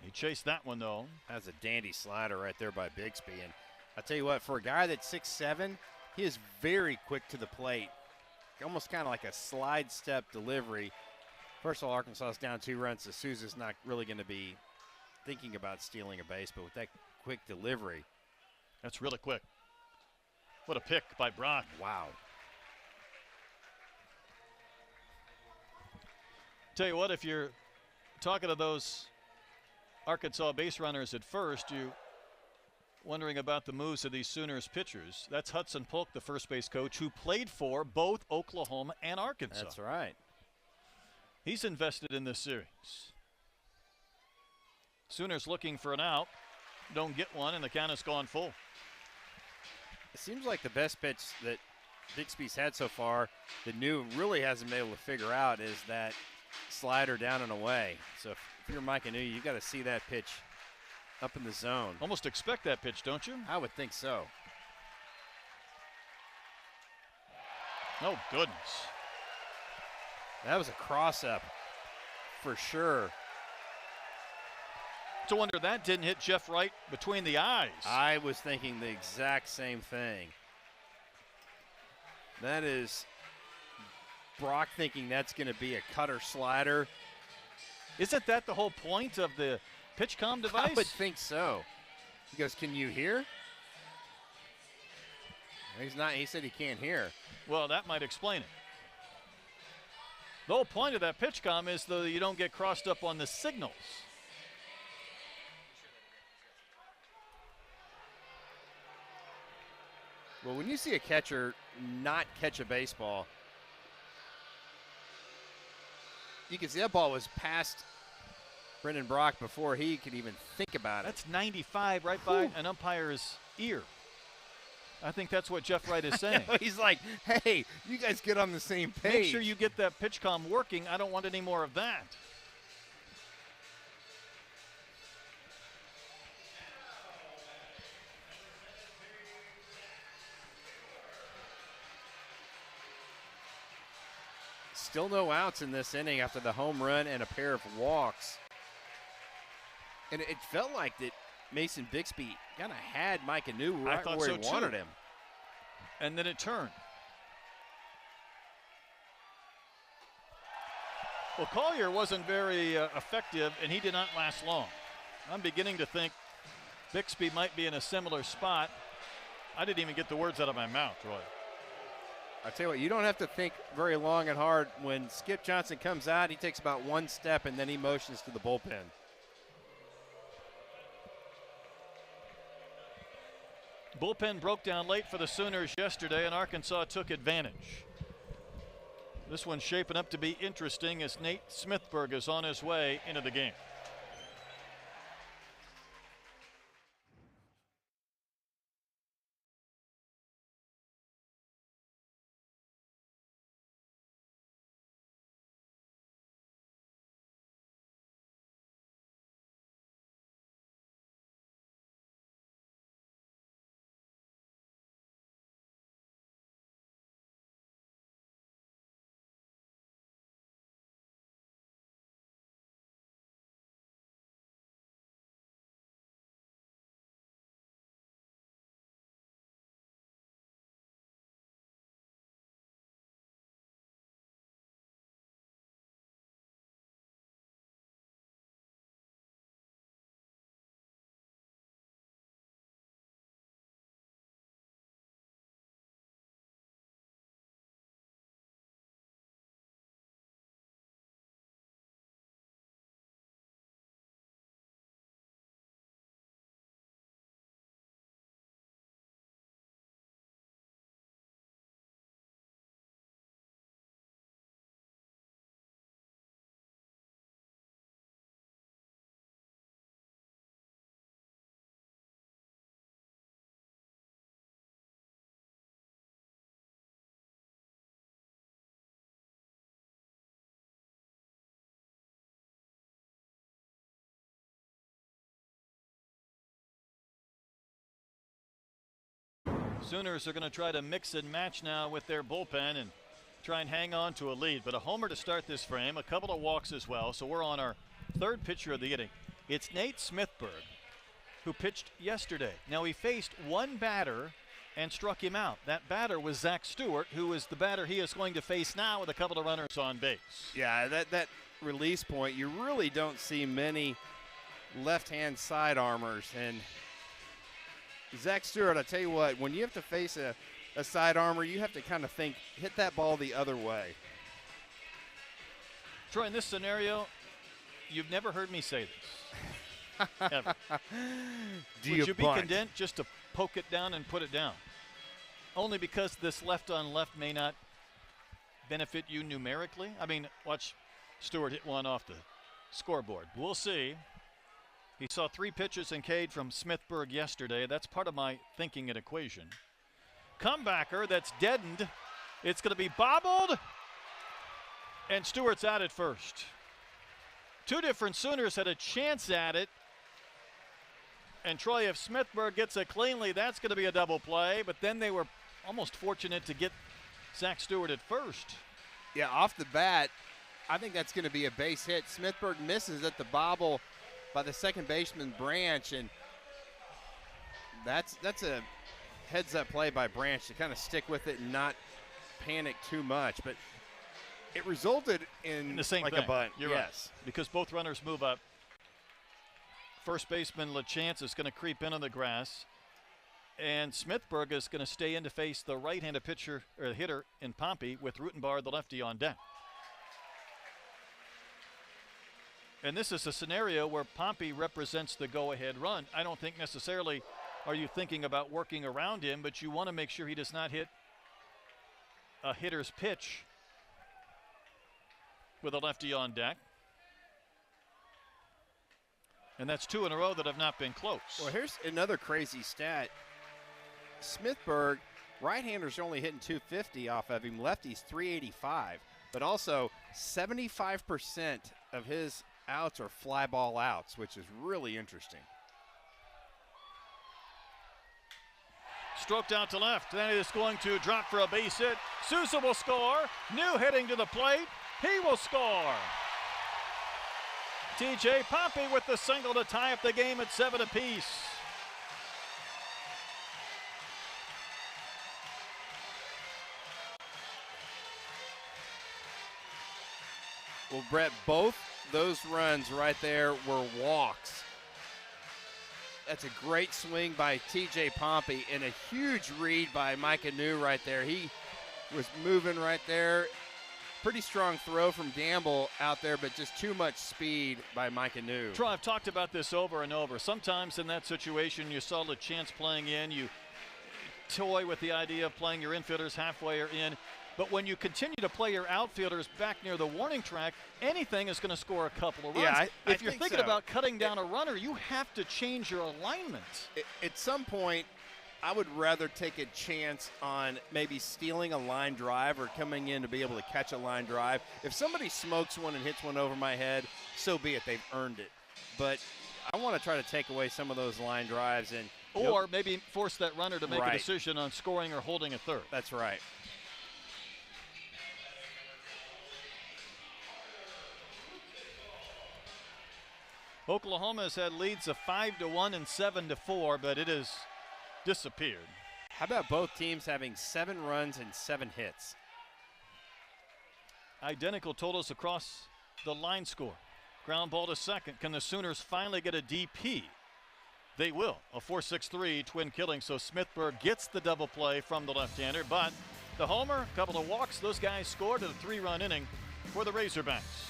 He chased that one, though. That's a dandy slider right there by Bixby. And I'll tell you what, for a guy that's 6'7", he is very quick to the plate. Almost kind of like a slide step delivery. First of all, Arkansas is down 2 runs, so Sousa's not really going to be thinking about stealing a base, but with that quick delivery. That's really quick. What a pick by Brock. Wow. Tell you what, if you're talking to those Arkansas base runners at first, you wondering about the moves of these Sooners pitchers. That's Hudson Polk, the first base coach, who played for both Oklahoma and Arkansas. That's right. He's invested in this series. Sooners looking for an out. Don't get one, and the count has gone full. It seems like the best pitch that Bixby's had so far that New really hasn't been able to figure out is that slider down and away. So if you're Mike Anu, you've got to see that pitch up in the zone. Almost expect that pitch, don't you? I would think so. Oh, goodness. That was a cross-up for sure. It's a wonder that didn't hit Jeff Wright between the eyes. I was thinking the exact same thing. That is Brock thinking that's going to be a cutter slider. Isn't that the whole point of the PitchCom device? I would think so. He goes, "Can you hear?" He's not. He said he can't hear. Well, that might explain it. The whole point of that PitchCom is that you don't get crossed up on the signals. Well, when you see a catcher not catch a baseball, you can see that ball was past Brendan Brock before he could even think about it. That's 95 right by an umpire's ear. I think that's what Jeff Wright is saying. He's like, hey, you guys get on the same page. Make sure you get that PitchCom working. I don't want any more of that. Still no outs in this inning after the home run and a pair of walks. And it felt like that Mason Bixby kind of had Mike Anu right where he wanted him. And then it turned. Well, Collier wasn't very effective, and he did not last long. I'm beginning to think Bixby might be in a similar spot. I didn't even get the words out of my mouth, Roy. I tell you what, you don't have to think very long and hard. When Skip Johnson comes out, he takes about 1 step, and then he motions to the bullpen. Bullpen broke down late for the Sooners yesterday, and Arkansas took advantage. This one's shaping up to be interesting as Nate Smithburg is on his way into the game. Sooners are going to try to mix and match now with their bullpen and try and hang on to a lead. But a homer to start this frame, a couple of walks as well. So we're on our third pitcher of the inning. It's Nate Smithburg, who pitched yesterday. Now he faced one batter and struck him out. That batter was Zach Stewart, who is the batter he is going to face now with a couple of runners on base. Yeah, that release point, you really don't see many left-hand side armors. And Zach Stewart, I tell you what, when you have to face a side armor, you have to kind of think, hit that ball the other way. Troy, in this scenario, you've never heard me say this. Ever. Would you be content just to poke it down and put it down? Only because this left on left may not benefit you numerically? I mean, watch Stewart hit one off the scoreboard. We'll see. He saw 3 pitches and K'd from Smithburg yesterday. That's part of my thinking and equation. Comebacker that's deadened. It's going to be bobbled. And Stewart's out at first. 2 different Sooners had a chance at it. And Troy, if Smithburg gets it cleanly, that's going to be a double play. But then they were almost fortunate to get Zach Stewart at first. Yeah, off the bat, I think that's going to be a base hit. Smithburg misses at the bobble by the second baseman Branch, and that's a heads-up play by Branch to kind of stick with it and not panic too much. But it resulted in the same like thing. A bunt. You're right. Because both runners move up. First baseman LaChance is going to creep in on the grass, and Smithburg is going to stay in to face the right-handed pitcher or hitter in Pompey with Rutenbar, the lefty, on deck. And this is a scenario where Pompey represents the go-ahead run. I don't think necessarily are you thinking about working around him, but you want to make sure he does not hit a hitter's pitch with a lefty on deck. And that's 2 in a row that have not been close. Well, here's another crazy stat. Smithburg, right-handers are only hitting 250 off of him. Lefties 385. But also 75% of his outs are fly ball outs, which is really interesting. Stroked out to left. Then it is going to drop for a base hit. Sousa will score. New heading to the plate. He will score. TJ Pompey with the single to tie up the game at 7 apiece. Well, Brett, both those runs right there were walks. That's a great swing by TJ Pompey and a huge read by Micah New right there. He was moving right there. Pretty strong throw from Gamble out there, but just too much speed by Micah New. Troy, I've talked about this over and over. Sometimes in that situation, you saw LaChance playing in. You toy with the idea of playing your infielders halfway or in. But when you continue to play your outfielders back near the warning track, anything is going to score a couple of runs. Yeah, if you're thinking about cutting down a runner, you have to change your alignment. At some point, I would rather take a chance on maybe stealing a line drive or coming in to be able to catch a line drive. If somebody smokes one and hits one over my head, so be it. They've earned it. But I want to try to take away some of those line drives and or maybe force that runner to make a decision on scoring or holding a third. That's right. Oklahoma has had leads of 5-1 and 7-4, but it has disappeared. How about both teams having 7 runs and 7 hits? Identical totals across the line score. Ground ball to second. Can the Sooners finally get a DP? They will. A 4-6-3 twin killing, so Smithburg gets the double play from the left-hander, but the homer, a couple of walks, those guys scored in a 3-run inning for the Razorbacks.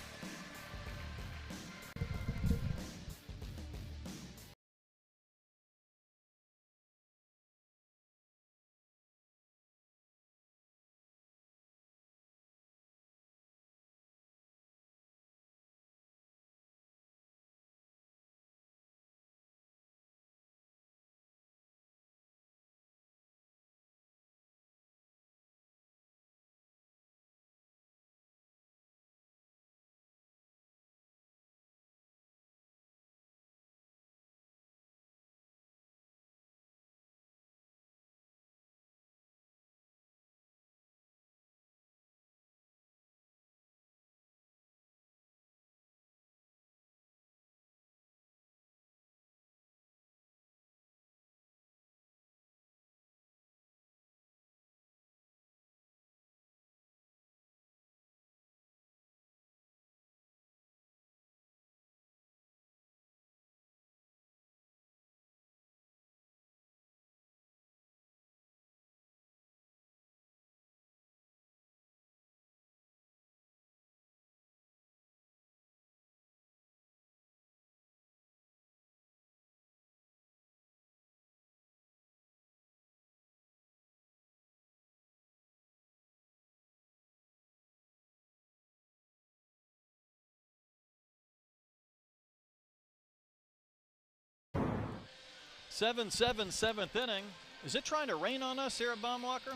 7-7, seventh inning. Is it trying to rain on us here at Baumwalker?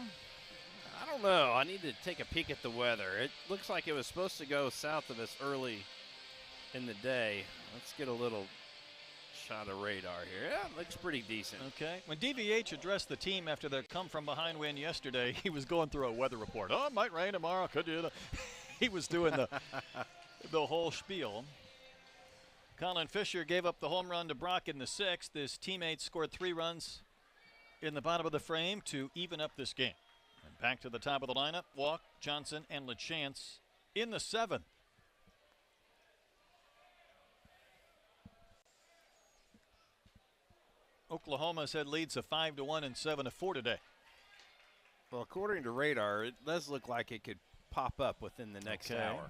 I don't know. I need to take a peek at the weather. It looks like it was supposed to go south of us early in the day. Let's get a little shot of radar here. Yeah, looks pretty decent. Okay. When DVH addressed the team after their come-from-behind win yesterday, he was going through a weather report. Oh, it might rain tomorrow. Could do that. He was doing the whole spiel. Colin Fisher gave up the home run to Brock in the sixth. His teammates scored 3 runs in the bottom of the frame to even up this game. And back to the top of the lineup, Walk, Johnson, and LaChance in the seventh. Oklahoma's had leads of 5-1 and 7-4 today. Well, according to radar, it does look like it could pop up within the next hour.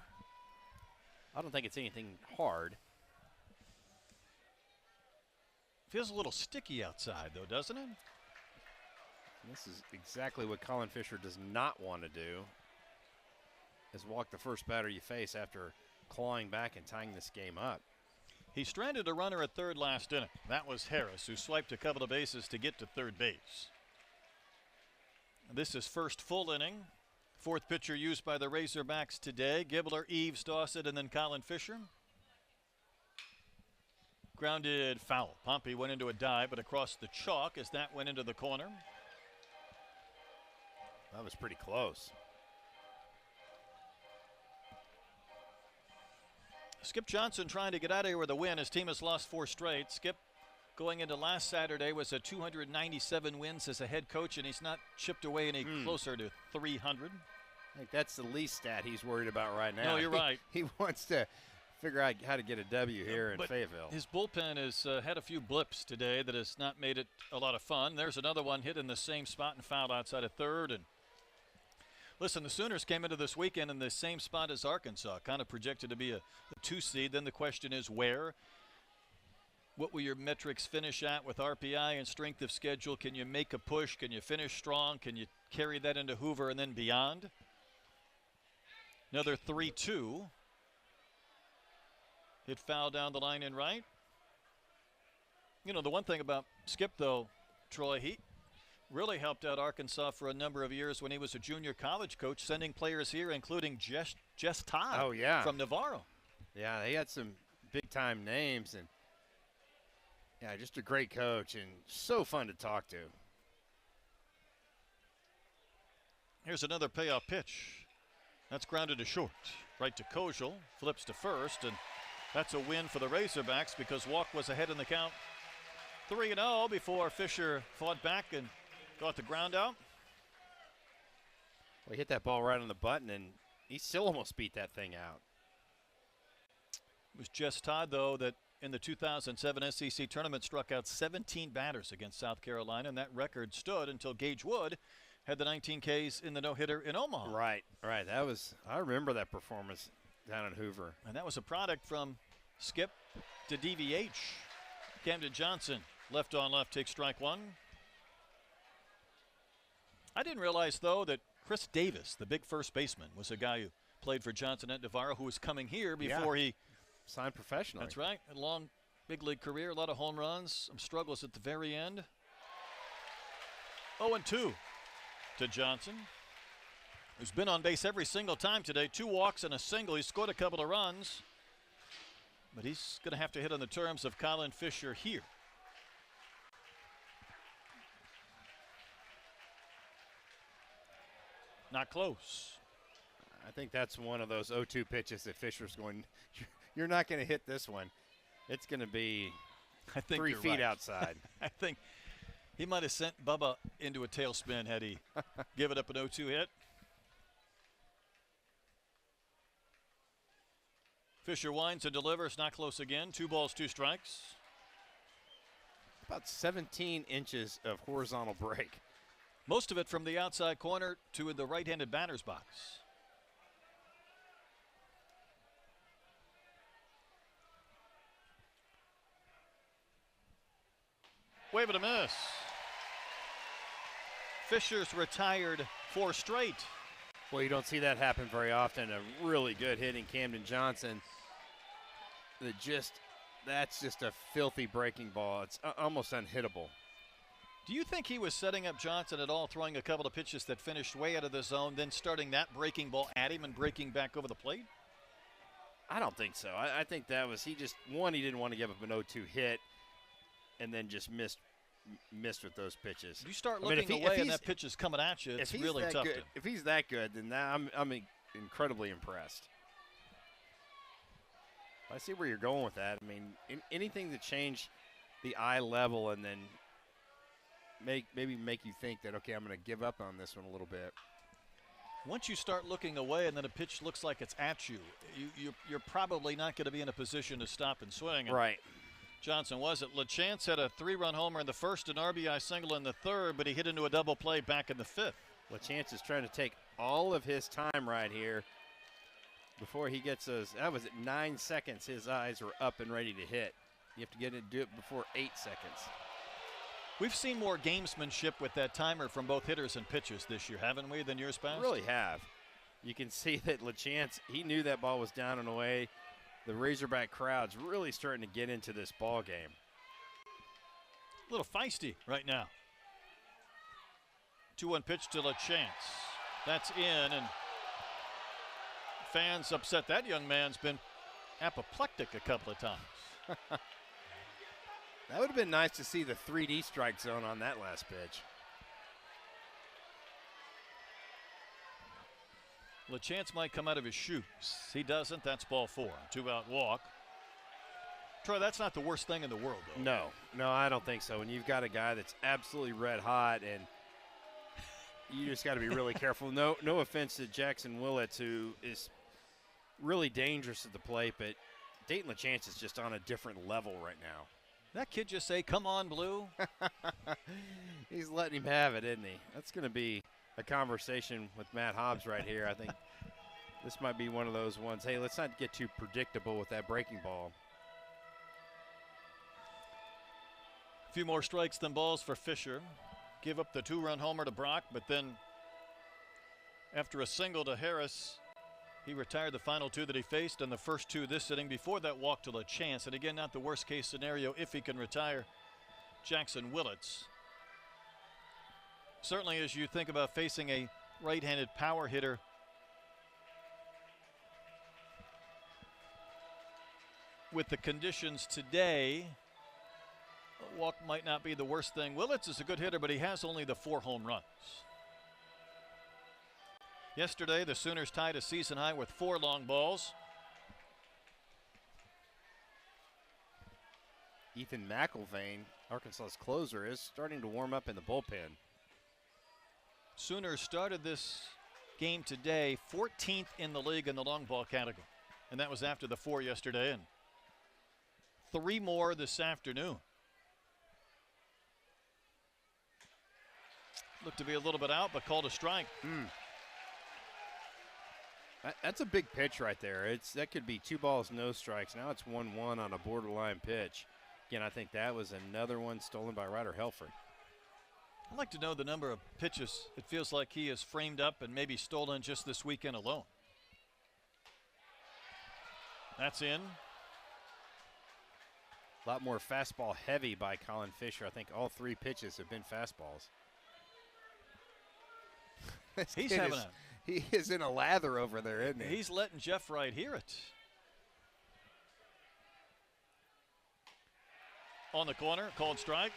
I don't think it's anything hard. Feels a little sticky outside, though, doesn't it? This is exactly what Colin Fisher does not want to do, is walk the first batter you face after clawing back and tying this game up. He stranded a runner at third last inning. That was Harris, who swiped a couple of bases to get to third base. This is first full inning. Fourth pitcher used by the Razorbacks today. Gibbler, Eves, Dawson, and then Colin Fisher. Grounded foul. Pompey went into a dive, but across the chalk as that went into the corner. That was pretty close. Skip Johnson trying to get out of here with a win. His team has lost 4 straight. Skip going into last Saturday was at 297 wins as a head coach, and he's not chipped away any closer to 300. I think that's the least stat he's worried about right now. No, you're right. He wants to figure out how to get a W here in Fayetteville. His bullpen has had a few blips today that has not made it a lot of fun. There's another one hit in the same spot and fouled outside of third. And listen, the Sooners came into this weekend in the same spot as Arkansas, kind of projected to be a 2 seed. Then the question is where? What will your metrics finish at with RPI and strength of schedule? Can you make a push? Can you finish strong? Can you carry that into Hoover and then beyond? Another 3-2. Hit foul down the line in right. You know, the one thing about Skip, though, Troy, he really helped out Arkansas for a number of years when he was a junior college coach, sending players here, including Jess Todd from Navarro. Yeah, he had some big-time names, and yeah, just a great coach and so fun to talk to. Here's another payoff pitch. That's grounded to short. Right to Kojal, flips to first, and that's a win for the Razorbacks because Walk was ahead in the count 3-0 before Fisher fought back and got the ground out. Well, he hit that ball right on the button, and he still almost beat that thing out. It was Jess Todd, though, that in the 2007 SEC tournament struck out 17 batters against South Carolina, and that record stood until Gage Wood had the 19 Ks in the no-hitter in Omaha. Right. That was, I remember that performance down in Hoover. And that was a product from Skip to DVH. Camden Johnson, left on left, takes strike one. I didn't realize, though, that Chris Davis, the big first baseman, was a guy who played for Johnson at Navarro, who was coming here before he signed professionally. That's right. A long big league career, a lot of home runs, some struggles at the very end. 0-2 to Johnson, who's been on base every single time today. 2 walks and a single. He scored a couple of runs, but he's going to have to hit on the terms of Colin Fisher here. Not close. I think that's one of those 0-2 pitches that Fisher's going, you're not going to hit this one. It's going to be 3 feet outside. I think he might have sent Bubba into a tailspin had he given up an 0-2 hit. Fisher winds and delivers, not close again. 2 balls, 2 strikes. About 17 inches of horizontal break. Most of it from the outside corner to the right-handed batter's box. Wave and a miss. Fisher's retired 4 straight. Well, you don't see that happen very often. A really good hitting Camden Johnson. That's just a filthy breaking ball. It's almost unhittable. Do you think he was setting up Johnson at all, throwing a couple of pitches that finished way out of the zone, then starting that breaking ball at him and breaking back over the plate? I don't think so. I think that was he didn't want to give up an 0-2 hit, and then just missed with those pitches. You start looking away and that pitch is coming at you, it's really tough. If he's that good, then I'm incredibly impressed. I see where you're going with that. I mean, anything to change the eye level and then maybe make you think that, okay, I'm going to give up on this one a little bit. Once you start looking away and then a pitch looks like it's at you, you're probably not going to be in a position to stop and swing. And right. Johnson was it. LaChance had a 3-run homer in the first, an RBI single in the third, but he hit into a double play back in the fifth. LaChance is trying to take all of his time right here before he gets those. That was at 9 seconds. His eyes were up and ready to hit. You have to do it before 8 seconds. We've seen more gamesmanship with that timer from both hitters and pitchers this year, haven't we, than years past? We really have. You can see that LaChance, he knew that ball was down and away. The Razorback crowd's really starting to get into this ball game. A little feisty right now. 2-1 pitch to LaChance. That's in, and fans upset that young man's been apoplectic a couple of times. That would have been nice to see the 3D strike zone on that last pitch. LaChance might come out of his shoes. He doesn't. That's ball 4. 2-out walk. Troy, that's not the worst thing in the world, though. No, I don't think so. And you've got a guy that's absolutely red hot, and you just got to be really careful. No offense to Jackson Willits, who is really dangerous at the plate, but Dayton LaChance is just on a different level right now. That kid just say, "Come on, Blue." He's letting him have it, isn't he? That's going to be a conversation with Matt Hobbs right here. I think this might be one of those ones. Hey, let's not get too predictable with that breaking ball. A few more strikes than balls for Fisher. Give up the 2-run homer to Brock, but then after a single to Harris, he retired the final 2 that he faced and the first 2 this inning before that walk to LaChance. And again, not the worst case scenario if he can retire Jackson Willits. Certainly as you think about facing a right-handed power hitter, with the conditions today, a walk might not be the worst thing. Willits is a good hitter, but he has only the 4 home runs. Yesterday, the Sooners tied a season high with 4 long balls. Ethan McIlvain, Arkansas's closer, is starting to warm up in the bullpen. Sooners started this game today 14th in the league in the long ball category. And that was after the 4 yesterday and 3 more this afternoon. Looked to be a little bit out, but called a strike. That's a big pitch right there. That could be 2 balls, no strikes. Now it's 1-1 on a borderline pitch. Again, I think that was another one stolen by Ryder Helfrich. I'd like to know the number of pitches it feels like he has framed up and maybe stolen just this weekend alone. That's in. A lot more fastball heavy by Colin Fisher. I think all 3 pitches have been fastballs. He is in a lather over there, isn't he? He's letting Jeff Wright hear it. On the corner, called strike.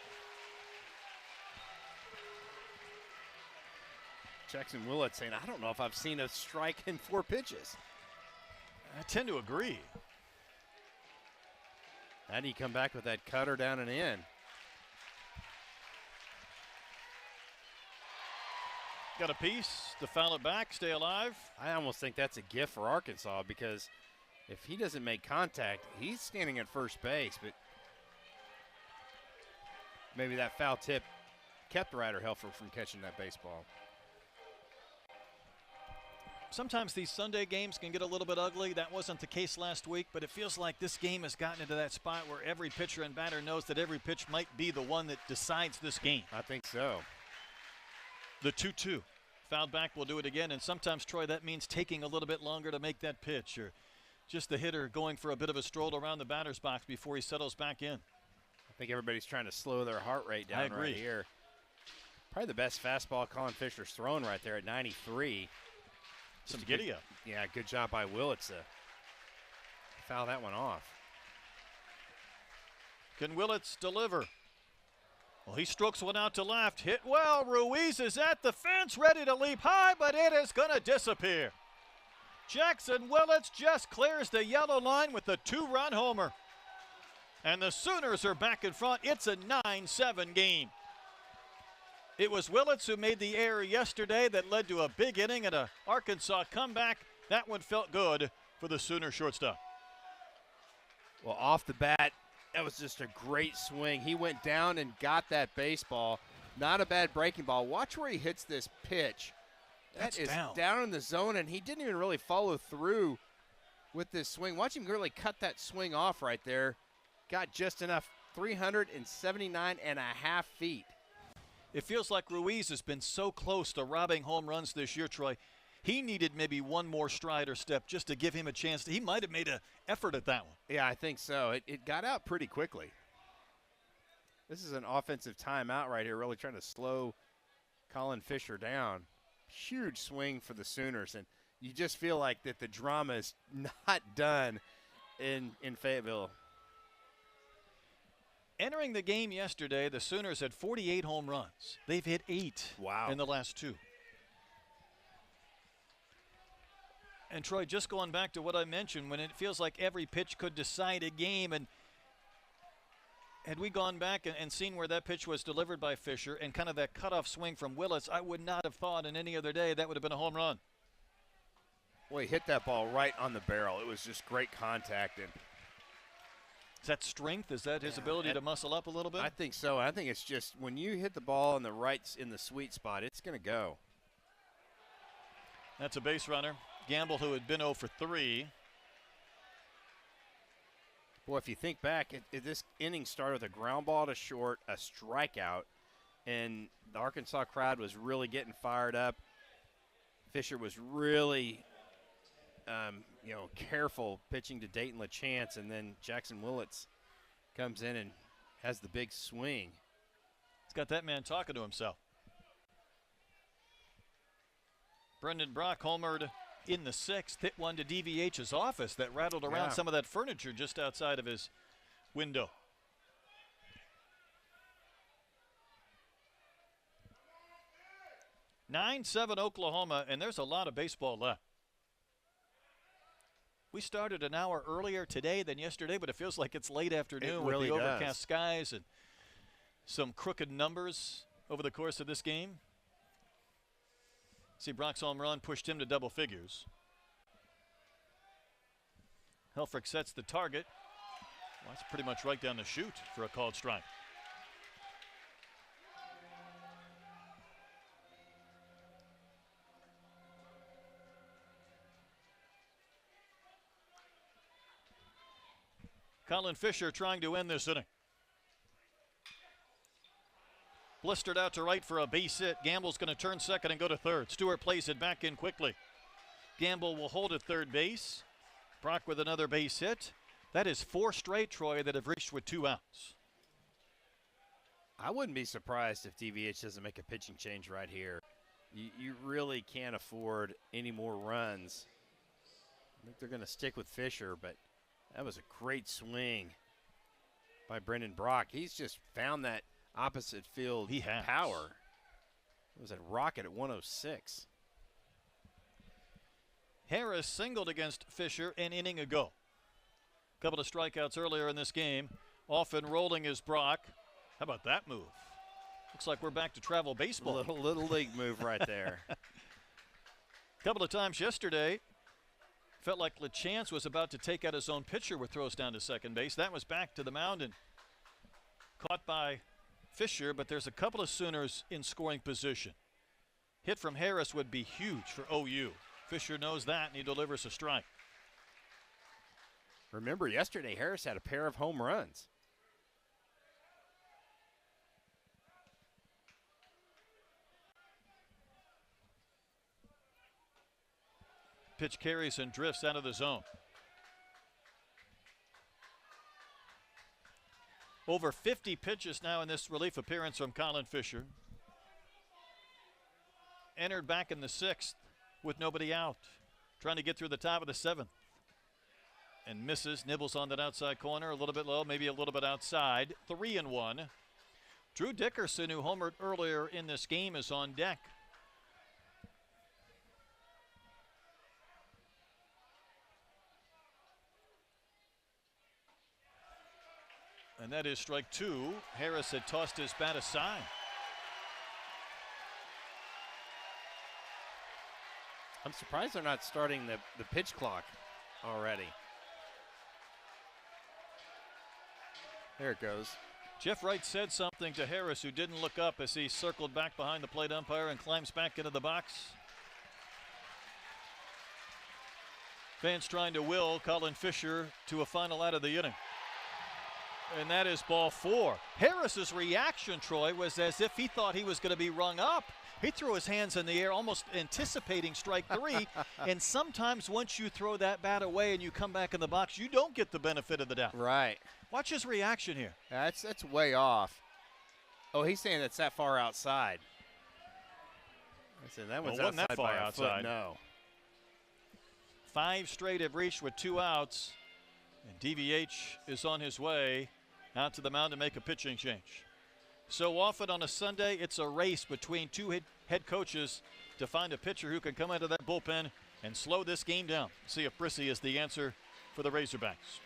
Jackson Willits saying, I don't know if I've seen a strike in 4 pitches. I tend to agree. How do you come back with that cutter down and in? Got a piece to foul it back, stay alive. I almost think that's a gift for Arkansas, because if he doesn't make contact, he's standing at first base, but maybe that foul tip kept Ryder Helfrich from catching that baseball. Sometimes these Sunday games can get a little bit ugly. That wasn't the case last week, but it feels like this game has gotten into that spot where every pitcher and batter knows that every pitch might be the one that decides this game. I think so. The 2-2. Fouled back will do it again, and sometimes, Troy, that means taking a little bit longer to make that pitch, or just the hitter going for a bit of a stroll around the batter's box before he settles back in. I think everybody's trying to slow their heart rate down right here. Probably the best fastball Colin Fisher's thrown right there at 93. Some giddy up. Yeah, good job by Willits to foul that one off. Can Willits deliver? Well, he strokes one out to left. Hit well. Ruiz is at the fence, ready to leap high, but it is going to disappear. Jackson Willits just clears the yellow line with a 2-run homer. And the Sooners are back in front. It's a 9-7 game. It was Willits who made the error yesterday that led to a big inning and a Arkansas comeback. That one felt good for the Sooner shortstop. Well, off the bat, that was just a great swing. He went down and got that baseball. Not a bad breaking ball. Watch where he hits this pitch. That is down in the zone, and he didn't even really follow through with this swing. Watch him really cut that swing off right there. Got just enough, 379 and a half feet. It feels like Ruiz has been so close to robbing home runs this year, Troy. He needed maybe one more stride or step just to give him a chance. He might have made an effort at that one. Yeah, I think so. It got out pretty quickly. This is an offensive timeout right here, really trying to slow Colin Fisher down. Huge swing for the Sooners, and you just feel like that the drama is not done in Fayetteville. Entering the game yesterday, the Sooners had 48 home runs. They've hit 8 in the last 2. And Troy, just going back to what I mentioned, when it feels like every pitch could decide a game, and had we gone back and seen where that pitch was delivered by Fisher and kind of that cutoff swing from Willits, I would not have thought in any other day that would have been a home run. Well, he hit that ball right on the barrel. It was just great contact. And is that strength? Is that his ability to muscle up a little bit? I think so. I think it's just when you hit the ball in the sweet spot, it's going to go. That's a base runner. Gamble, who had been 0 for 3. Boy, if you think back, this inning started with a ground ball to short, a strikeout, and the Arkansas crowd was really getting fired up. Fisher was really, careful pitching to Dayton LaChance, and then Jackson Willits comes in and has the big swing. He's got that man talking to himself. Brendan Brock homered in the 6th, hit one to DVH's office that rattled around some of that furniture just outside of his window. (9-7) Oklahoma, and there's a lot of baseball left. We started an hour earlier today than yesterday, but it feels like it's late afternoon with the overcast skies and some crooked numbers over the course of this game. See, Brock's home run pushed him to double figures. Helfrich sets the target. Well, that's pretty much right down the chute for a called strike. Colin Fisher trying to end this inning. Blistered out to right for a base hit. Gamble's going to turn second and go to third. Stewart plays it back in quickly. Gamble will hold at third base. Brock with another base hit. That is 4 straight, Troy, that have reached with 2 outs. I wouldn't be surprised if DVH doesn't make a pitching change right here. You really can't afford any more runs. I think they're going to stick with Fisher, but that was a great swing by Brendan Brock. He's just found that opposite field power. It was a rocket at 106. Harris singled against Fisher an inning ago. Couple of strikeouts earlier in this game. Off and rolling is Brock. How about that move? Looks like we're back to travel baseball. Little league move right there. Couple of times yesterday, felt like LaChance was about to take out his own pitcher with throws down to second base. That was back to the mound and caught by Fisher, but there's a couple of Sooners in scoring position. Hit from Harris would be huge for OU. Fisher knows that, and he delivers a strike. Remember, yesterday Harris had a pair of home runs. Pitch carries and drifts out of the zone. Over 50 pitches now in this relief appearance from Colin Fisher. entered back in the 6th with nobody out. Trying to get through the top of the 7th. And misses, nibbles on that outside corner, a little bit low, maybe a little bit outside. 3-1. Drew Dickerson, who homered earlier in this game, is on deck. And that is strike 2. Harris had tossed his bat aside. I'm surprised they're not starting the pitch clock already. There it goes. Jeff Wright said something to Harris, who didn't look up as he circled back behind the plate umpire and climbs back into the box. Fans trying to will Colin Fisher to a final out of the inning. And that is ball 4. Harris's reaction, Troy, was as if he thought he was going to be rung up. He threw his hands in the air, almost anticipating strike 3. And sometimes once you throw that bat away and you come back in the box, you don't get the benefit of the doubt. Right. Watch his reaction here. That's way off. Oh, he's saying that's that far outside. I said that one's wasn't outside that far by a outside. foot. No. 5 straight have reached with 2 outs. And DVH is on his way out to the mound to make a pitching change. So often on a Sunday, it's a race between 2 head coaches to find a pitcher who can come into that bullpen and slow this game down. See if Brissy is the answer for the Razorbacks.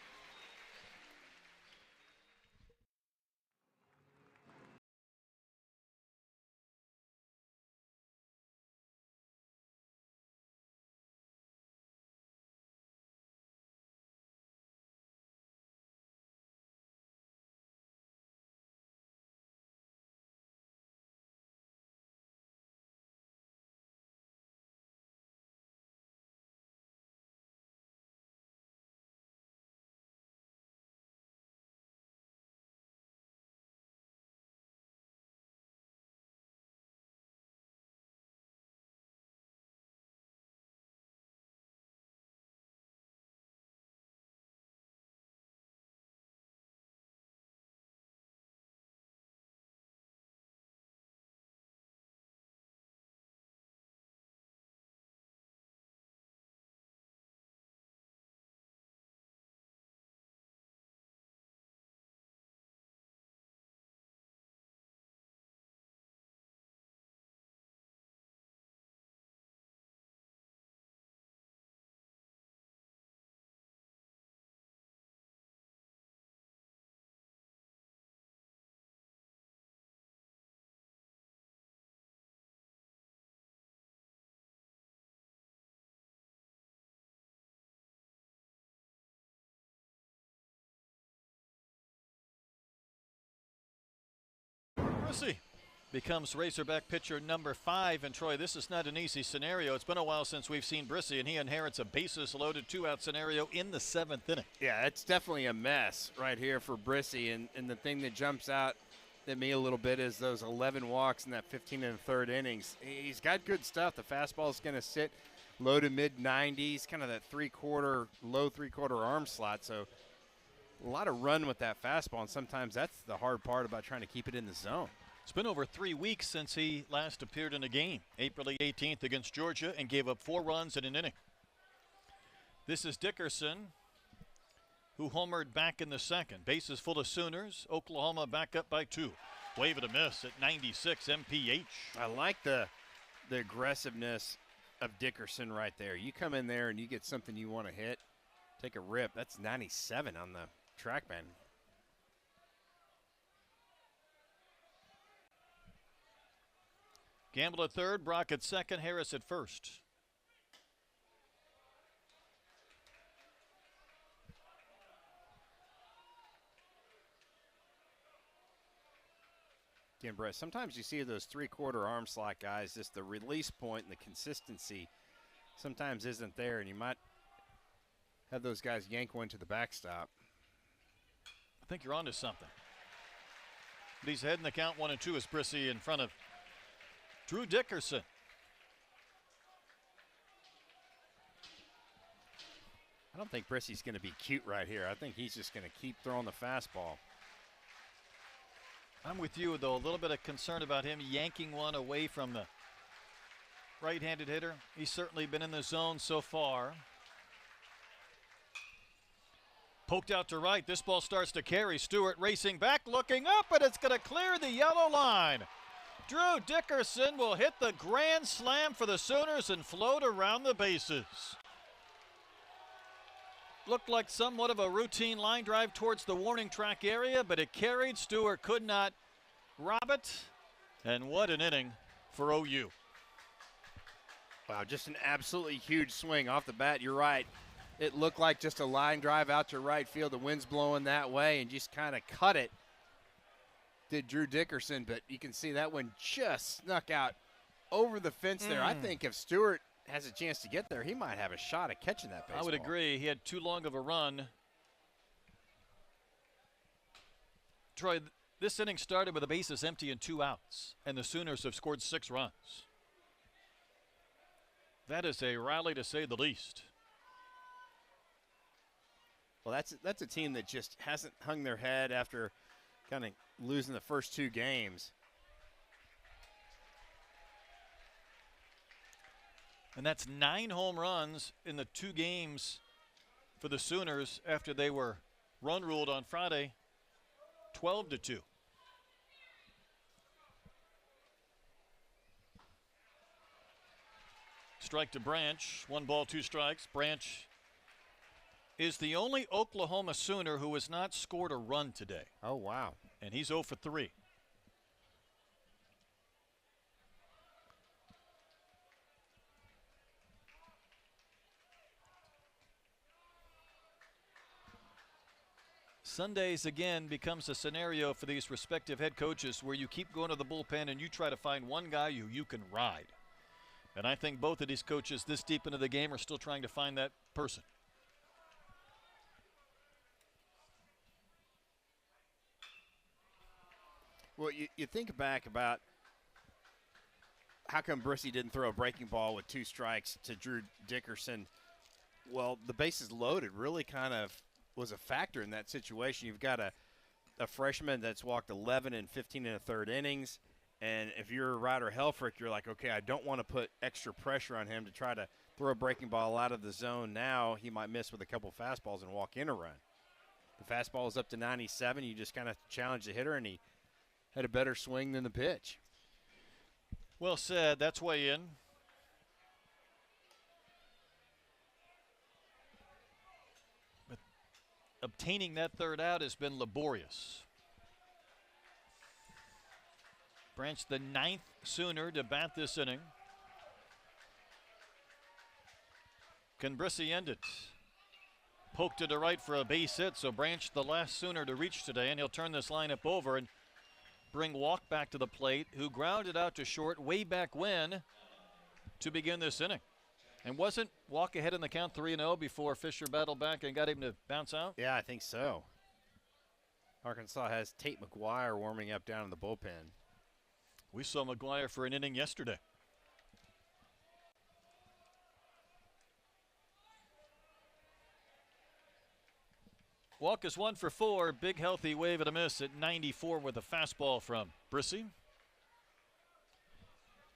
Brissy becomes Razorback pitcher number 5. And Troy, this is not an easy scenario. It's been a while since we've seen Brissy, and he inherits a bases-loaded 2-out scenario in the 7th inning. Yeah, it's definitely a mess right here for Brissy. And the thing that jumps out at me a little bit is those 11 walks in that 15 and 3rd innings. He's got good stuff. The fastball is going to sit low to mid-90s, kind of that low three-quarter arm slot. So a lot of run with that fastball, and sometimes that's the hard part about trying to keep it in the zone. It's been over 3 weeks since he last appeared in a game. April 18th against Georgia, and gave up 4 runs in an inning. This is Dickerson, who homered back in the 2nd. Bases full of Sooners. Oklahoma back up by 2. Wave and a miss at 96 mph. I like the aggressiveness of Dickerson right there. You come in there and you get something you want to hit, take a rip. That's 97 on the TrackMan. Gamble at 3rd, Brock at 2nd, Harris at 1st. Again, Brett, sometimes you see those three-quarter arm slot guys, just the release point and the consistency sometimes isn't there, and you might have those guys yank one to the backstop. I think you're onto something. But he's ahead in the count 1-2 as Brissy in front of Drew Dickerson. I don't think Brissy's going to be cute right here. I think he's just going to keep throwing the fastball. I'm with you, though. A little bit of concern about him yanking one away from the right-handed hitter. He's certainly been in the zone so far. Poked out to right. This ball starts to carry. Stewart racing back, looking up, and it's going to clear the yellow line. Drew Dickerson will hit the grand slam for the Sooners and float around the bases. Looked like somewhat of a routine line drive towards the warning track area, but it carried. Stewart could not rob it. And what an inning for OU. Wow, just an absolutely huge swing off the bat. You're right. It looked like just a line drive out to right field. The wind's blowing that way and just kind of cut it. Did Drew Dickerson, but you can see that one just snuck out over the fence there. I think if Stewart has a chance to get there, he might have a shot at catching that baseball. I would agree. He had too long of a run. Troy, this inning started with the bases empty and 2 outs, and the Sooners have scored 6 runs. That is a rally to say the least. Well, that's a team that just hasn't hung their head after kind of losing the first 2 games. And that's 9 home runs in the 2 games for the Sooners after they were run ruled on Friday, 12-2. Strike to Branch, 1 ball, 2 strikes. Branch is the only Oklahoma Sooner who has not scored a run today. Oh, wow. And he's 0 for 3. Sundays again becomes a scenario for these respective head coaches where you keep going to the bullpen and you try to find one guy who you can ride. And I think both of these coaches this deep into the game are still trying to find that person. Well, you think back about how come Brissy didn't throw a breaking ball with 2 strikes to Drew Dickerson. Well, the bases loaded really kind of was a factor in that situation. You've got a freshman that's walked 11 and 15 and a third innings. And if you're Ryder Helfrich, you're like, okay, I don't want to put extra pressure on him to try to throw a breaking ball out of the zone. Now he might miss with a couple fastballs and walk in a run. The fastball is up to 97. You just kind of challenge the hitter, and he had a better swing than the pitch. Well said. That's way in. But obtaining that third out has been laborious. Branch, the 9th Sooner to bat this inning. Can Brissy end it? Poked it to right for a base hit, so Branch the last Sooner to reach today, and he'll turn this lineup over and bring Walk back to the plate, who grounded out to short way back when to begin this inning. And wasn't Walk ahead in the count 3-0 before Fisher battled back and got him to bounce out? Yeah, I think so. Arkansas has Tate McGuire warming up down in the bullpen. We saw McGuire for an inning yesterday. Walk is 1 for 4. Big healthy wave and a miss at 94 with a fastball from Brissy.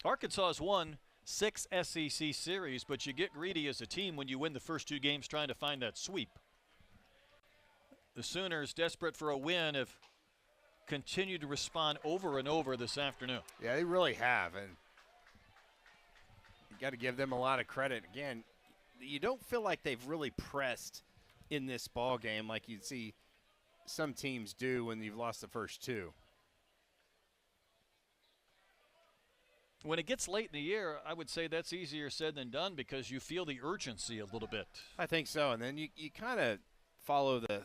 Arkansas has won 6 SEC series, but you get greedy as a team when you win the first 2 games trying to find that sweep. The Sooners, desperate for a win, have continued to respond over and over this afternoon. Yeah, they really have, and you got to give them a lot of credit. Again, you don't feel like they've really pressed in this ball game like you'd see some teams do when you've lost the first 2. When it gets late in the year, I would say that's easier said than done because you feel the urgency a little bit. I think so, and then you kind of follow the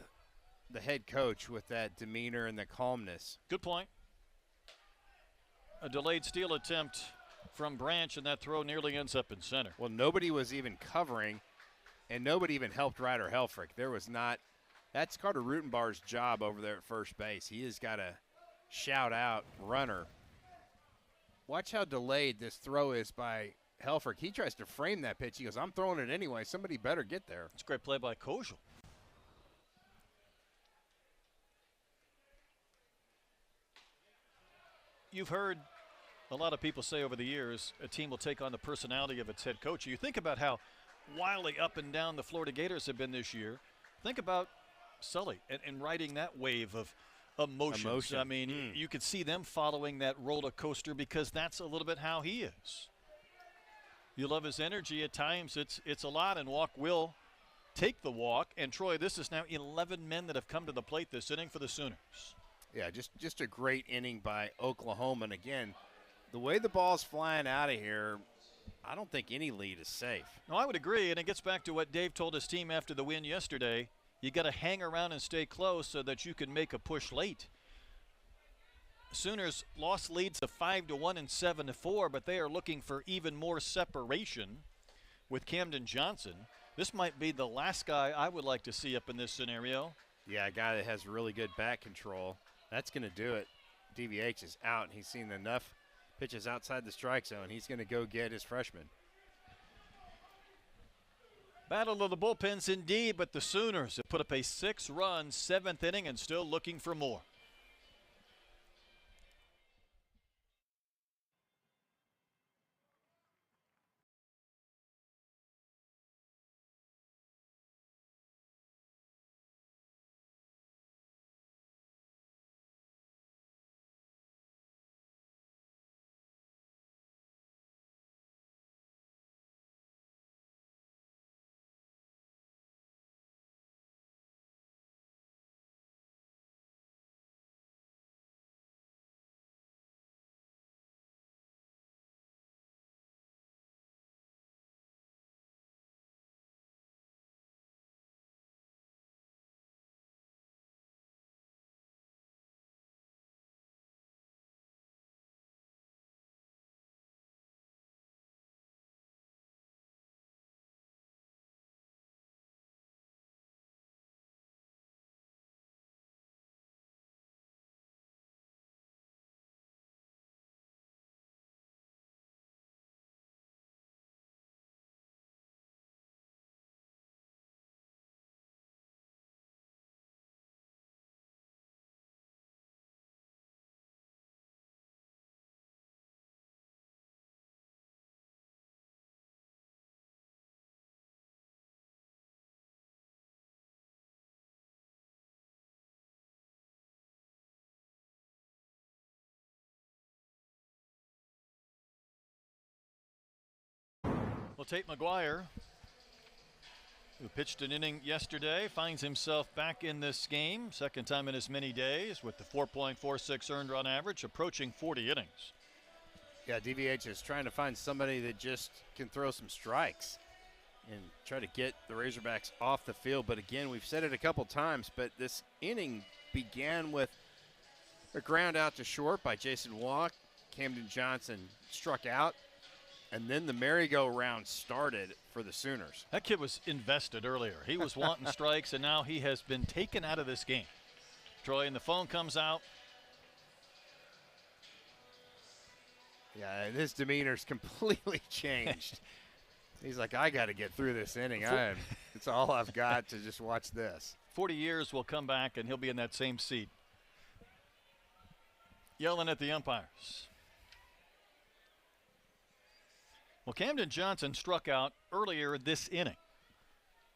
head coach with that demeanor and the calmness. Good point. A delayed steal attempt from Branch, and that throw nearly ends up in center. Well, nobody was even covering, and nobody even helped Ryder Helfrich. There was not – that's Carter Rutenbar's job over there at first base. He has got to shout out runner. Watch how delayed this throw is by Helfrich. He tries to frame that pitch. He goes, I'm throwing it anyway. Somebody better get there. It's a great play by Kojal. You've heard A lot of people say over the years a team will take on the personality of its head coach. You think about how wildly up and down the Florida Gators have been this year. Think about Sully and riding that wave of emotions. I mean, you could see them following that roller coaster because that's a little bit how he is. You love his energy. At times it's a lot, and Walk will take the walk. And Troy, this is now 11 men that have come to the plate this inning for the Sooners. Yeah, just a great inning by Oklahoma. And again, the way the ball's flying out of here, I don't think any lead is safe. No, I would agree, and it gets back to what Dave told his team after the win yesterday. You got to hang around and stay close so that you can make a push late. Sooners lost leads of 5-1 and 7-4, but they are looking for even more separation with Camden Johnson. This might be the last guy I would like to see up in this scenario. Yeah, a guy that has really good bat control. That's going to do it. DVH is out, and he's seen enough pitches outside the strike zone. He's going to go get his freshman. Battle of the bullpens indeed, but the Sooners have put up a 6-run 7th inning and still looking for more. Well, Tate McGuire, who pitched an inning yesterday, finds himself back in this game. Second time in as many days with the 4.46 earned run average, approaching 40 innings. Yeah, DVH is trying to find somebody that just can throw some strikes and try to get the Razorbacks off the field. But again, we've said it a couple times, but this inning began with a ground out to short by Jason Walk. Camden Johnson struck out, and then the merry-go-round started for the Sooners. That kid was invested earlier. He was wanting strikes, and now he has been taken out of this game. Troy, and the phone comes out. Yeah, and his demeanor's completely changed. He's like, I got to get through this inning. It's all I've got to just watch this. 40 years will come back, and he'll be in that same seat, yelling at the umpires. Well, Camden Johnson struck out earlier this inning.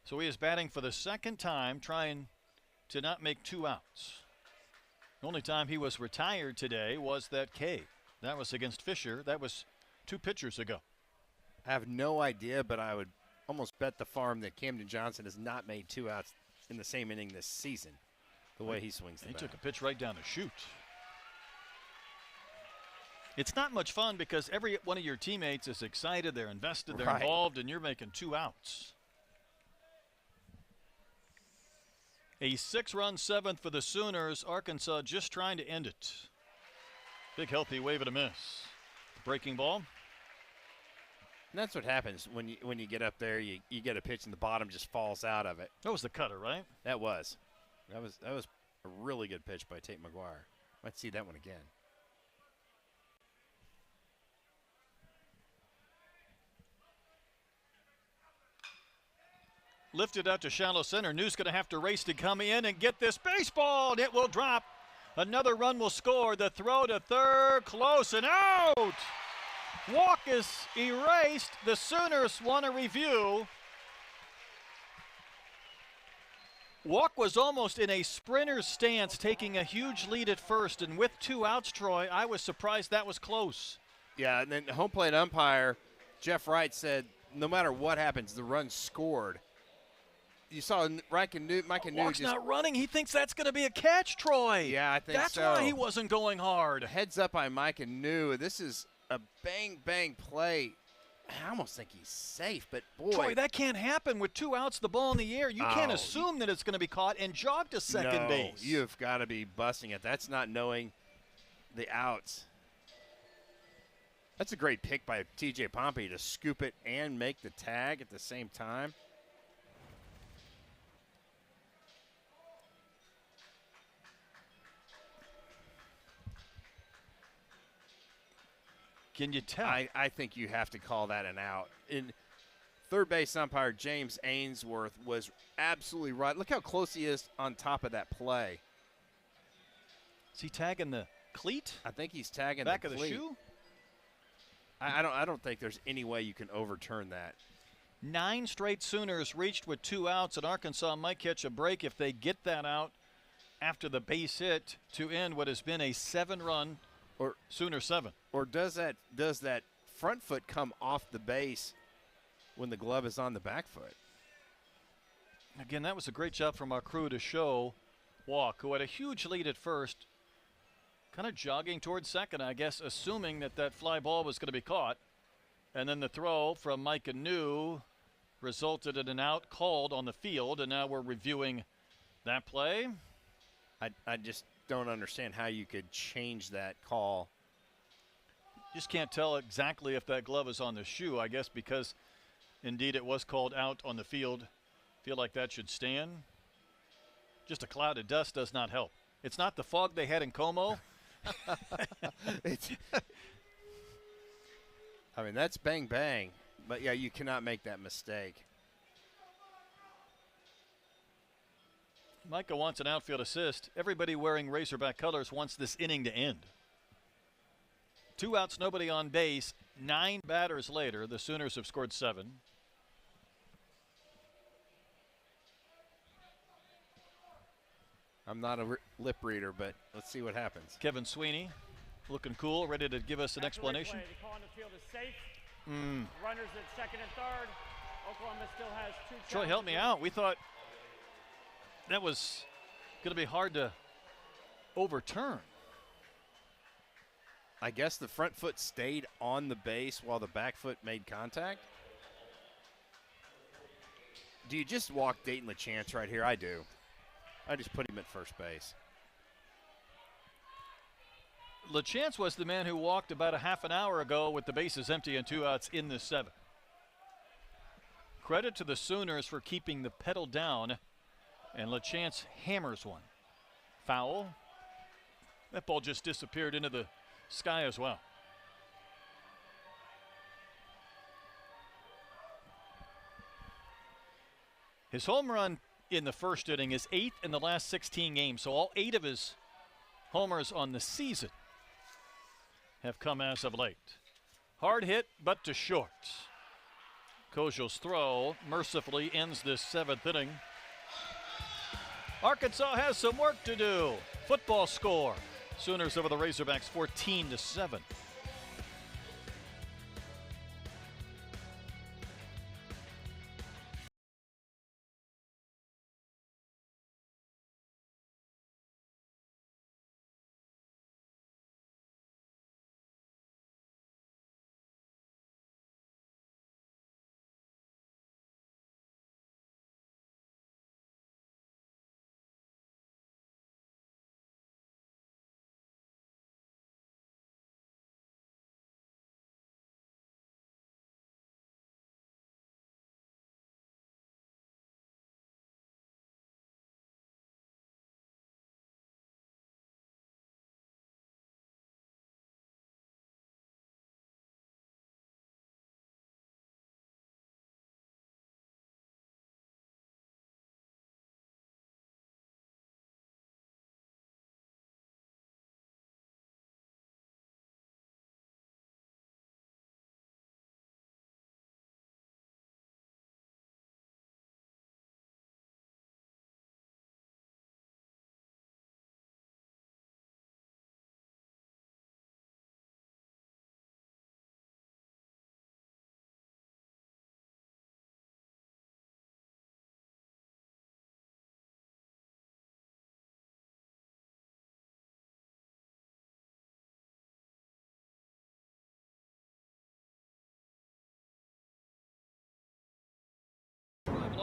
So he is batting for the second time, trying to not make 2 outs. The only time he was retired today was that K. That was against Fisher. That was 2 pitchers ago. I have no idea, but I would almost bet the farm that Camden Johnson has not made 2 outs in the same inning this season, the way he swings the bat. He took a pitch right down the chute. It's not much fun because every one of your teammates is excited, they're invested, they're involved, and you're making 2 outs. A 6-run 7th for the Sooners. Arkansas just trying to end it. Big healthy wave and a miss. Breaking ball. And that's what happens when you get up there. You get a pitch and the bottom just falls out of it. That was the cutter, right? That was a really good pitch by Tate McGuire. Might see that one again. Lifted out to shallow center. New's going to have to race to come in and get this baseball, and it will drop Another run will score. The throw to third, close and out. Walk is erased. The Sooners want a review. Walk was almost in a sprinter's stance, taking a huge lead at first, and with 2 outs, Troy, I was surprised that was close. Yeah, and then the home plate umpire, Jeff Wright, said no matter what happens, the run scored. You saw Micah New Walk's just not running. He thinks that's going to be a catch, Troy. Yeah, I think that's so. That's why he wasn't going hard. Heads up by Micah New. This is a bang play. I almost think he's safe, but boy. Troy, that can't happen with 2 outs, the ball in the air. You can't assume that it's going to be caught and jog to second base. You've got to be busting it. That's not knowing the outs. That's a great pick by TJ Pompey to scoop it and make the tag at the same time. Can you tell? I think you have to call that an out. In third base umpire James Ainsworth was absolutely right. Look how close he is on top of that play. Is he tagging the cleat? I think he's tagging back the of cleat. the shoe. I don't think there's any way you can overturn that. 9 straight Sooners reached with 2 outs, and Arkansas might catch a break if they get that out after the base hit to end what has been a 7-run or Sooner 7. Or does that front foot come off the base when the glove is on the back foot? Again, that was a great job from our crew to show Walk, who had a huge lead at first, kind of jogging towards second, I guess, assuming that fly ball was going to be caught. And then the throw from Micah New resulted in an out called on the field, and now we're reviewing that play. I just don't understand how you could change that call. Just can't tell exactly if that glove is on the shoe, I guess, because indeed it was called out on the field. Feel like that should stand. Just a cloud of dust does not help. It's not the fog they had in Como. I mean, that's bang, but yeah, you cannot make that mistake. Micah wants an outfield assist. Everybody wearing Razorback colors wants this inning to end. 2 outs, nobody on base. 9 batters later, the Sooners have scored 7. I'm not a lip reader, but let's see what happens. Kevin Sweeney looking cool, ready to give us an explanation. The call on the field is safe. Runners at second and third. Oklahoma still has 2 challenges. Troy, help me out. We thought that was going to be hard to overturn. I guess the front foot stayed on the base while the back foot made contact. Do you just walk Dayton LaChance right here? I do. I just put him at first base. LaChance was the man who walked about a half an hour ago with the bases empty and 2 outs in the 7th. Credit to the Sooners for keeping the pedal down, and LaChance hammers one. Foul. That ball just disappeared into the sky as well. His home run in the first inning is 8th in the last 16 games, so all 8 of his homers on the season have come as of late. Hard hit, but to short. Kojal's throw mercifully ends this 7th inning. Arkansas has some work to do. Football score. Sooners over the Razorbacks 14-7.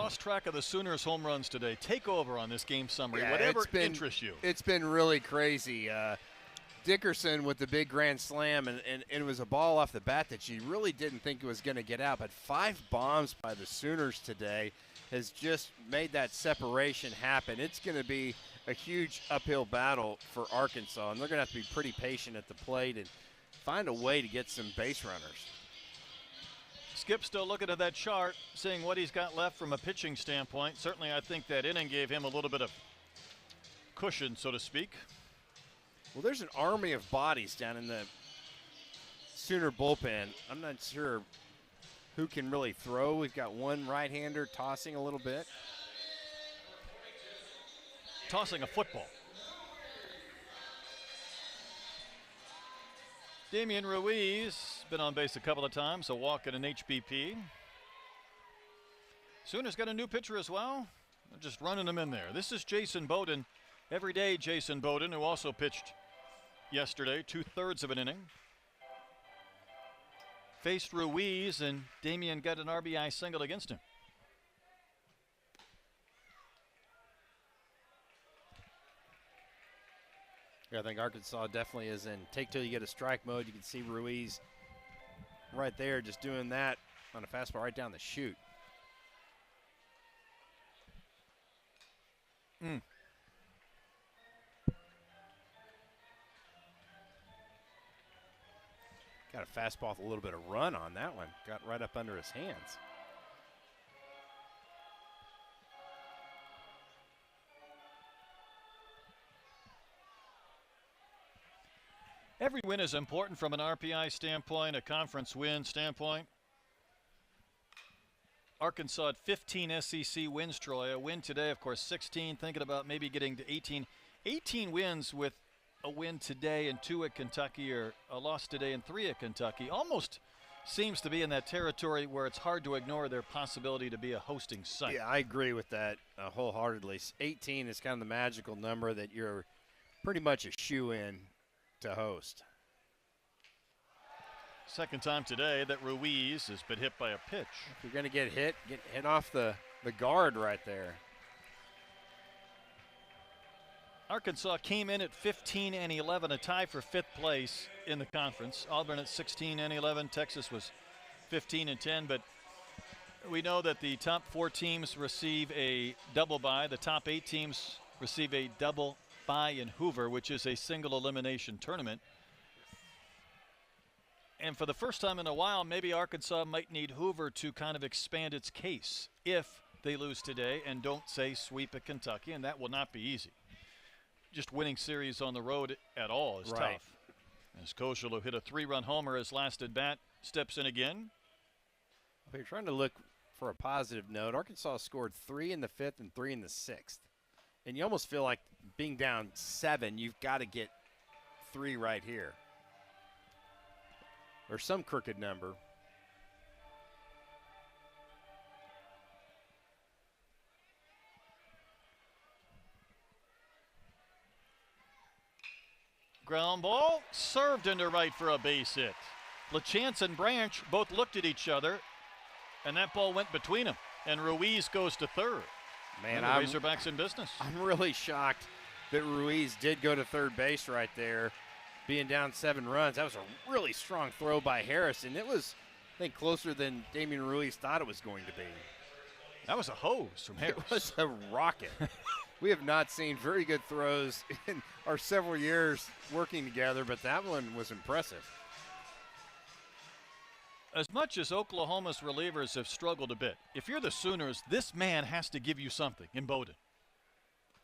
lost track of the Sooners' home runs today. Take over on this game summary, Yeah, whatever interests you. It's been really crazy. Dickerson with the big grand slam, and it was a ball off the bat that you really didn't think it was going to get out. But 5 bombs by the Sooners today has just made that separation happen. It's going to be a huge uphill battle for Arkansas, and they're going to have to be pretty patient at the plate and find a way to get some base runners. Skip still looking at that chart, seeing what he's got left from a pitching standpoint. Certainly, I think that inning gave him a little bit of cushion, so to speak. Well, there's an army of bodies down in the Sooner bullpen. I'm not sure who can really throw. We've got one right-hander tossing a little bit. Tossing a football. Damian Ruiz been on base a couple of times, a walk and an HBP. Sooners got a new pitcher as well. They're just running him in there. This is Jason Bowden. Everyday Jason Bowden, who also pitched yesterday, 2/3 of an inning. Faced Ruiz, and Damian got an RBI single against him. Yeah, I think Arkansas definitely is in take till you get a strike mode. You can see Ruiz right there just doing that on a fastball right down the chute. Got a fastball with a little bit of run on that one. Got right up under his hands. Every win is important from an RPI standpoint, a conference win standpoint. Arkansas had 15 SEC wins, Troy. A win today, of course, 16. Thinking about maybe getting to 18. 18 wins with a win today and 2 at Kentucky, or a loss today and 3 at Kentucky. Almost seems to be in that territory where it's hard to ignore their possibility to be a hosting site. Yeah, I agree with that wholeheartedly. 18 is kind of the magical number that you're pretty much a shoe-in to host. Second time today that Ruiz has been hit by a pitch. If you're going to get hit off the guard right there. Arkansas came in at 15 and 11, a tie for 5th place in the conference. Auburn at 16 and 11. Texas was 15 and 10, but we know that the top 4 teams receive a double bye. The top 8 teams receive a double bye in Hoover, which is a single elimination tournament. And for the first time in a while, maybe Arkansas might need Hoover to kind of expand its case if they lose today and don't, say, sweep at Kentucky, and that will not be easy. Just winning series on the road at all is right. tough. As Koshel, who hit a 3-run homer his last at bat, steps in again. If you're trying to look for a positive note, Arkansas scored 3 in the 5th and 3 in the 6th. And you almost feel like being down 7, you've got to get 3 right here. Or some crooked number. Ground ball, served into right for a base hit. LaChance and Branch both looked at each other, and that ball went between them. And Ruiz goes to third. Man, the Razorbacks in business. I'm really shocked that Ruiz did go to third base right there, being down 7 runs. That was a really strong throw by Harrison. It was, I think, closer than Damian Ruiz thought it was going to be. That was a hose from Harris. It was a rocket. We have not seen very good throws in our several years working together, but that one was impressive. As much as Oklahoma's relievers have struggled a bit, if you're the Sooners, this man has to give you something in Bowden.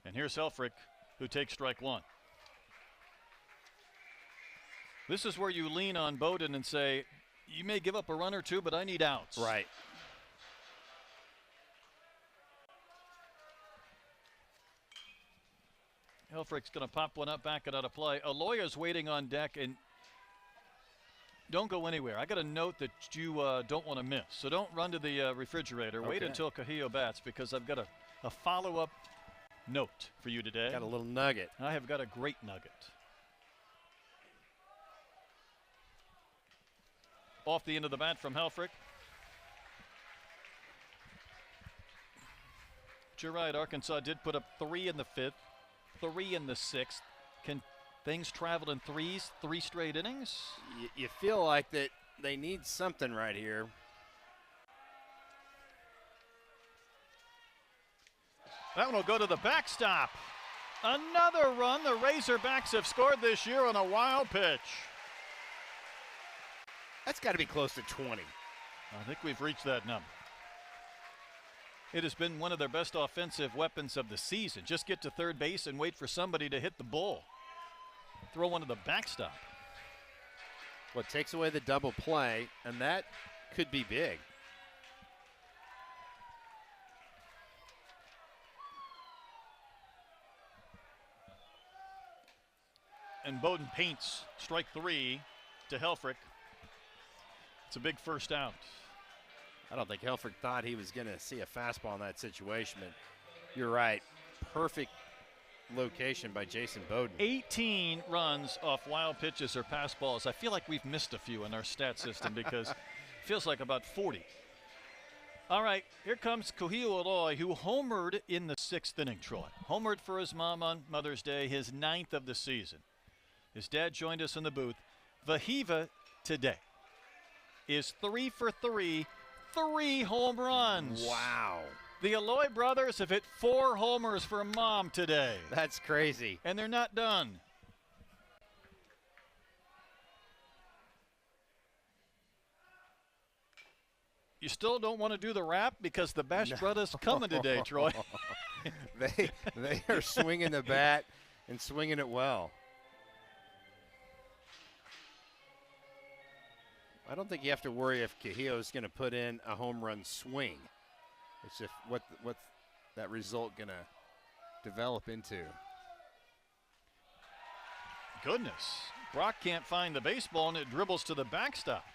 And here's Helfrich, who takes strike 1. This is where you lean on Bowden and say, you may give up a run or 2, but I need outs. Right. Helfrich's going to pop one up, back it out of play. Aloya's waiting on deck, and don't go anywhere. I got a note that you don't want to miss. So don't run to the refrigerator. Okay. Wait until Cahillo bats, because I've got a follow-up note for you today. Got a little nugget. I have got a great nugget. Off the end of the bat from Helfrich. But you're right, Arkansas did put up 3 in the 5th, 3 in the 6th. Can things travel in threes, 3 straight innings? You feel like that they need something right here. That one will go to the backstop. Another run. The Razorbacks have scored this year on a wild pitch. That's got to be close to 20. I think we've reached that number. It has been one of their best offensive weapons of the season. Just get to third base and wait for somebody to hit the ball. Throw one to the backstop. Well, it takes away the double play, and that could be big. And Bowden paints strike 3 to Helfrich. It's a big first out. I don't think Helfrich thought he was going to see a fastball in that situation, but you're right. Perfect location by Jason Bowden. 18 runs off wild pitches or pass balls. I feel like we've missed a few in our stat system because it feels like about 40. All right, here comes Kuhio Aloy, who homered in the 6th inning, Troy. Homered for his mom on Mother's Day, his 9th of the season. His dad joined us in the booth. Vahiva today is 3 for 3, 3 home runs. Wow. The Aloy brothers have hit 4 homers for mom today. That's crazy. And they're not done. You still don't want to do the rap because the Bash Brothers coming today, Troy. They are swinging the bat and swinging it well. I don't think you have to worry if Kuhio is going to put in a home run swing. It's just what's that result going to develop into. Goodness. Brock can't find the baseball and it dribbles to the backstop.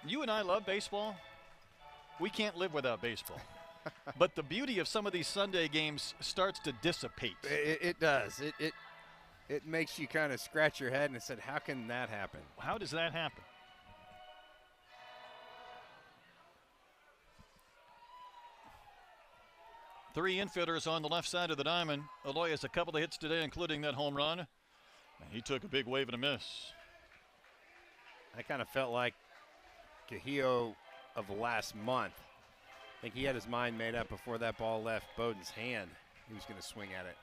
You and I love baseball. We can't live without baseball. But the beauty of some of these Sunday games starts to dissipate. It does. It makes you kind of scratch your head and said, how can that happen? How does that happen? Three infielders on the left side of the diamond. Aloy has a couple of hits today, including that home run. And he took a big wave and a miss. I kind of felt like Kuhio of last month. I think he had his mind made up before that ball left Bowden's hand. He was going to swing at it.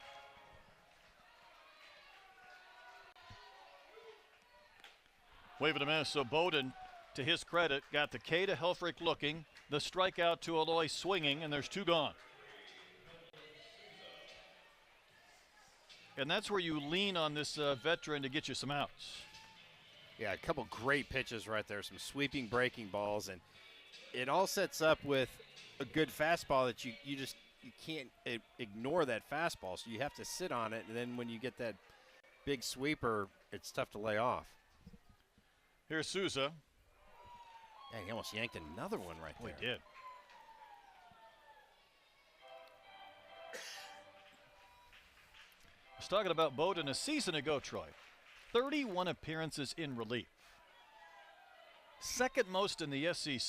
Wave and a miss. So Bowden, to his credit, got the K to Helfrich looking, the strikeout to Aloy swinging, and there's 2 gone. And that's where you lean on this veteran to get you some outs. Yeah, a couple great pitches right there, some sweeping breaking balls, and it all sets up with a good fastball that you can't ignore that fastball, so you have to sit on it, and then when you get that big sweeper, it's tough to lay off. Here's Souza. Yeah, he almost yanked another one right there. He did. I was talking about Bowden a season ago, Troy. 31 appearances in relief. Second most in the SEC.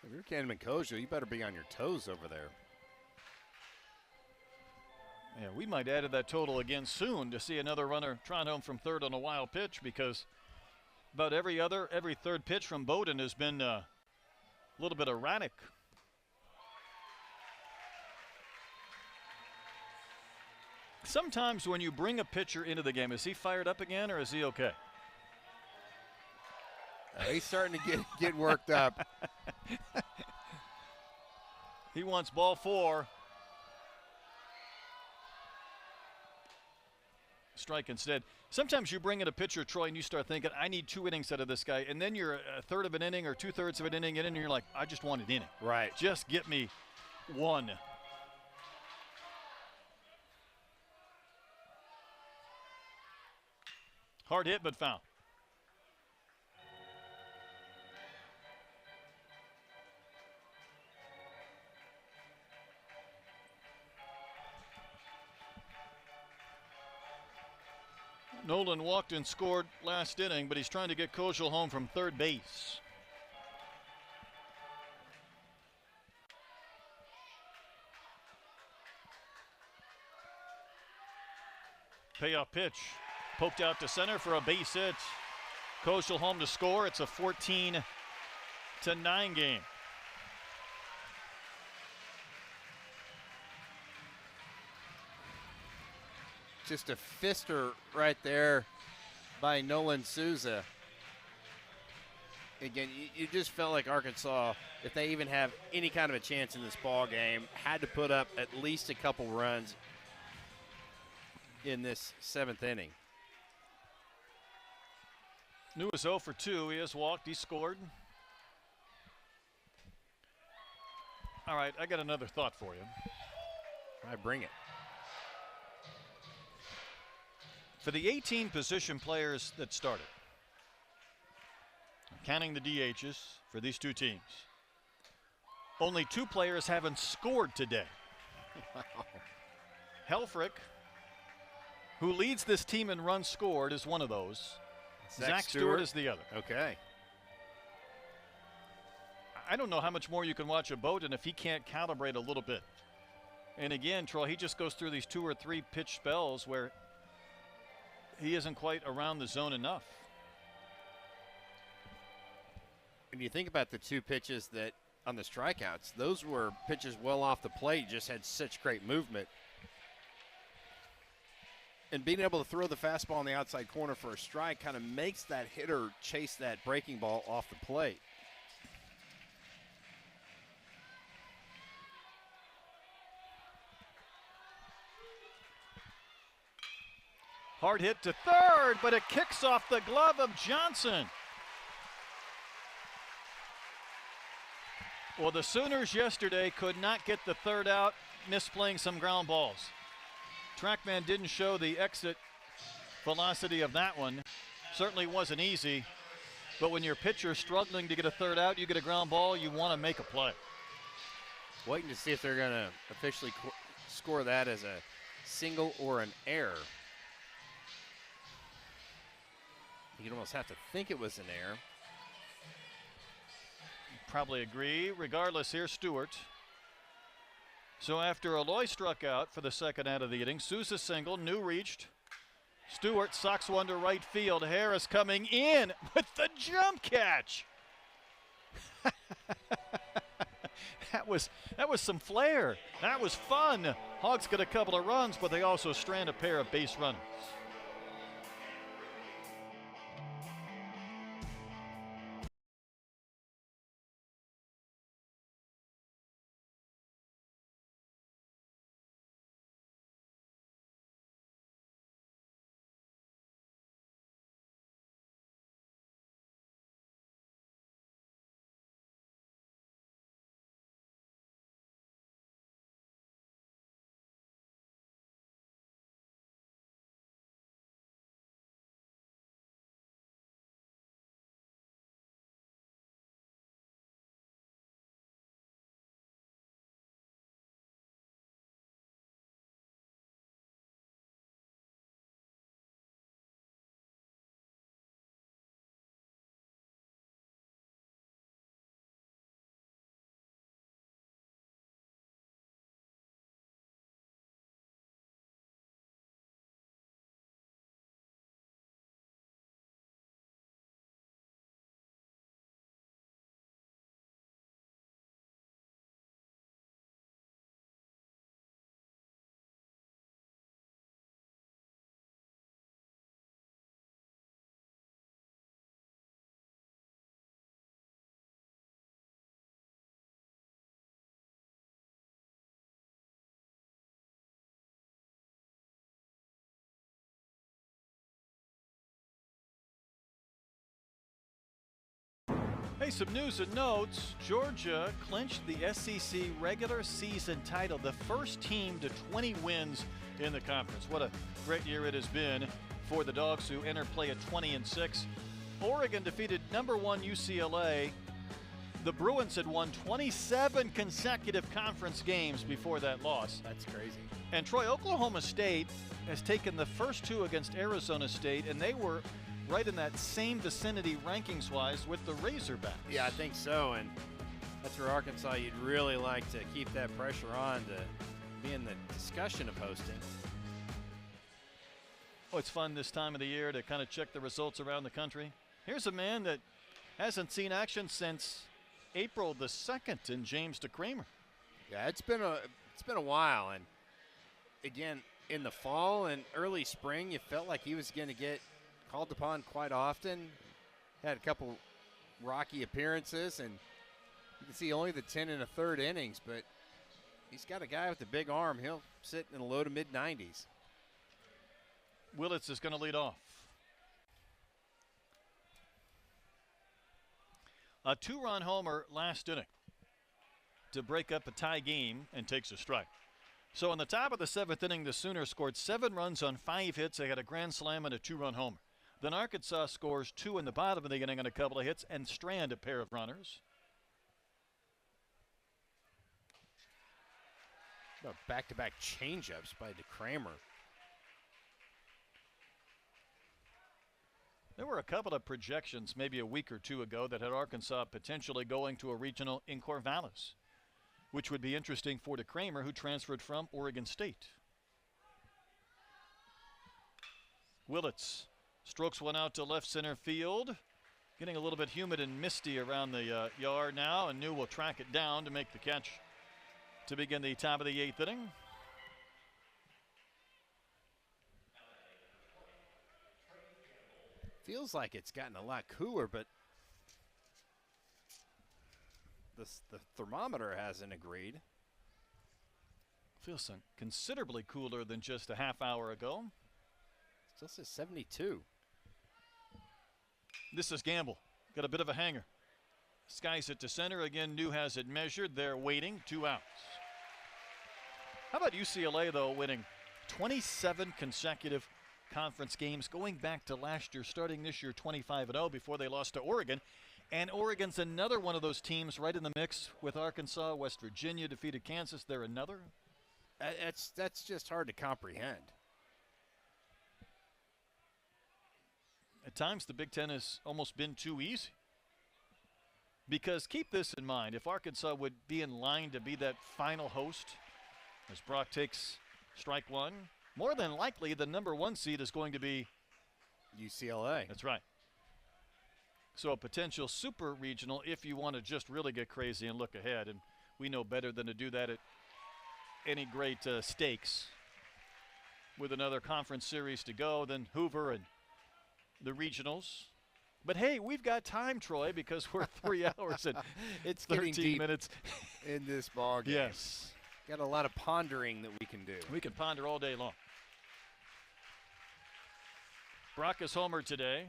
If you're Cannon Kojo, you better be on your toes over there. Yeah, we might add to that total again soon to see another runner trot home from third on a wild pitch, because about every third pitch from Bowden has been a little bit erratic. Sometimes when you bring a pitcher into the game, is he fired up again or is he okay? He's starting to get worked up. He wants ball 4. Strike instead. Sometimes you bring in a pitcher, Troy, and you start thinking, I need 2 innings out of this guy. And then you're a third of an inning or 2/3 of an inning in, and you're like, I just want an inning. Right. Just get me 1. Hard hit, but foul. Nolan walked and scored last inning, but he's trying to get Kozel home from third base. Payoff pitch. Poked out to center for a base hit. Kozel home to score. It's a 14-9 game. Just a fister right there by Nolan Souza. Again, you just felt like Arkansas, if they even have any kind of a chance in this ball game, had to put up at least a couple runs in this 7th inning. New is 0 for 2. He has walked. He scored. All right, I got another thought for you. All right, bring it. For the 18 position players that started, counting the DHs for these two teams, only 2 players haven't scored today. Wow. Helfrich, who leads this team in runs scored, is one of those. Zach Stewart is the other. Okay. I don't know how much more you can watch of Bowden if he can't calibrate a little bit. And again, Troy, he just goes through these 2 or 3 pitch spells where he isn't quite around the zone enough. When you think about the 2 pitches that on the strikeouts, those were pitches well off the plate, just had such great movement. And being able to throw the fastball on the outside corner for a strike kind of makes that hitter chase that breaking ball off the plate. Hard hit to third, but it kicks off the glove of Johnson. Well, the Sooners yesterday could not get the third out, misplaying some ground balls. TrackMan didn't show the exit velocity of that one. Certainly wasn't easy, but when your pitcher's struggling to get a third out, you get a ground ball, you want to make a play. Waiting to see if they're going to officially score that as a single or an error. You'd almost have to think it was an error. Probably agree. Regardless, here's Stewart. So after Aloy struck out for the second out of the inning, Souza single, New reached. Stewart socks one to right field. Harris coming in with the jump catch. That was some flair. That was fun. Hogs get a couple of runs, but they also strand a pair of base runners. Hey, some news and notes. Georgia clinched the SEC regular season title, the first team to 20 wins in the conference. What a great year it has been for the Dogs, who enter play at 20-6. Oregon defeated #1 UCLA The Bruins had won 27 consecutive conference games before that loss. That's crazy. And Troy, Oklahoma State has taken the first two against Arizona State, and they were right in that same vicinity rankings-wise with the Razorbacks. Yeah, I think so, and that's where Arkansas you'd really like to keep that pressure on to be in the discussion of hosting. Oh, it's fun this time of the year to kind of check the results around the country. Here's a man that hasn't seen action since April the 2nd in James DeCramer. Yeah, it's been a while, and again, in the fall and early spring, you felt like he was going to get called upon quite often. Had a couple rocky appearances, and you can see only the 10 1/3 innings, but he's got a guy with a big arm. He'll sit in the low to mid 90s. Willits is going to lead off. A 2-run homer last inning to break up a tie game and takes a strike. So in the top of the 7th inning, the Sooners scored 7 runs on 5 hits. They got a grand slam and a 2-run homer. Then Arkansas scores 2 in the bottom of the inning on a couple of hits and strand a pair of runners. Back-to-back changeups by DeCramer. There were a couple of projections maybe a week or two ago that had Arkansas potentially going to a regional in Corvallis, which would be interesting for DeCramer, who transferred from Oregon State. Willits strokes one out to left center field. Getting a little bit humid and misty around the yard now, and New will track it down to make the catch to begin the top of the 8th inning. Feels like it's gotten a lot cooler, but the thermometer hasn't agreed. Feels considerably cooler than just a half hour ago. Still says 72. This is Gamble. Got a bit of a hanger. Skies it to center. Again, New has it measured. They're waiting. 2 outs. How about UCLA, though, winning 27 consecutive conference games going back to last year, starting this year 25-0 before they lost to Oregon. And Oregon's another one of those teams right in the mix with Arkansas. West Virginia defeated Kansas. They're another. That's just hard to comprehend. At times, the Big Ten has almost been too easy. Because keep this in mind, if Arkansas would be in line to be that final host, as Brock takes strike one, more than likely the number 1 seed is going to be UCLA. That's right. So a potential super regional if you want to just really get crazy and look ahead. And we know better than to do that at any great stakes. With another conference series to go, then Hoover and the regionals. But hey, we've got time, Troy, because we're 3 hours and it's 13 minutes in this ball game. Yes. Got a lot of pondering that we can do. We can ponder all day long. Brock is homered today.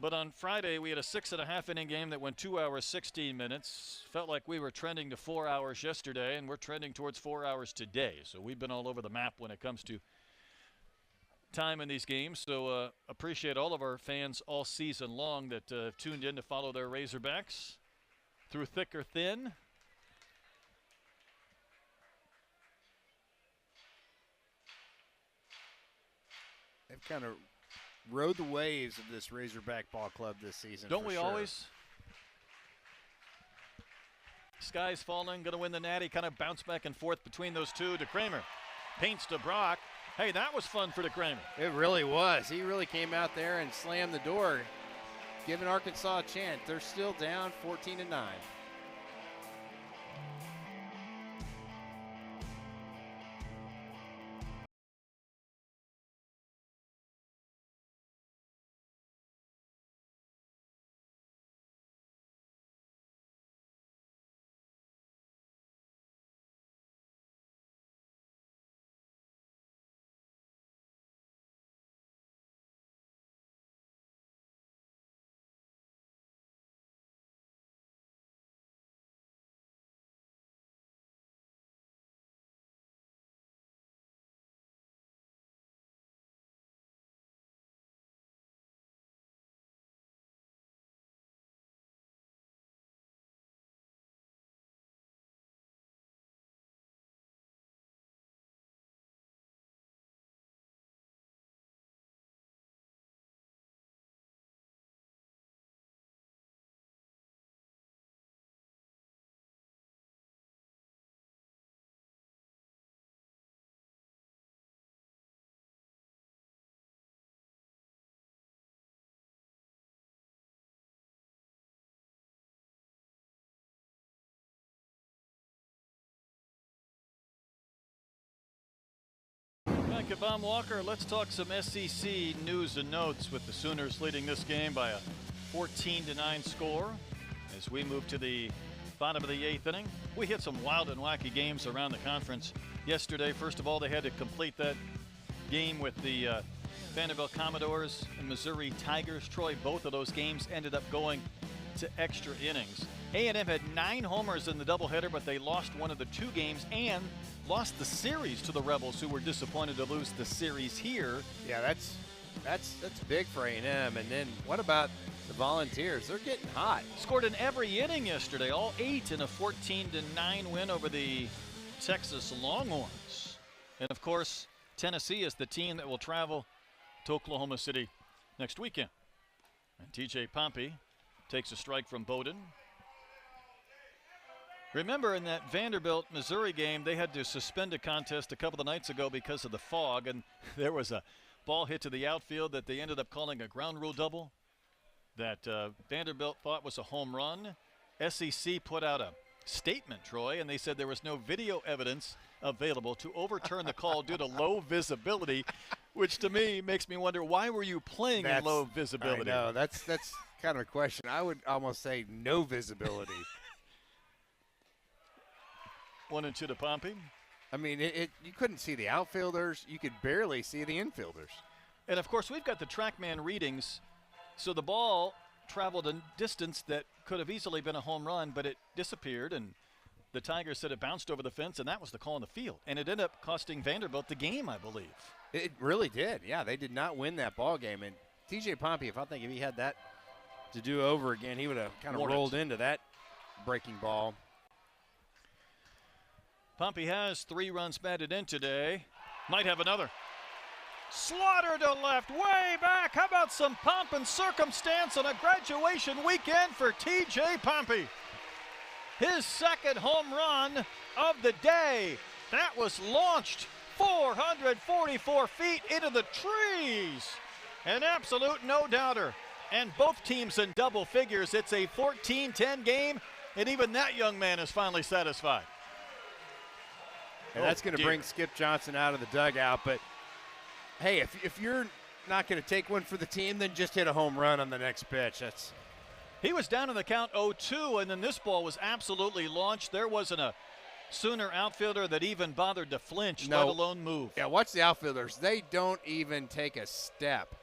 But on Friday, we had a 6.5 inning game that went 2 hours, 16 minutes. Felt like we were trending to 4 hours yesterday, and we're trending towards 4 hours today. So we've been all over the map when it comes to time in these games. So appreciate all of our fans all season long that have tuned in to follow their Razorbacks through thick or thin. They've kind of rode the waves of this Razorback ball club this season. Don't we sure. always? Sky's falling, going to win the Natty. Kind of bounce back and forth between those two. DeCramer paints to Brock. Hey, that was fun for DeCramer. It really was. He really came out there and slammed the door, giving Arkansas a chance. They're still down 14-9. back at Baum-Walker. Let's talk some SEC news and notes with the Sooners leading this game by a 14-9 score. As we move to the bottom of the 8th inning, we hit some wild and wacky games around the conference yesterday. First of all, they had to complete that game with the Vanderbilt Commodores and Missouri Tigers. Troy, both of those games ended up going to extra innings. A&M had 9 homers in the doubleheader, but they lost one of the 2 games and lost the series to the Rebels, who were disappointed to lose the series here. Yeah, that's big for A&M. And then what about the Volunteers? They're getting hot. Scored in every inning yesterday, all 8 in a 14-9 win over the Texas Longhorns. And of course, Tennessee is the team that will travel to Oklahoma City next weekend. And TJ Pompey takes a strike from Bowden. Remember, in that Vanderbilt-Missouri game, they had to suspend a contest a couple of nights ago because of the fog, and there was a ball hit to the outfield that they ended up calling a ground rule double that Vanderbilt thought was a home run. SEC put out a statement, Troy, and they said there was no video evidence available to overturn the call due to low visibility, which to me makes me wonder, why were you playing in low visibility? I know, that's kind of a question. I would almost say no visibility. 1-2 to Pompey. I mean, you couldn't see the outfielders. You could barely see the infielders. And, of course, we've got the TrackMan readings. So the ball traveled a distance that could have easily been a home run, but it disappeared, and the Tigers said it bounced over the fence, and that was the call in the field. And it ended up costing Vanderbilt the game, I believe. It really did. Yeah, they did not win that ball game. And T.J. Pompey, if he had that to do over again, he would have kind of rolled into that breaking ball. Pompey has 3 runs batted in today. Might have another. Slaughter to left, way back. How about some pomp and circumstance on a graduation weekend for T.J. Pompey? His second home run of the day. That was launched 444 feet into the trees. An absolute no-doubter. And both teams in double figures. It's a 14-10 game, and even that young man is finally satisfied. And that's going to bring Skip Johnson out of the dugout. But, hey, if you're not going to take one for the team, then just hit a home run on the next pitch. He was down in the count 0-2, and then this ball was absolutely launched. There wasn't a Sooner outfielder that even bothered to flinch, let alone move. Yeah, watch the outfielders. They don't even take a step.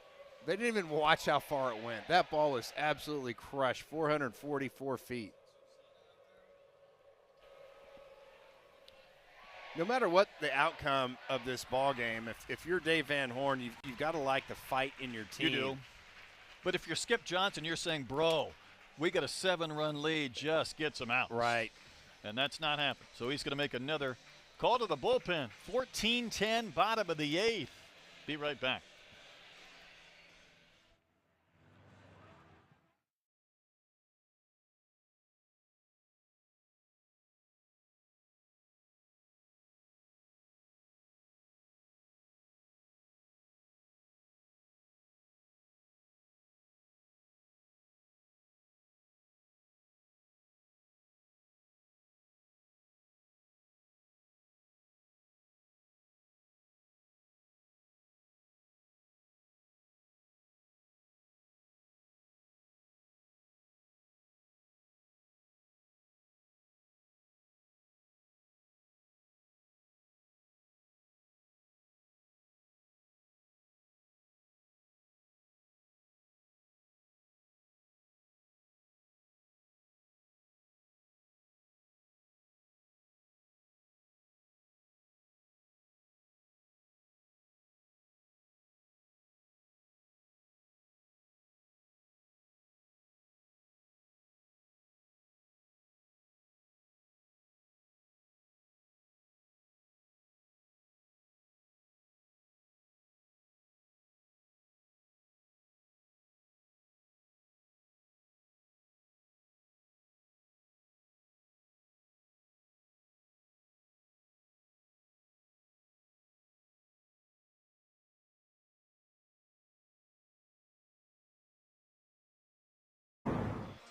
They didn't even watch how far it went. That ball was absolutely crushed, 444 feet. No matter what the outcome of this ball game, if you're Dave Van Horn, you've got to like the fight in your team. You do. But if you're Skip Johnson, you're saying, bro, we got a 7-run lead, just get some outs. Right. And that's not happened. So he's going to make another call to the bullpen. 14-10, bottom of the 8th. Be right back.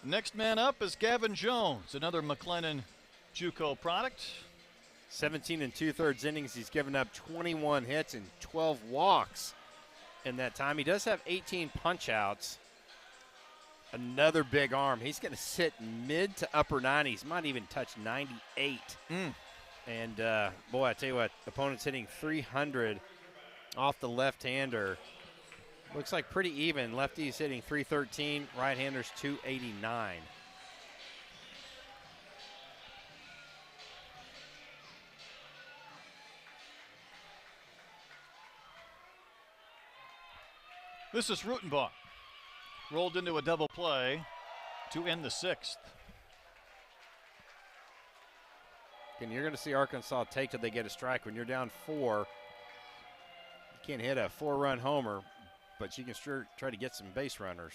Next man up is Gavin Jones, another McLennan JUCO product. 17 and 2/3 innings. He's given up 21 hits and 12 walks in that time. He does have 18 punch-outs. Another big arm. He's going to sit mid to upper 90s. Might even touch 98. And, boy, I tell you what, opponent's hitting 300 off the left-hander. Looks like pretty even. Lefty's hitting 313, right-handers 289. This is Rutenbach. Rolled into a double play to end the 6th. And you're going to see Arkansas take till they get a strike. When you're down 4, you can't hit a 4-run homer, but you can sure try to get some base runners.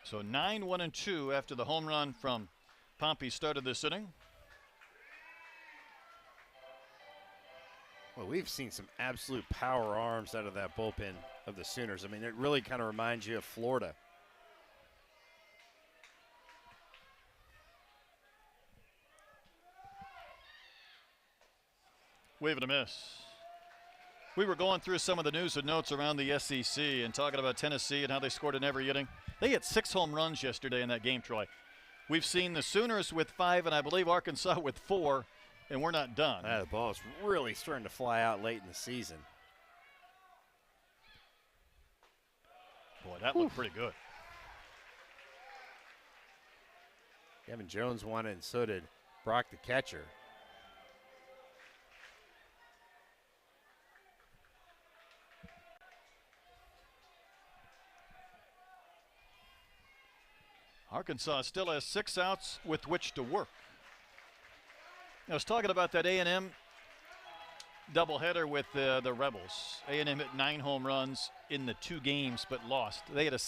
So 9-1-2 after the home run from Pompey started this inning. Well, we've seen some absolute power arms out of that bullpen of the Sooners. I mean, it really kind of reminds you of Florida. Wave and a miss. We were going through some of the news and notes around the SEC and talking about Tennessee and how they scored in every inning. They had 6 home runs yesterday in that game, Troy. We've seen the Sooners with 5 and I believe Arkansas with 4. And we're not done. The ball's really starting to fly out late in the season. Boy, that looked pretty good. Kevin Jones won it, and so did Brock the catcher. Arkansas still has 6 outs with which to work. I was talking about that A&M doubleheader with the Rebels. A&M hit 9 home runs in the 2 games but lost. They had a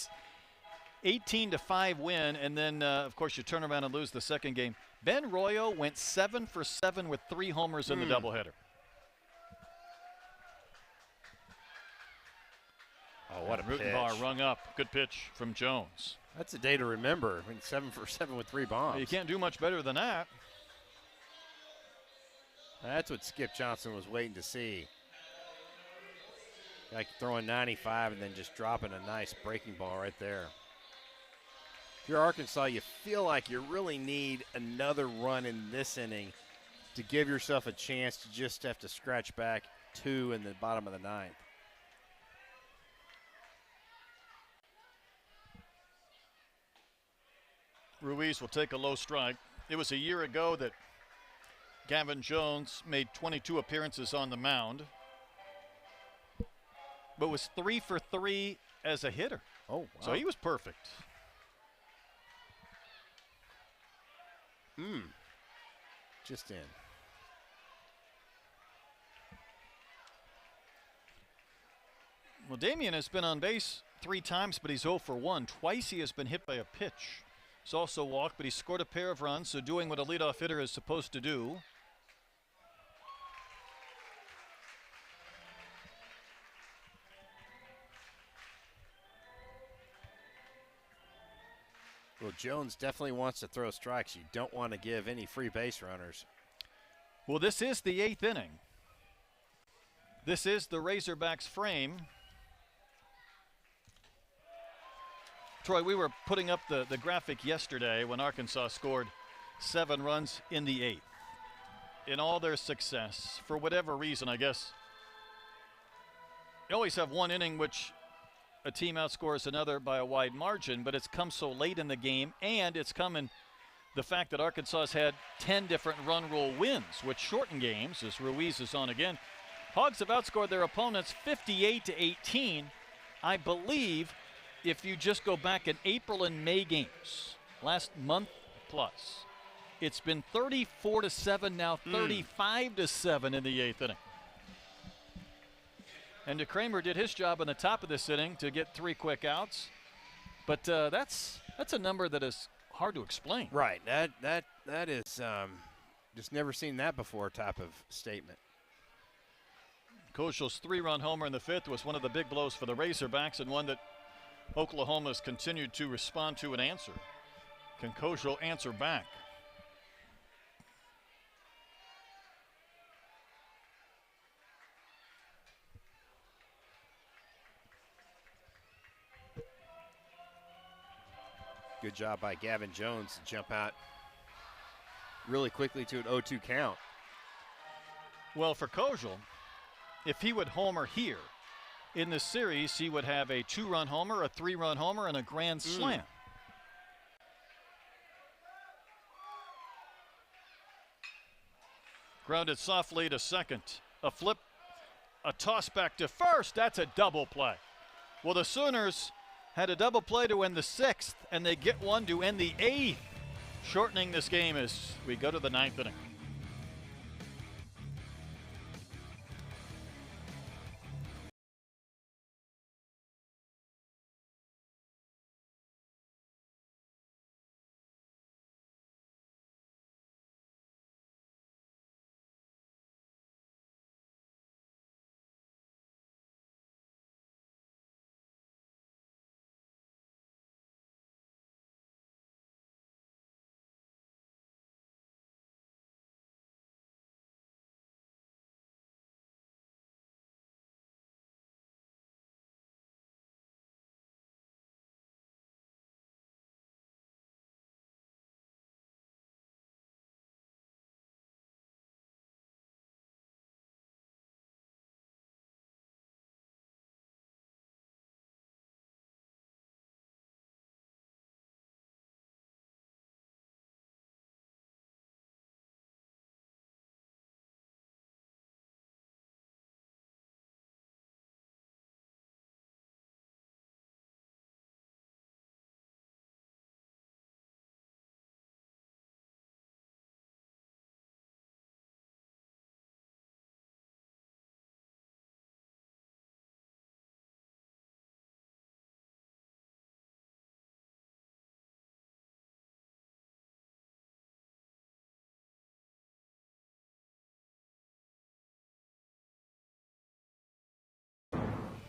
18-5 win, and then, of course, you turn around and lose the second game. Ben Royo went 7 for 7 with 3 homers in the doubleheader. Oh, what a pitch. Rutenbach rung up. Good pitch from Jones. That's a day to remember. I mean, 7 for 7 with 3 bombs. Well, you can't do much better than that. That's what Skip Johnson was waiting to see. Like throwing 95 and then just dropping a nice breaking ball right there. If you're Arkansas, you feel like you really need another run in this inning to give yourself a chance to just have to scratch back 2 in the bottom of the 9th. Ruiz will take a low strike. It was a year ago that Gavin Jones made 22 appearances on the mound, but was 3 for 3 as a hitter. Oh, wow. So he was perfect. Just in. Well, Damian has been on base 3 times, but he's 0 for 1. Twice he has been hit by a pitch. He's also walked, but he scored a pair of runs, so doing what a leadoff hitter is supposed to do. Well, Jones definitely wants to throw strikes. You don't want to give any free base runners. Well, this is the 8th inning. This is the Razorbacks frame. Troy, we were putting up the graphic yesterday when Arkansas scored 7 runs in the 8th. In all their success, for whatever reason, I guess, you always have one inning which a team outscores another by a wide margin, but it's come so late in the game, and it's come in the fact that Arkansas has had 10 different run rule wins, which shorten games, as Ruiz is on again. Hogs have outscored their opponents 58-18. I believe if you just go back in April and May games, last month plus, it's been 34-7, now 35-7 in the 8th inning. And DeCramer did his job in the top of this inning to get 3 quick outs. But that's a number that is hard to explain. Right. That is just never seen that before type of statement. Koshel's 3-run homer in the 5th was one of the big blows for the Razorbacks, and one that Oklahoma's continued to respond to and answer. Can Koshel answer back? Good job by Gavin Jones to jump out really quickly to an 0-2 count. Well, for Kojal, if he would homer here in this series, he would have a 2-run homer, a 3-run homer, and a grand slam. Grounded softly to second. A flip, a toss back to first. That's a double play. Well, the Sooners had a double play to end the 6th, and they get one to end the 8th, shortening this game as we go to the 9th inning.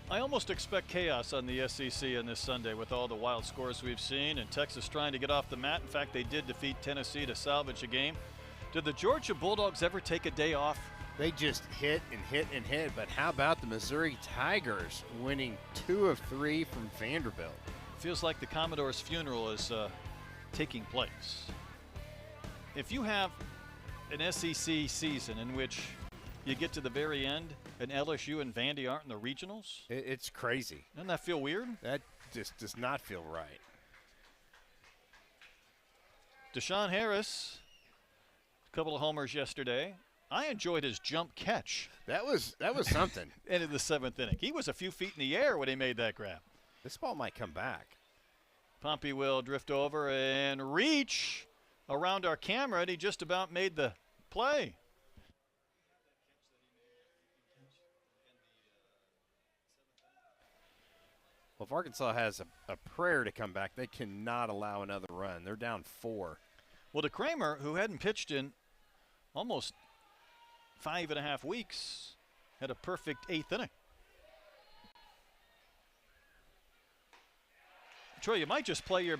I almost expect chaos on the SEC on this Sunday with all the wild scores we've seen, and Texas trying to get off the mat. In fact, they did defeat Tennessee to salvage a game. Did the Georgia Bulldogs ever take a day off? They just hit and hit and hit, but how about the Missouri Tigers winning 2 of 3 from Vanderbilt? Feels like the Commodore's funeral is taking place. If you have an SEC season in which you get to the very end and LSU and Vandy aren't in the regionals? It's crazy. Doesn't that feel weird? That just does not feel right. Deshaun Harris, a couple of homers yesterday. I enjoyed his jump catch. That was something. Into the 7th inning. He was a few feet in the air when he made that grab. This ball might come back. Pompey will drift over and reach around our camera, and he just about made the play. Well, if Arkansas has a prayer to come back, they cannot allow another run. They're down 4. Well, DeCramer, who hadn't pitched in almost 5.5 weeks, had a perfect 8th inning. Troy, you might just play your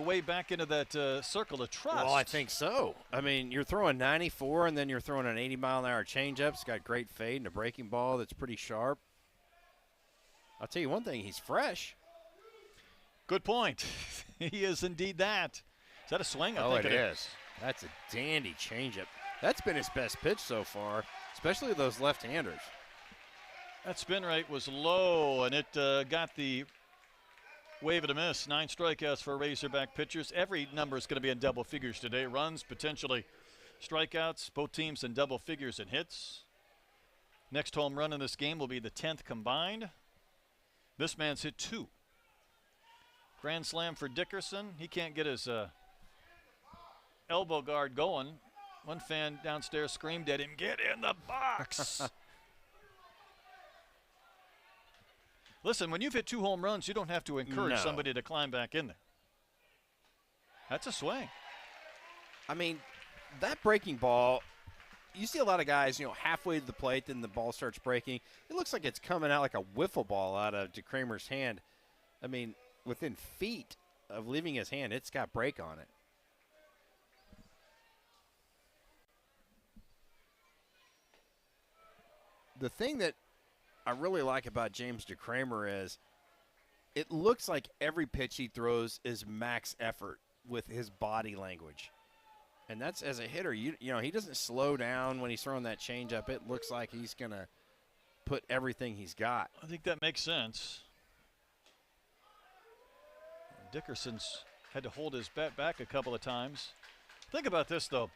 way back into that circle of trust. Well, I think so. I mean, you're throwing 94, and then you're throwing an 80-mile-an-hour changeup. It's got great fade and a breaking ball that's pretty sharp. I'll tell you one thing, he's fresh. Good point. He is indeed that. Is that a swing? I think it is. That's a dandy changeup. That's been his best pitch so far, especially those left-handers. That spin rate was low, and it got the wave and a miss. 9 strikeouts for Razorback pitchers. Every number is going to be in double figures today. Runs, potentially strikeouts, both teams in double figures in hits. Next home run in this game will be the 10th combined. This man's hit 2. Grand slam for Dickerson. He can't get his elbow guard going. One fan downstairs screamed at him, "Get in the box!" Listen, when you've hit 2 home runs, you don't have to encourage somebody to climb back in there. That's a swing. I mean, that breaking ball, you see a lot of guys, halfway to the plate, then the ball starts breaking. It looks like it's coming out like a wiffle ball out of DeCramer's hand. I mean, within feet of leaving his hand, it's got break on it. The thing that I really like about James DeCramer is it looks like every pitch he throws is max effort with his body language. And that's, as a hitter, you know, he doesn't slow down when he's throwing that changeup. It looks like he's going to put everything he's got. I think that makes sense. Dickerson's had to hold his bat back a couple of times. Think about this, though.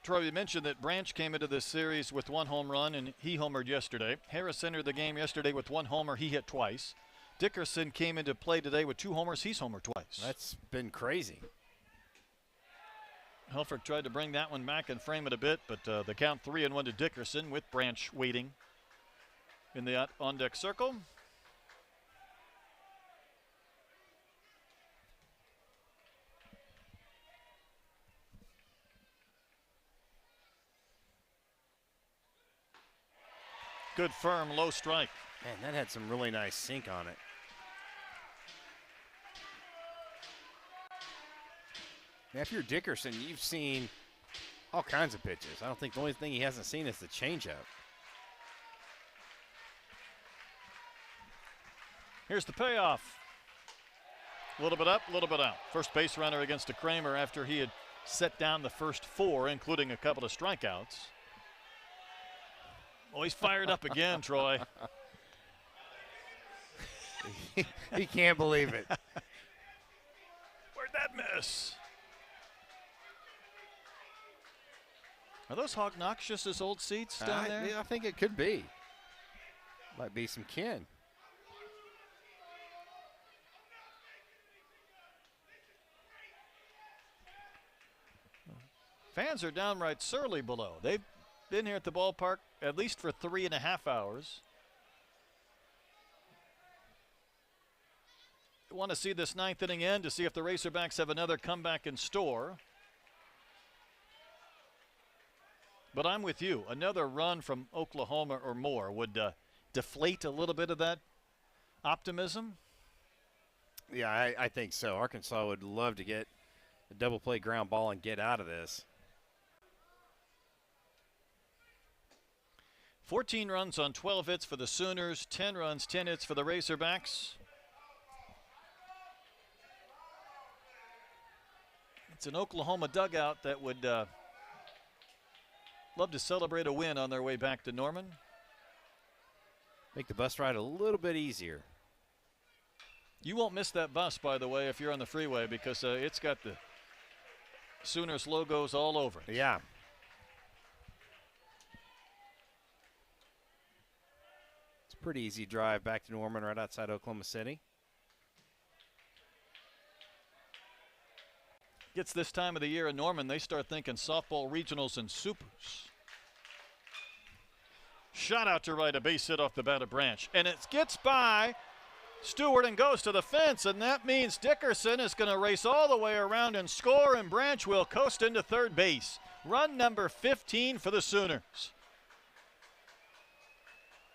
Troy, you mentioned that Branch came into this series with 1 home run, and he homered yesterday. Harris entered the game yesterday with 1 homer. He hit twice. Dickerson came into play today with 2 homers. He's homered twice. That's been crazy. Helfrich tried to bring that one back and frame it a bit, but the count 3-1 to Dickerson with Branch waiting in the on-deck circle. Good firm low strike. Man, that had some really nice sink on it. Now, if you're Dickerson, you've seen all kinds of pitches. I don't think the only thing he hasn't seen is the changeup. Here's the payoff. A little bit up, a little bit out. First base runner against a Kramer after he had set down the first 4, including a couple of strikeouts. Oh, he's fired up again, Troy. He can't believe it. Where'd that miss? Are those Hognoxious' old seats down there? Yeah, I think it could be. Might be some kin. Fans are downright surly below. They've been here at the ballpark at least for 3.5 hours. Want to see this 9th inning end to see if the Razorbacks have another comeback in store. But I'm with you. Another run from Oklahoma or more would deflate a little bit of that optimism. Yeah, I think so. Arkansas would love to get a double play ground ball and get out of this. 14 runs on 12 hits for the Sooners, 10 runs, 10 hits for the Razorbacks. It's an Oklahoma dugout that would love to celebrate a win on their way back to Norman. Make the bus ride a little bit easier. You won't miss that bus, by the way, if you're on the freeway, because it's got the Sooners logos all over it. Yeah. It's a pretty easy drive back to Norman right outside Oklahoma City. Gets this time of the year in Norman, they start thinking softball regionals and supers. Shot out to right, a base hit off the bat of Branch. And it gets by Stewart and goes to the fence, and that means Dickerson is going to race all the way around and score, and Branch will coast into third base. Run number 15 for the Sooners.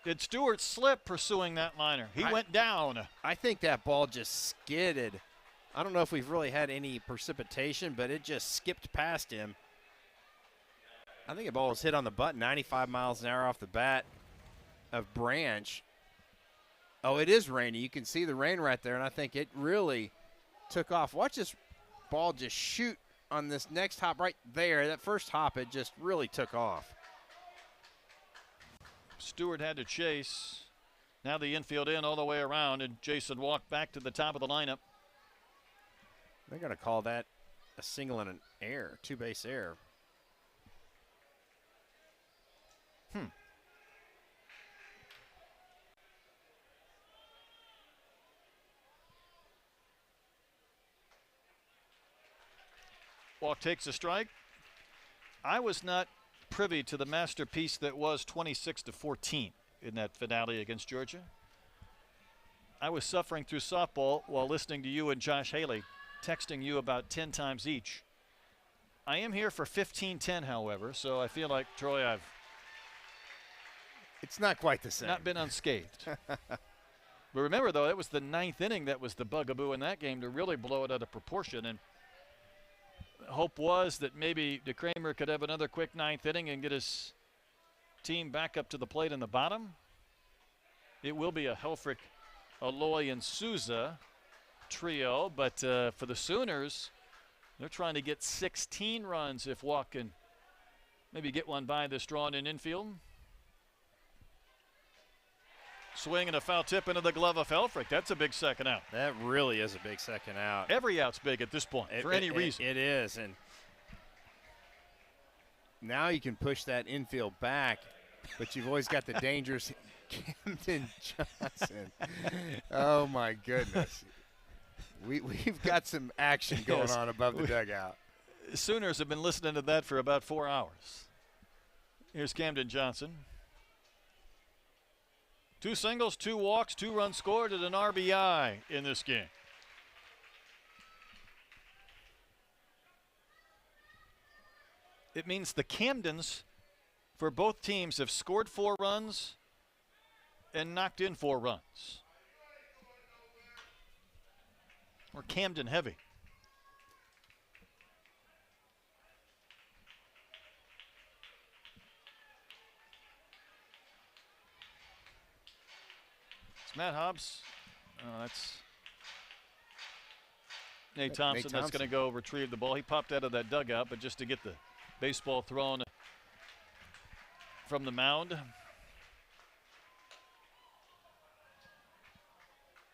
Did Stewart slip pursuing that liner? He went down. I think that ball just skidded. I don't know if we've really had any precipitation, but it just skipped past him. I think the ball was hit on the button, 95 miles an hour off the bat of Branch. Oh, it is rainy. You can see the rain right there, and I think it really took off. Watch this ball just shoot on this next hop right there. That first hop, it just really took off. Stewart had to chase. Now the infield in all the way around, and Jason walked back to the top of the lineup. They're going to call that a single and an error, 2-base error. Walk takes a strike. I was not privy to the masterpiece that was 26-14 in that finale against Georgia. I was suffering through softball while listening to you and Josh Haley, texting you about 10 times each. I am here for 15-10, however, so I feel like, Troy, I've It's not quite the same. not been unscathed. But remember, though, it was the 9th inning that was the bugaboo in that game to really blow it out of proportion. And hope was that maybe DeCramer could have another quick 9th inning and get his team back up to the plate in the bottom. It will be a Helfrich Aloy and Souza trio, but for the Sooners, they're trying to get 16 runs if Walk can maybe get one by this drawn in infield. Swing and a foul tip into the glove of Helfrich. That's a big second out. That really is a big second out. Every out's big at this point for any reason. It is, and now you can push that infield back, but you've always got the dangerous Camden Johnson. Oh my goodness. We've got some action going on above the dugout. Sooners have been listening to that for about 4 hours. Here's Camden Johnson. 2 singles, 2 walks, 2 runs scored, and an RBI in this game. It means the Camdens for both teams have scored 4 runs and knocked in 4 runs. We're Camden heavy. It's Matt Hobbs. That's Nate Thompson. That's going to go retrieve the ball. He popped out of that dugout, but just to get the baseball thrown from the mound.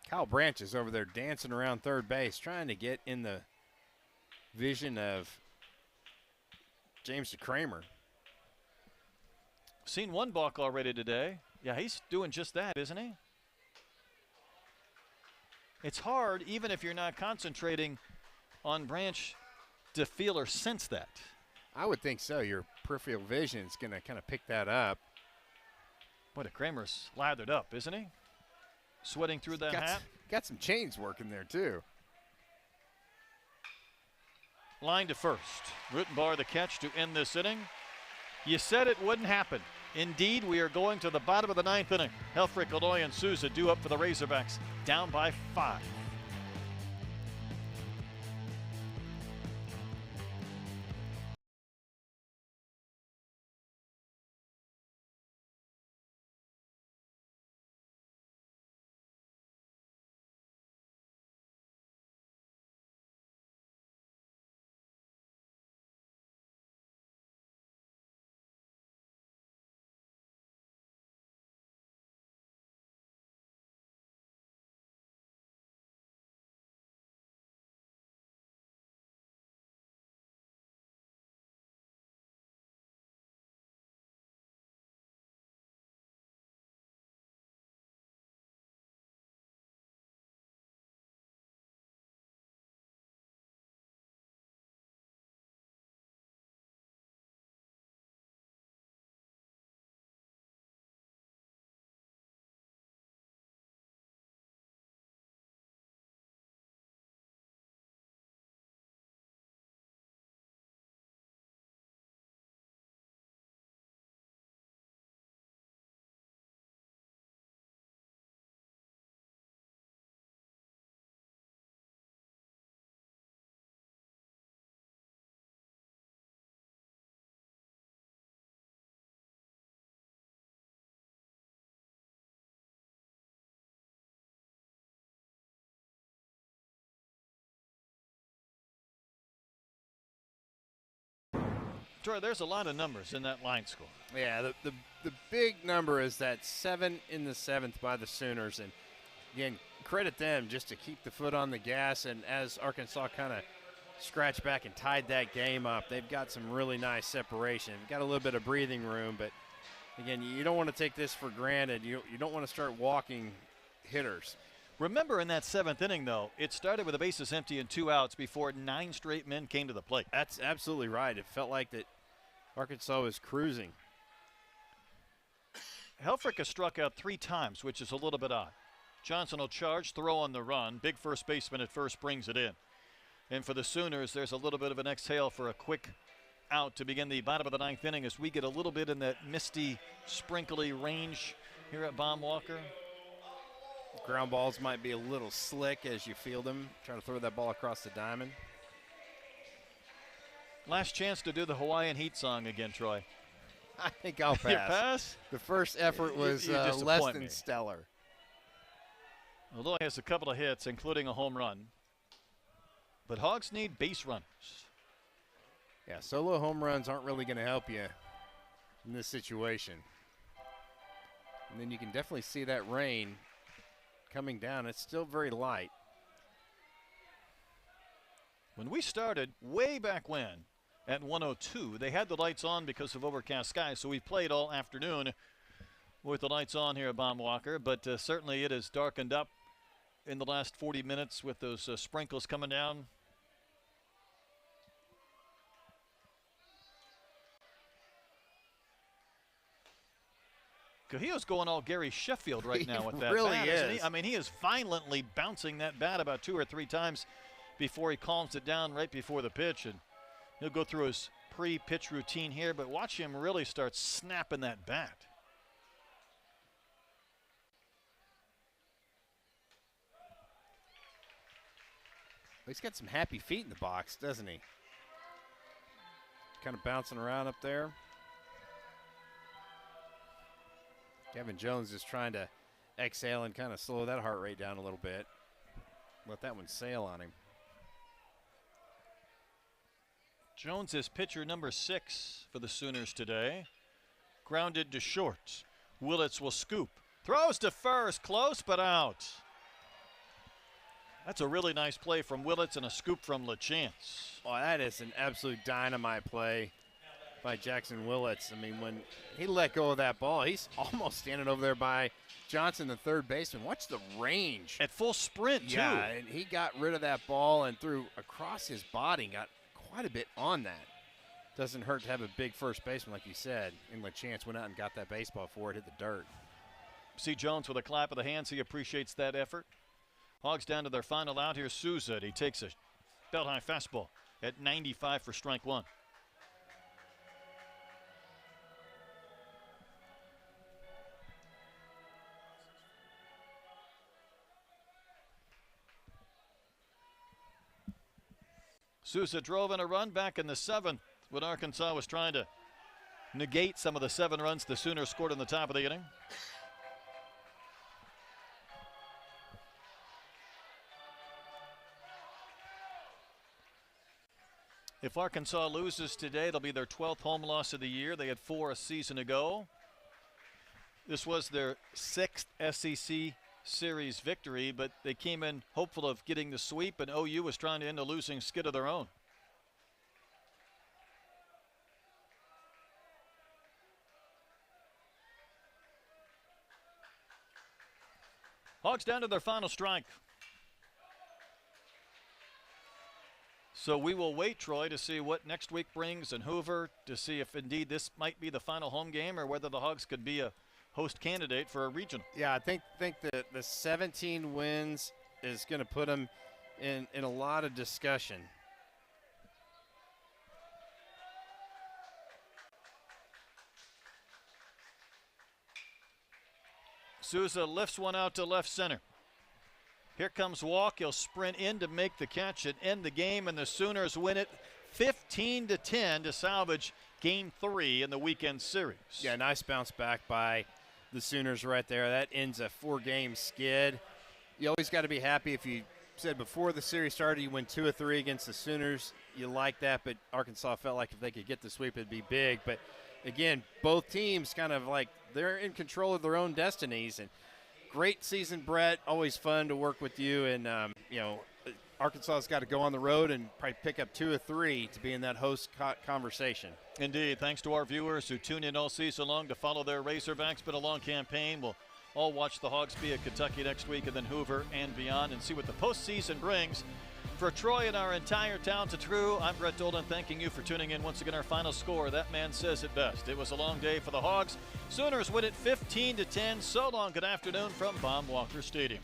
Kyle Branch is over there dancing around third base, trying to get in the vision of James DeCramer. Seen one balk already today. Yeah, he's doing just that, isn't he? It's hard, even if you're not concentrating on Branch, to feel or sense that. I would think so. Your peripheral vision is going to kind of pick that up. Boy, DeCramer's lathered up, isn't he? Sweating through that hat. Got some chains working there, too. Line to first. Rutenbar the catch to end this inning. You said it wouldn't happen. Indeed, we are going to the bottom of the 9th inning. Helfrich, Aloy, and Souza due up for the Razorbacks, down by 5. Troy, there's a lot of numbers in that line score. Yeah, the big number is that 7 in the 7th by the Sooners. And, again, credit them just to keep the foot on the gas. And as Arkansas kind of scratched back and tied that game up, they've got some really nice separation. They've got a little bit of breathing room. But, again, you don't want to take this for granted. You don't want to start walking hitters. Remember in that 7th inning, though, it started with the bases empty and 2 outs before 9 straight men came to the plate. That's absolutely right. It felt like that Arkansas was cruising. Helfrich has struck out 3 times, which is a little bit odd. Johnson will charge, throw on the run. Big first baseman at first brings it in. And for the Sooners, there's a little bit of an exhale for a quick out to begin the bottom of the 9th inning as we get a little bit in that misty, sprinkly range here at Baum-Walker. Ground balls might be a little slick as you field them, trying to throw that ball across the diamond. Last chance to do the Hawaiian Heat song again, Troy. I think I'll pass. You pass? The first effort was less than stellar. Although he has a couple of hits, including a home run. But Hogs need base runners. Yeah, solo home runs aren't really going to help you in this situation. And then you can definitely see that rain coming down. It's still very light. When we started way back when at 102, they had the lights on because of overcast skies, so we played all afternoon with the lights on here at Baum-Walker, but certainly it has darkened up in the last 40 minutes with those sprinkles coming down. Cahillo's going all Gary Sheffield right now with that really bat, is. isn't he? I mean, he is violently bouncing that bat about 2 or 3 times before he calms it down right before the pitch, and he'll go through his pre-pitch routine here, but watch him really start snapping that bat. He's got some happy feet in the box, doesn't he? Kind of bouncing around up there. Kevin Jones is trying to exhale and kind of slow that heart rate down a little bit. Let that one sail on him. Jones is pitcher number 6 for the Sooners today. Grounded to short. Willits will scoop. Throws to first, close but out. That's a really nice play from Willits and a scoop from LaChance. Oh, that is an absolute dynamite play by Jackson Willits. I mean, when he let go of that ball, he's almost standing over there by Johnson, the third baseman. Watch the range. At full sprint, too. Yeah, and he got rid of that ball and threw across his body, got quite a bit on that. Doesn't hurt to have a big first baseman, like you said. And LaChance went out and got that baseball before it hit the dirt. See Jones with a clap of the hands. He appreciates that effort. Hogs down to their final out here. Souza, he takes a belt-high fastball at 95 for strike 1. Souza drove in a run back in the 7th when Arkansas was trying to negate some of the 7 runs the Sooners scored in the top of the inning. If Arkansas loses today, it'll be their 12th home loss of the year. They had 4 a season ago. This was their 6th SEC series victory, but they came in hopeful of getting the sweep, and OU was trying to end a losing skid of their own. Hogs down to their final strike. So we will wait, Troy, to see what next week brings, and Hoover to see if indeed this might be the final home game or whether the Hogs could be a host candidate for a regional. Yeah, I think that the 17 wins is going to put them in a lot of discussion. Souza lifts one out to left center. Here comes Walk. He'll sprint in to make the catch and end the game, and the Sooners win it 15-10 to salvage Game 3 in the weekend series. Yeah, nice bounce back by the Sooners right there. That ends a 4-game skid. You always got to be happy if you said before the series started you win 2 of 3 against the Sooners. You like that, but Arkansas felt like if they could get the sweep, it'd be big. But, again, both teams kind of like they're in control of their own destinies. And great season, Brett. Always fun to work with you. And, Arkansas's got to go on the road and probably pick up 2 or 3 to be in that host conversation. Indeed. Thanks to our viewers who tune in all season long to follow their Razorbacks. Been a long campaign. We'll all watch the Hogs be at Kentucky next week and then Hoover and beyond and see what the postseason brings. For Troy and our entire talented crew, I'm Brett Dolan thanking you for tuning in. Once again, our final score, that man says it best. It was a long day for the Hogs. Sooners win it 15-10. So long, good afternoon from Baum-Walker Stadium.